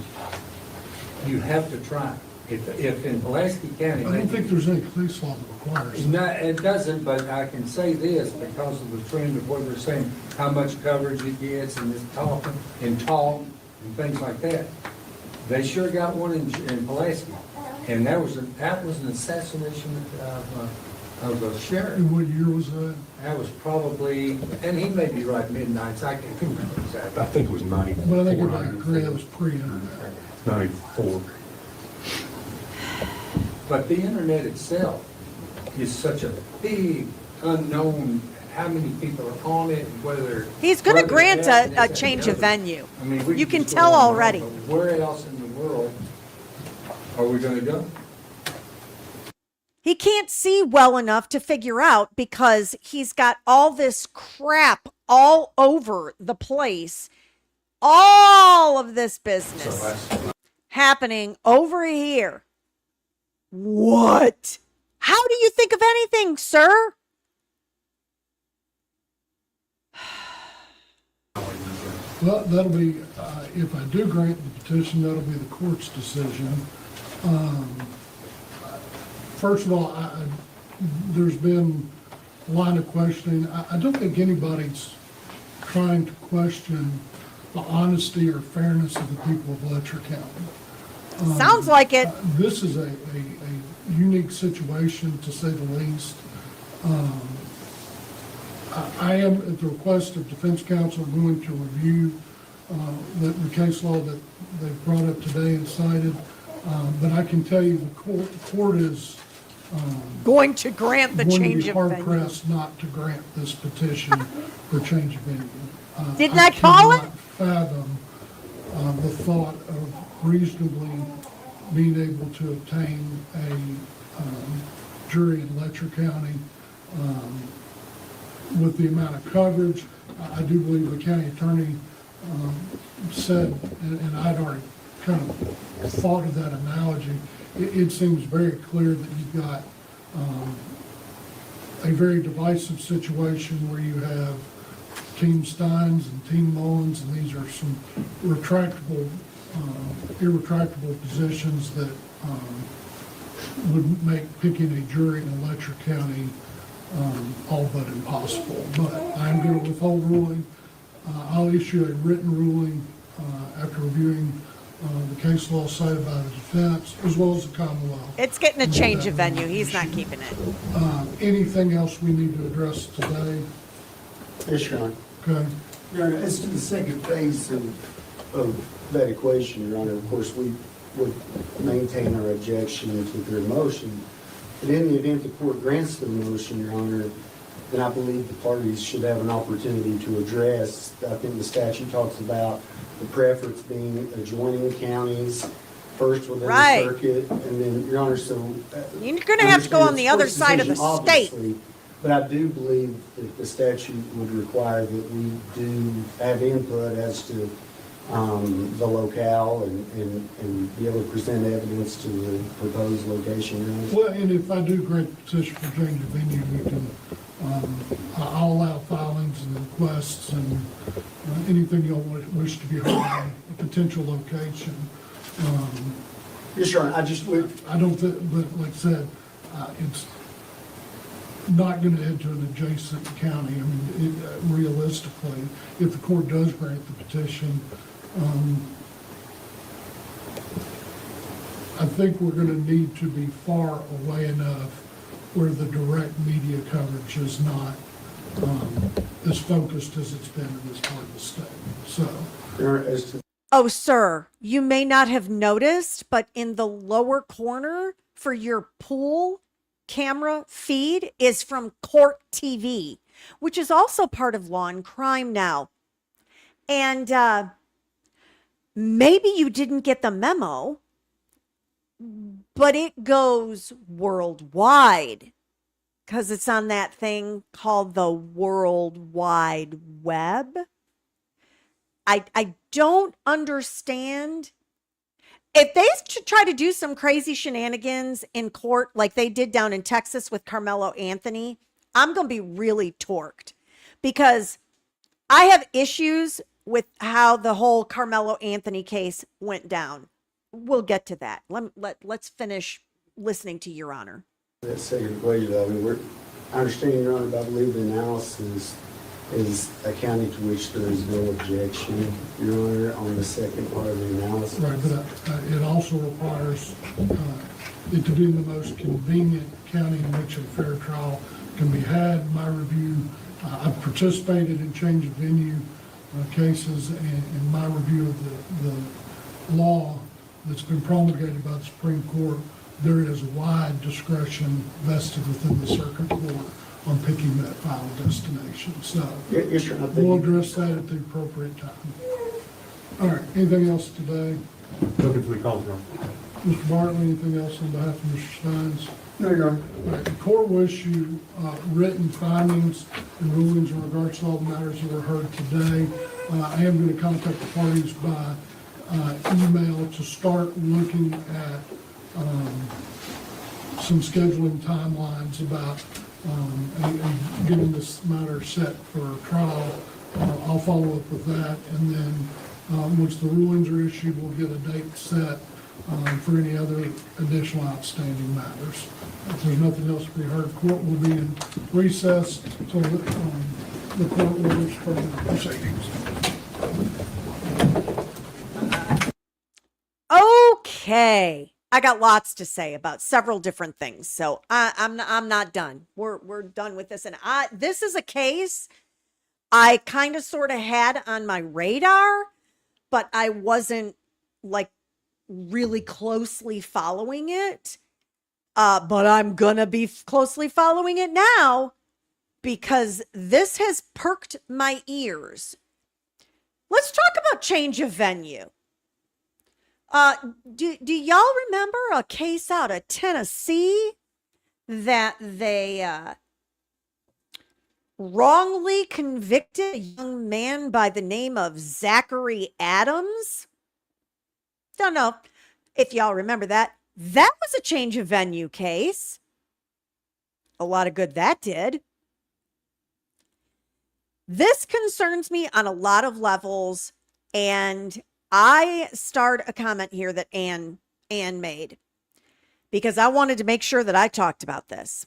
you have to try. If in Pulaski County. I don't think there's any case law that requires No, that. it doesn't, but I can say this because of the trend of what they're saying, how much coverage it gets and this talking and talk and things like that. They sure got one in Pulaski, and that was an assassination of a sheriff. And what year was that? That was probably, and he may be right, midnights, I can't remember exactly. I think it was 94. But I think I agree, that was pre-internet. 94. But the internet itself is such a big unknown, how many people are on it, and whether. He's going to whether grant that, a this, and change the of other. venue. I mean, we You can just tell go on and on, already. but where else in the world are we going to go? He can't see well enough to figure out because he's got all this crap all over the place. All of this business So that's. happening over here. What? How do you think of anything, sir? Well, that'll be, if I do grant the petition, that'll be the court's decision. First of all, there's been line of questioning. I don't think anybody's trying to question the honesty or fairness of the people of Letcher County. Sounds like it. This is a unique situation, to say the least. I am, at the request of defense counsel, going to review the case law that they've brought up today and cited. But I can tell you the court is Going to grant the going to change be of hard venue. pressed not to grant this petition for change of venue. Didn't I call it? cannot fathom the thought of reasonably being able to obtain a jury in Letcher County with the amount of coverage. I do believe the county attorney said, and I'd already kind of thought of that analogy, it seems very clear that you've got a very divisive situation where you have Team Stines and Team Mullins, and these are some retractable, irretractable positions that would make picking a jury in Letcher County all but impossible. But I'm going to withhold ruling. I'll issue a written ruling after reviewing the case law cited by the defense, as well as the Commonwealth. It's getting a change of venue. He's not keeping it. Anything else we need to address today? Yes, Your Honor. Okay. Your Honor, as to the second phase of that equation, Your Honor, of course, we would maintain our objection to their motion. But in the event the court grants the motion, Your Honor, then I believe the parties should have an opportunity to address, I think the statute talks about the preference being adjoining counties, first within Right. the circuit, and then, Your Honor, so. You're gonna have to go on the other side of the state. Obviously, but I do believe that the statute would require that we do have input as to the locale and be able to present evidence to the proposed location. Your Honor. Well, and if I do grant the petition for change of venue, we can, I'll allow filings and requests and anything you'll wish to be heard on a potential location. Yes, Your Honor, I just would. I don't think, but like I said, it's not going to head to an adjacent county. I mean, realistically, if the court does grant the petition, I think we're going to need to be far away enough where the direct media coverage is not as focused as it's been in this part of the state. So, Your Honor, as to Oh, sir, you may not have noticed, but in the lower corner for your pool camera feed is from Court TV, which is also part of Law and Crime now. And maybe you didn't get the memo, but it goes worldwide because it's on that thing called the World Wide Web. I don't understand. If they try to do some crazy shenanigans in court like they did down in Texas with Carmelo Anthony, I'm going to be really torqued because I have issues with how the whole Carmelo Anthony case went down. We'll get to that. Let's finish listening to Your Honor. that second equation, I mean, I understand, Your Honor, but I believe the analysis is a county to which there is no objection, Your Honor, on the second part of the analysis. right, but it also requires it to be in the most convenient county in which a fair trial can be had. In my review, I've participated in change of venue cases, and in my review of the law that's been promulgated by the Supreme Court, there is wide discretion vested within the circuit court on picking that final destination. So Yes, Your Honor, I think we'll address that at the appropriate time. All right, anything else today? Looking for the call, Your Honor. Mr. Bartley, anything else on behalf of Mr. Stines? No, Your Honor. All right, the court will issue written findings and rulings in regards to all the matters that were heard today. I am going to contact the parties by email to start looking at some scheduling timelines about getting this matter set for trial. I'll follow up with that, and then once the rulings are issued, we'll get a date set for any other additional outstanding matters. If there's nothing else to be heard, court will be in recess until the court orders for the proceedings. Okay. I got lots to say about several different things, so I'm not done. We're done with this, and this is a case I kind of sort of had on my radar, but I wasn't like really closely following it. But I'm gonna be closely following it now because this has perked my ears. Let's talk about change of venue. Do y'all remember a case out of Tennessee that they wrongly convicted a young man by the name of Zachary Adams? Don't know if y'all remember that. That was a change of venue case. A lot of good that did. This concerns me on a lot of levels, and I starred a comment here that Ann made because I wanted to make sure that I talked about this.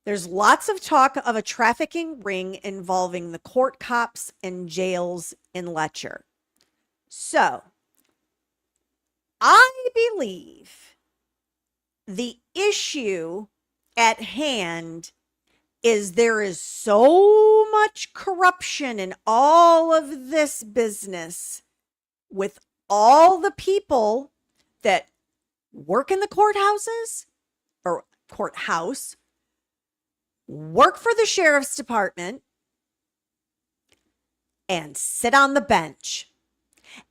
There's lots of talk of a trafficking ring involving the court cops and jails in Letcher. So, I believe the issue at hand is there is so much corruption in all of this business with all the people that work in the courthouses or courthouse, work for the sheriff's department, and sit on the bench.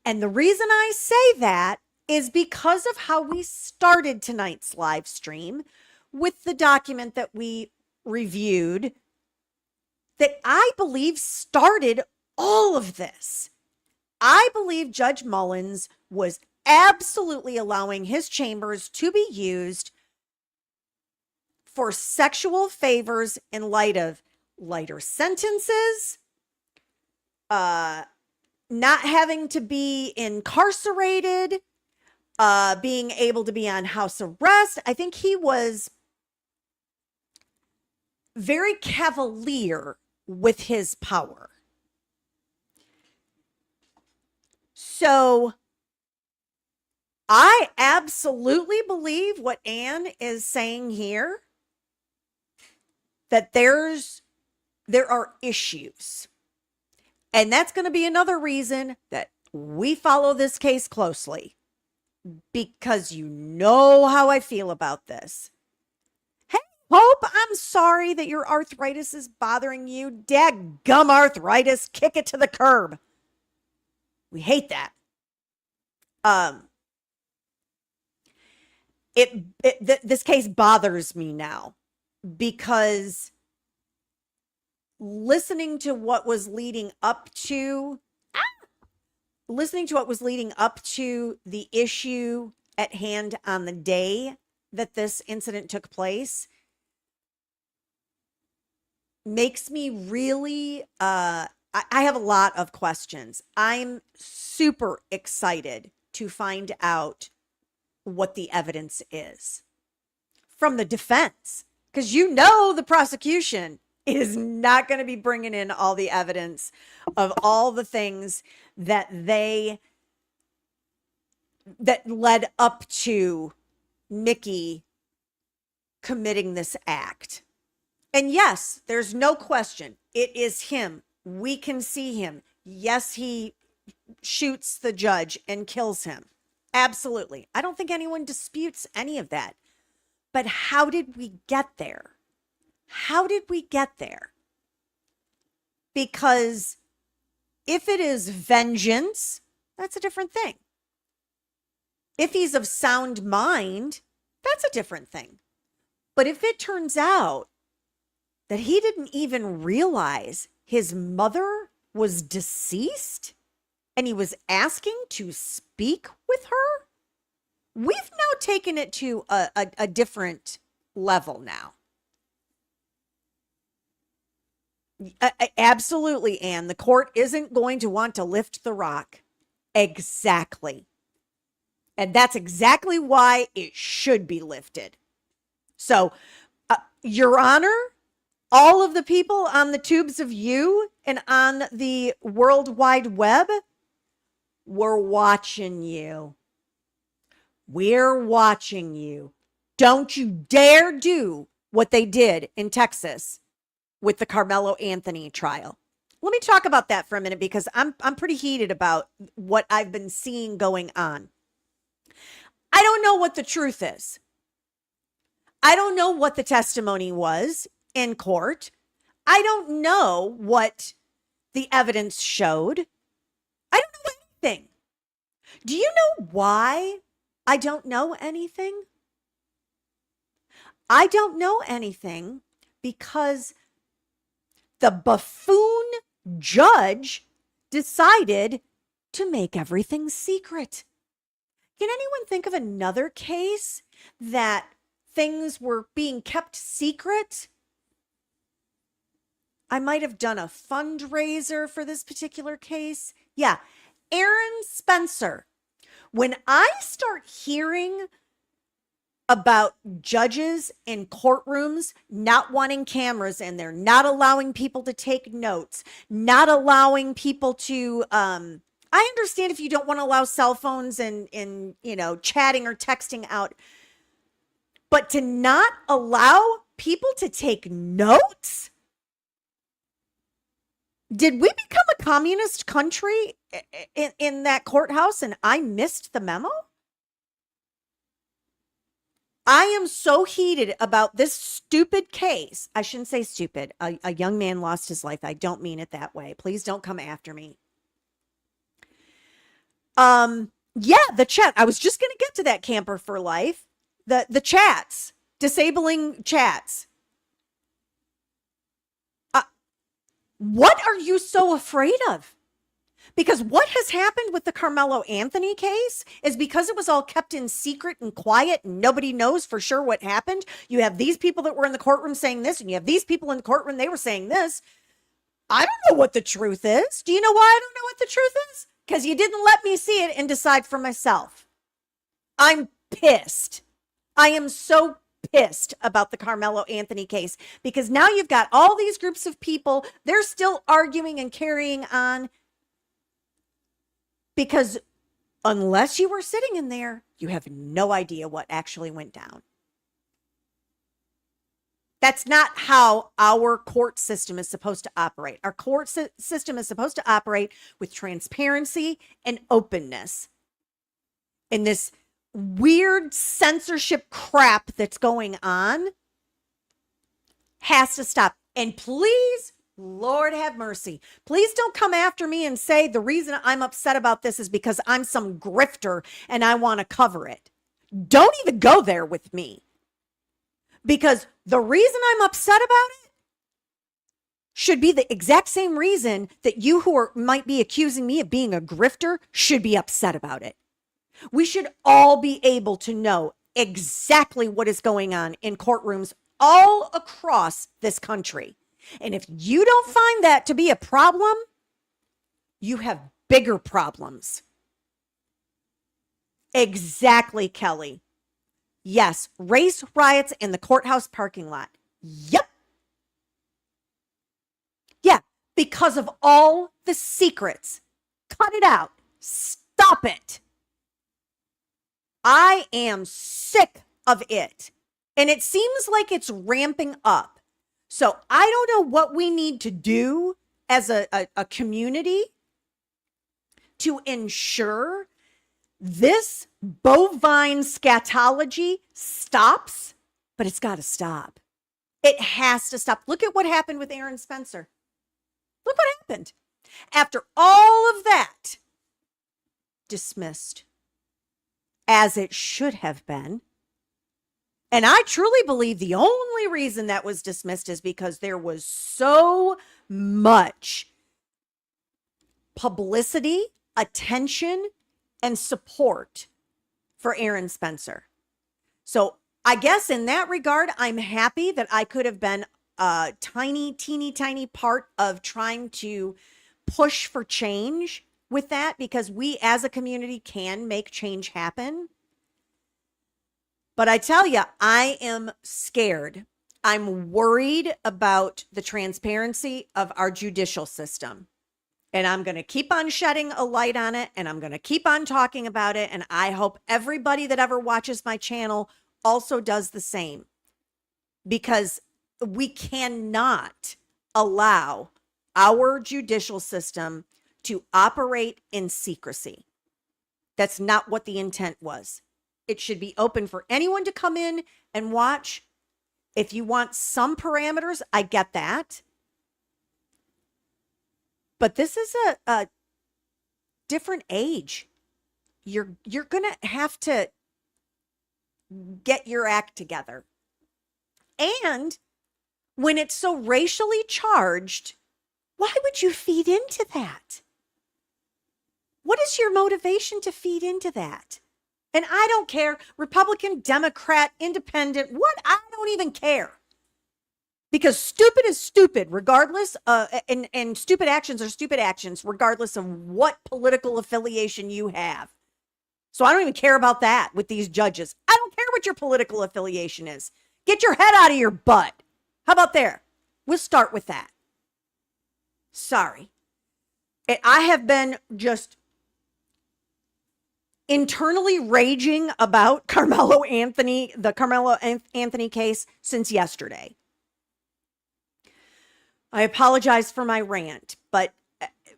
And the reason I say that is because of how we started tonight's live stream with the document that we reviewed that I believe started all of this. I believe Judge Mullins was absolutely allowing his chambers to be used for sexual favors in light of lighter sentences, not having to be incarcerated, being able to be on house arrest. I think he was very cavalier with his power. So I absolutely believe what Ann is saying here, that there are issues. And that's going to be another reason that we follow this case closely, because you know how I feel about this. Hey, Hope, I'm sorry that your arthritis is bothering you. Dadgum arthritis, kick it to the curb. We hate that. This case bothers me now because listening to what was leading up to the issue at hand on the day that this incident took place makes me really I have a lot of questions. I'm super excited to find out what the evidence is from the defense, because you know the prosecution is not going to be bringing in all the evidence of all the things that led up to Mickey committing this act. And yes, there's no question, it is him. We can see him. Yes, he shoots the judge and kills him. Absolutely. I don't think anyone disputes any of that. But how did we get there? How did we get there? Because if it is vengeance, that's a different thing. If he's of sound mind, that's a different thing. But if it turns out that he didn't even realize his mother was deceased and he was asking to speak with her, we've now taken it to a different level now. Absolutely, Anne. The court isn't going to want to lift the rock. Exactly. And that's exactly why it should be lifted. So, Your Honor, all of the people on the tubes of you and on the World Wide Web, we're watching you. We're watching you. Don't you dare do what they did in Texas with the Carmelo Anthony trial. Let me talk about that for a minute because I'm pretty heated about what I've been seeing going on. I don't know what the truth is. I don't know what the testimony was in court. I don't know what the evidence showed. I don't know anything. Do you know why I don't know anything? I don't know anything because the buffoon judge decided to make everything secret. Can anyone think of another case that things were being kept secret? I might have done a fundraiser for this particular case. Yeah, Aaron Spencer. When I start hearing about judges in courtrooms not wanting cameras in there, not allowing people to take notes, not allowing people to, I understand if you don't want to allow cell phones and chatting or texting out, but to not allow people to take notes? Did we become a communist country in that courthouse and I missed the memo? I am so heated about this stupid case. I shouldn't say stupid. A young man lost his life. I don't mean it that way. Please don't come after me. Yeah, the chat. I was just going to get to that, Camper for Life. The chats, disabling chats. What are you so afraid of? Because what has happened with the Carmelo Anthony case is because it was all kept in secret and quiet and nobody knows for sure what happened. You have these people that were in the courtroom saying this, and you have these people in the courtroom, they were saying this. I don't know what the truth is. Do you know why I don't know what the truth is? Because you didn't let me see it and decide for myself. I'm pissed. I am so pissed about the Carmelo Anthony case because now you've got all these groups of people. They're still arguing and carrying on because unless you were sitting in there, you have no idea what actually went down. That's not how our court system is supposed to operate. Our court system is supposed to operate with transparency and openness. And this weird censorship crap that's going on has to stop. And please, Lord have mercy, please don't come after me and say the reason I'm upset about this is because I'm some grifter and I want to cover it. Don't even go there with me. Because the reason I'm upset about it should be the exact same reason that you who might be accusing me of being a grifter should be upset about it. We should all be able to know exactly what is going on in courtrooms all across this country. And if you don't find that to be a problem, you have bigger problems. Exactly, Kelly. Yes, race riots in the courthouse parking lot. Yep. Yeah, because of all the secrets. Cut it out. Stop it. I am sick of it. And it seems like it's ramping up. So I don't know what we need to do as a community to ensure this bovine scatology stops, but it's got to stop. It has to stop. Look at what happened with Aaron Spencer. Look what happened. After all of that, dismissed, as it should have been. And I truly believe the only reason that was dismissed is because there was so much publicity, attention, and support for Aaron Spencer. So I guess in that regard, I'm happy that I could have been a teeny tiny part of trying to push for change with that because we as a community can make change happen. But I tell you, I am scared. I'm worried about the transparency of our judicial system. And I'm going to keep on shedding a light on it, and I'm going to keep on talking about it. And I hope everybody that ever watches my channel also does the same, because we cannot allow our judicial system to operate in secrecy. That's not what the intent was. It should be open for anyone to come in and watch. If you want some parameters, I get that. But this is a different age. You're going to have to get your act together. And when it's so racially charged, why would you feed into that? What is your motivation to feed into that? And I don't care, Republican, Democrat, Independent, what? I don't even care. Because stupid is stupid, regardless, and stupid actions are stupid actions, regardless of what political affiliation you have. So I don't even care about that with these judges. I don't care what your political affiliation is. Get your head out of your butt. How about there? We'll start with that. Sorry. I have been just internally raging about the Carmelo Anthony case since yesterday. I apologize for my rant, but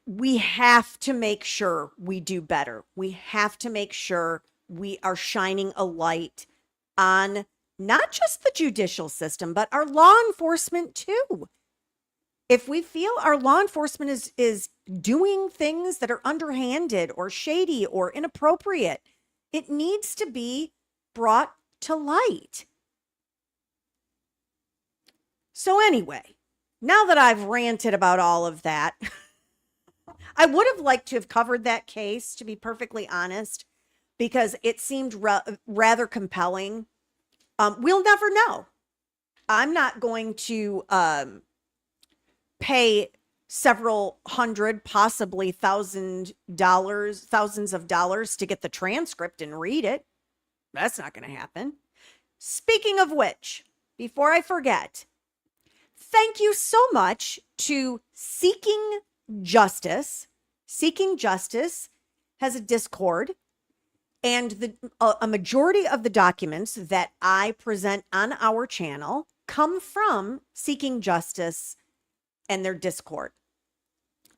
we have to make sure we do better. We have to make sure we are shining a light on not just the judicial system, but our law enforcement too. If we feel our law enforcement is doing things that are underhanded or shady or inappropriate, it needs to be brought to light. So anyway, now that I've ranted about all of that, I would have liked to have covered that case, to be perfectly honest, because it seemed rather compelling. We'll never know. I'm not going to pay several hundred, possibly thousands of dollars to get the transcript and read it. That's not going to happen. Speaking of which, before I forget, thank you so much to Seeking Justice. Seeking Justice has a Discord, and a majority of the documents that I present on our channel come from Seeking Justice and their Discord.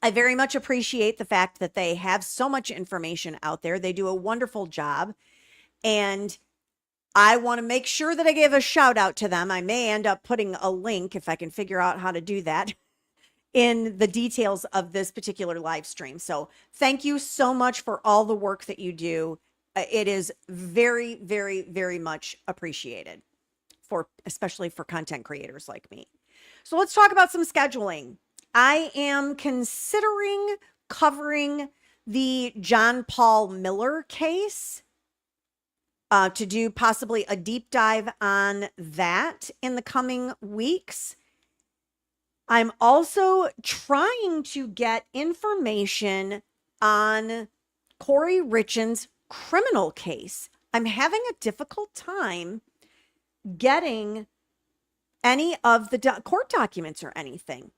I very much appreciate the fact that they have so much information out there. They do a wonderful job, and I want to make sure that I give a shout out to them. I may end up putting a link, if I can figure out how to do that, in the details of this particular live stream. So thank you so much for all the work that you do. It is very, very, very much appreciated, especially for content creators like me. So let's talk about some scheduling. I am considering covering the John Paul Miller case, to do possibly a deep dive on that in the coming weeks. I'm also trying to get information on Corey Richin's criminal case. I'm having a difficult time getting any of the court documents or anything.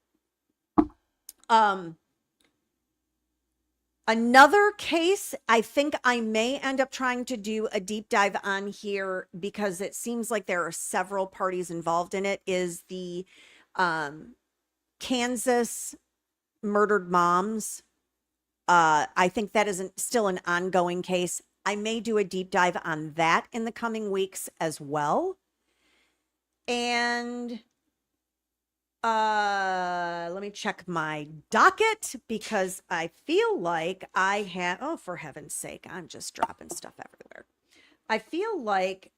Another case I think I may end up trying to do a deep dive on here, because it seems like there are several parties involved in it, is the Kansas murdered moms. I think that is still an ongoing case. I may do a deep dive on that in the coming weeks as well. And let me check my docket, because I feel like I have, oh, for heaven's sake, I'm just dropping stuff everywhere. I feel like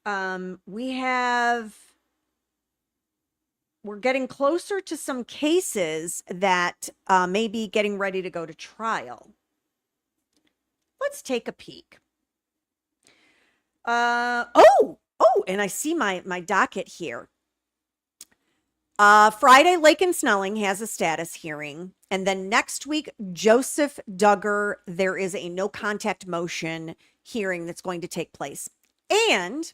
we're getting closer to some cases that may be getting ready to go to trial. Let's take a peek. Oh, and I see my docket here. Friday, Lake and Snelling has a status hearing, And then next week, Joseph Duggar, there is a no contact motion hearing that's going to take place. And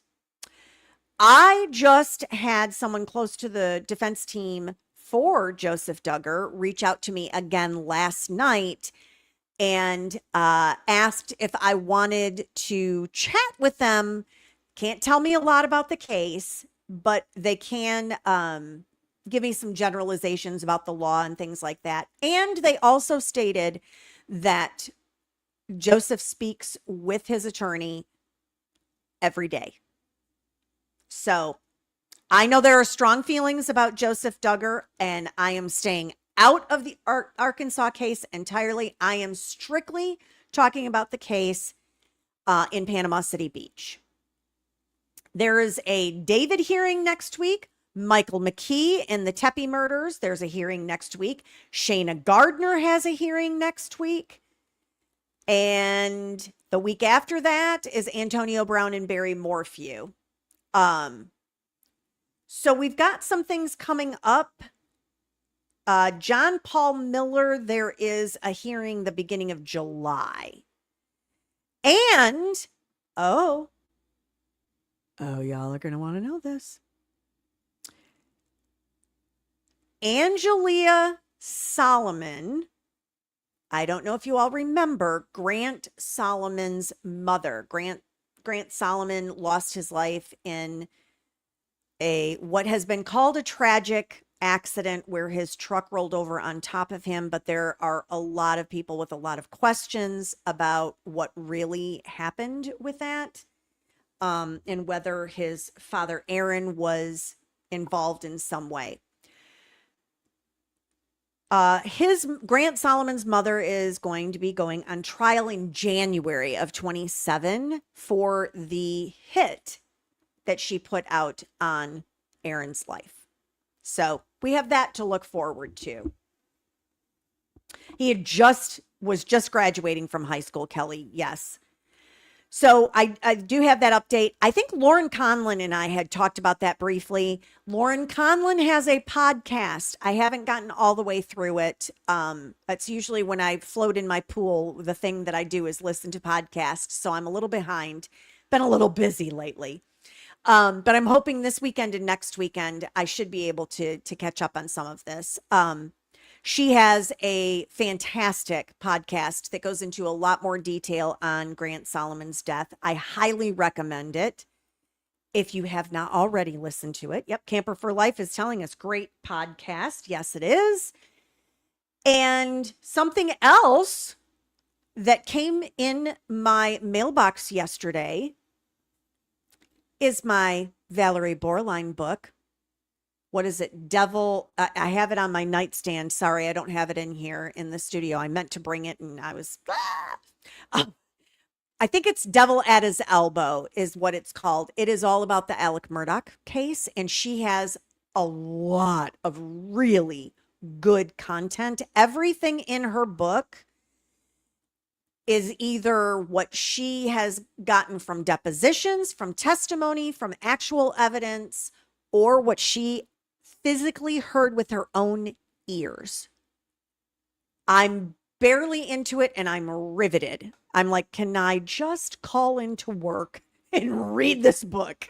I just had someone close to the defense team for Joseph Duggar reach out to me again last night and asked if I wanted to chat with them. Can't tell me a lot about the case, but they can give me some generalizations about the law and things like that. And they also stated that Joseph speaks with his attorney every day. So I know there are strong feelings about Joseph Duggar, and I am staying out of the Arkansas case entirely. I am strictly talking about the case in Panama City Beach. There is a David hearing next week. Michael McKee in the Tepe murders, there's a hearing next week. Shayna Gardner has a hearing next week. And the week after that is Antonio Brown and Barry Morphew. So we've got some things coming up. John Paul Miller, there is a hearing the beginning of July. And, y'all are going to want to know this. Angelia Solomon, I don't know if you all remember Grant Solomon's mother. Grant Solomon lost his life in what has been called a tragic accident where his truck rolled over on top of him, but there are a lot of people with a lot of questions about what really happened with that, and whether his father Aaron was involved in some way. Grant Solomon's mother is going to be going on trial in January of 27 for the hit that she put out on Aaron's life. So we have that to look forward to. He was just graduating from high school, Kelly. Yes. So I do have that update. I think Lauren Conlon and I had talked about that briefly. Lauren Conlon has a podcast. I haven't gotten all the way through it. It's usually when I float in my pool, the thing that I do is listen to podcasts. So I'm a little behind. Been a little busy lately. But I'm hoping this weekend and next weekend, I should be able to catch up on some of this. She has a fantastic podcast that goes into a lot more detail on Grant Solomon's death. I highly recommend it if you have not already listened to it. Yep, Camper for Life is telling us great podcast. Yes, it is. And something else that came in my mailbox yesterday is my Valerie Borline book. What is it? I have it on my nightstand. Sorry, I don't have it in here in the studio. I meant to bring it and I was, I think it's Devil at His Elbow is what it's called. It is all about the Alec Murdaugh case. And she has a lot of really good content. Everything in her book is either what she has gotten from depositions, from testimony, from actual evidence, or what she physically heard with her own ears. I'm barely into it and I'm riveted. I'm like, can I just call into work and read this book?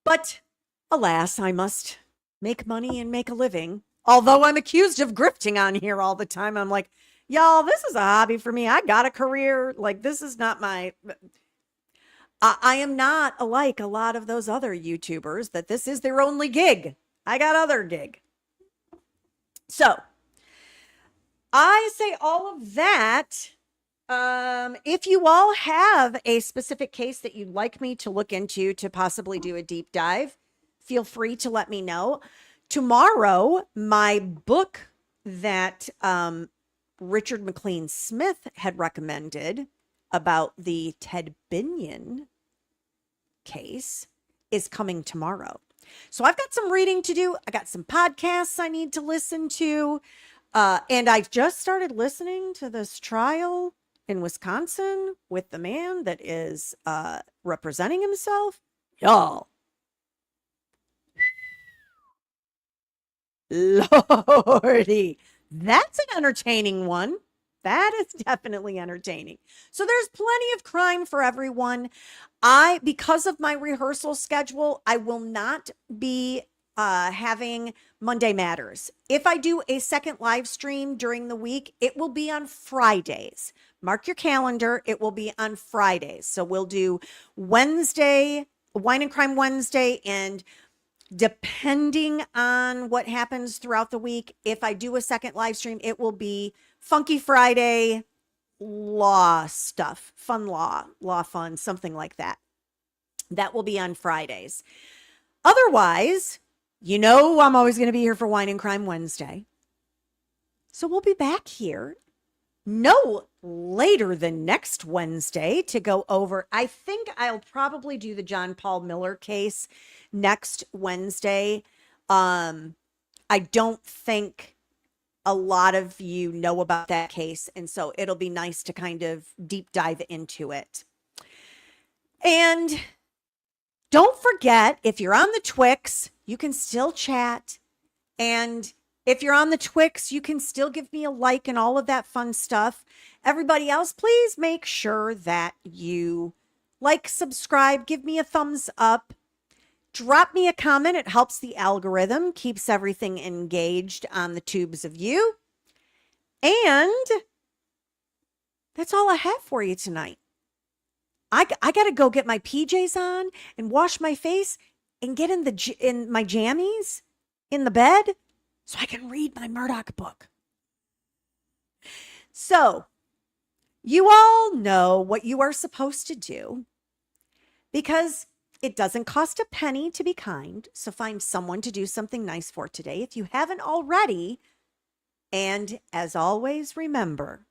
But alas, I must make money and make a living. Although I'm accused of grifting on here all the time. I'm like, y'all, this is a hobby for me. I got a career. Like, this is not my... I am not like a lot of those other YouTubers that this is their only gig. I got other gig. So I say all of that. If you all have a specific case that you'd like me to look into to possibly do a deep dive, feel free to let me know. Tomorrow, my book that Richard McLean Smith had recommended about the Ted Binion case is coming tomorrow. So I've got some reading to do. I got some podcasts I need to listen to. And I just started listening to this trial in Wisconsin with the man that is representing himself. Y'all, Lordy, that's an entertaining one. That is definitely entertaining. So there's plenty of crime for everyone. Because of my rehearsal schedule, I will not be having Monday Matters. If I do a second live stream during the week, it will be on Fridays. Mark your calendar. It will be on Fridays. So we'll do Wednesday, Wine and Crime Wednesday, and depending on what happens throughout the week, if I do a second live stream, it will be Funky Friday, law stuff, fun law fun, something like that. That will be on Fridays. Otherwise, I'm always going to be here for Wine and Crime Wednesday. So we'll be back here no later than next Wednesday to go over. I think I'll probably do the John Paul Miller case next Wednesday. I don't think a lot of you know about that case, and so it'll be nice to kind of deep dive into it. And don't forget, if you're on the Twix, you can still chat. And if you're on the Twix, you can still give me a like and all of that fun stuff. Everybody else, please make sure that you like, subscribe, give me a thumbs up. Drop me a comment. It helps the algorithm, keeps everything engaged on the tubes of you. And that's all I have for you tonight. I got to go get my PJs on and wash my face and get in my jammies in the bed so I can read my Murdoch book. So you all know what you are supposed to do, because it doesn't cost a penny to be kind. So find someone to do something nice for today if you haven't already. And as always, remember,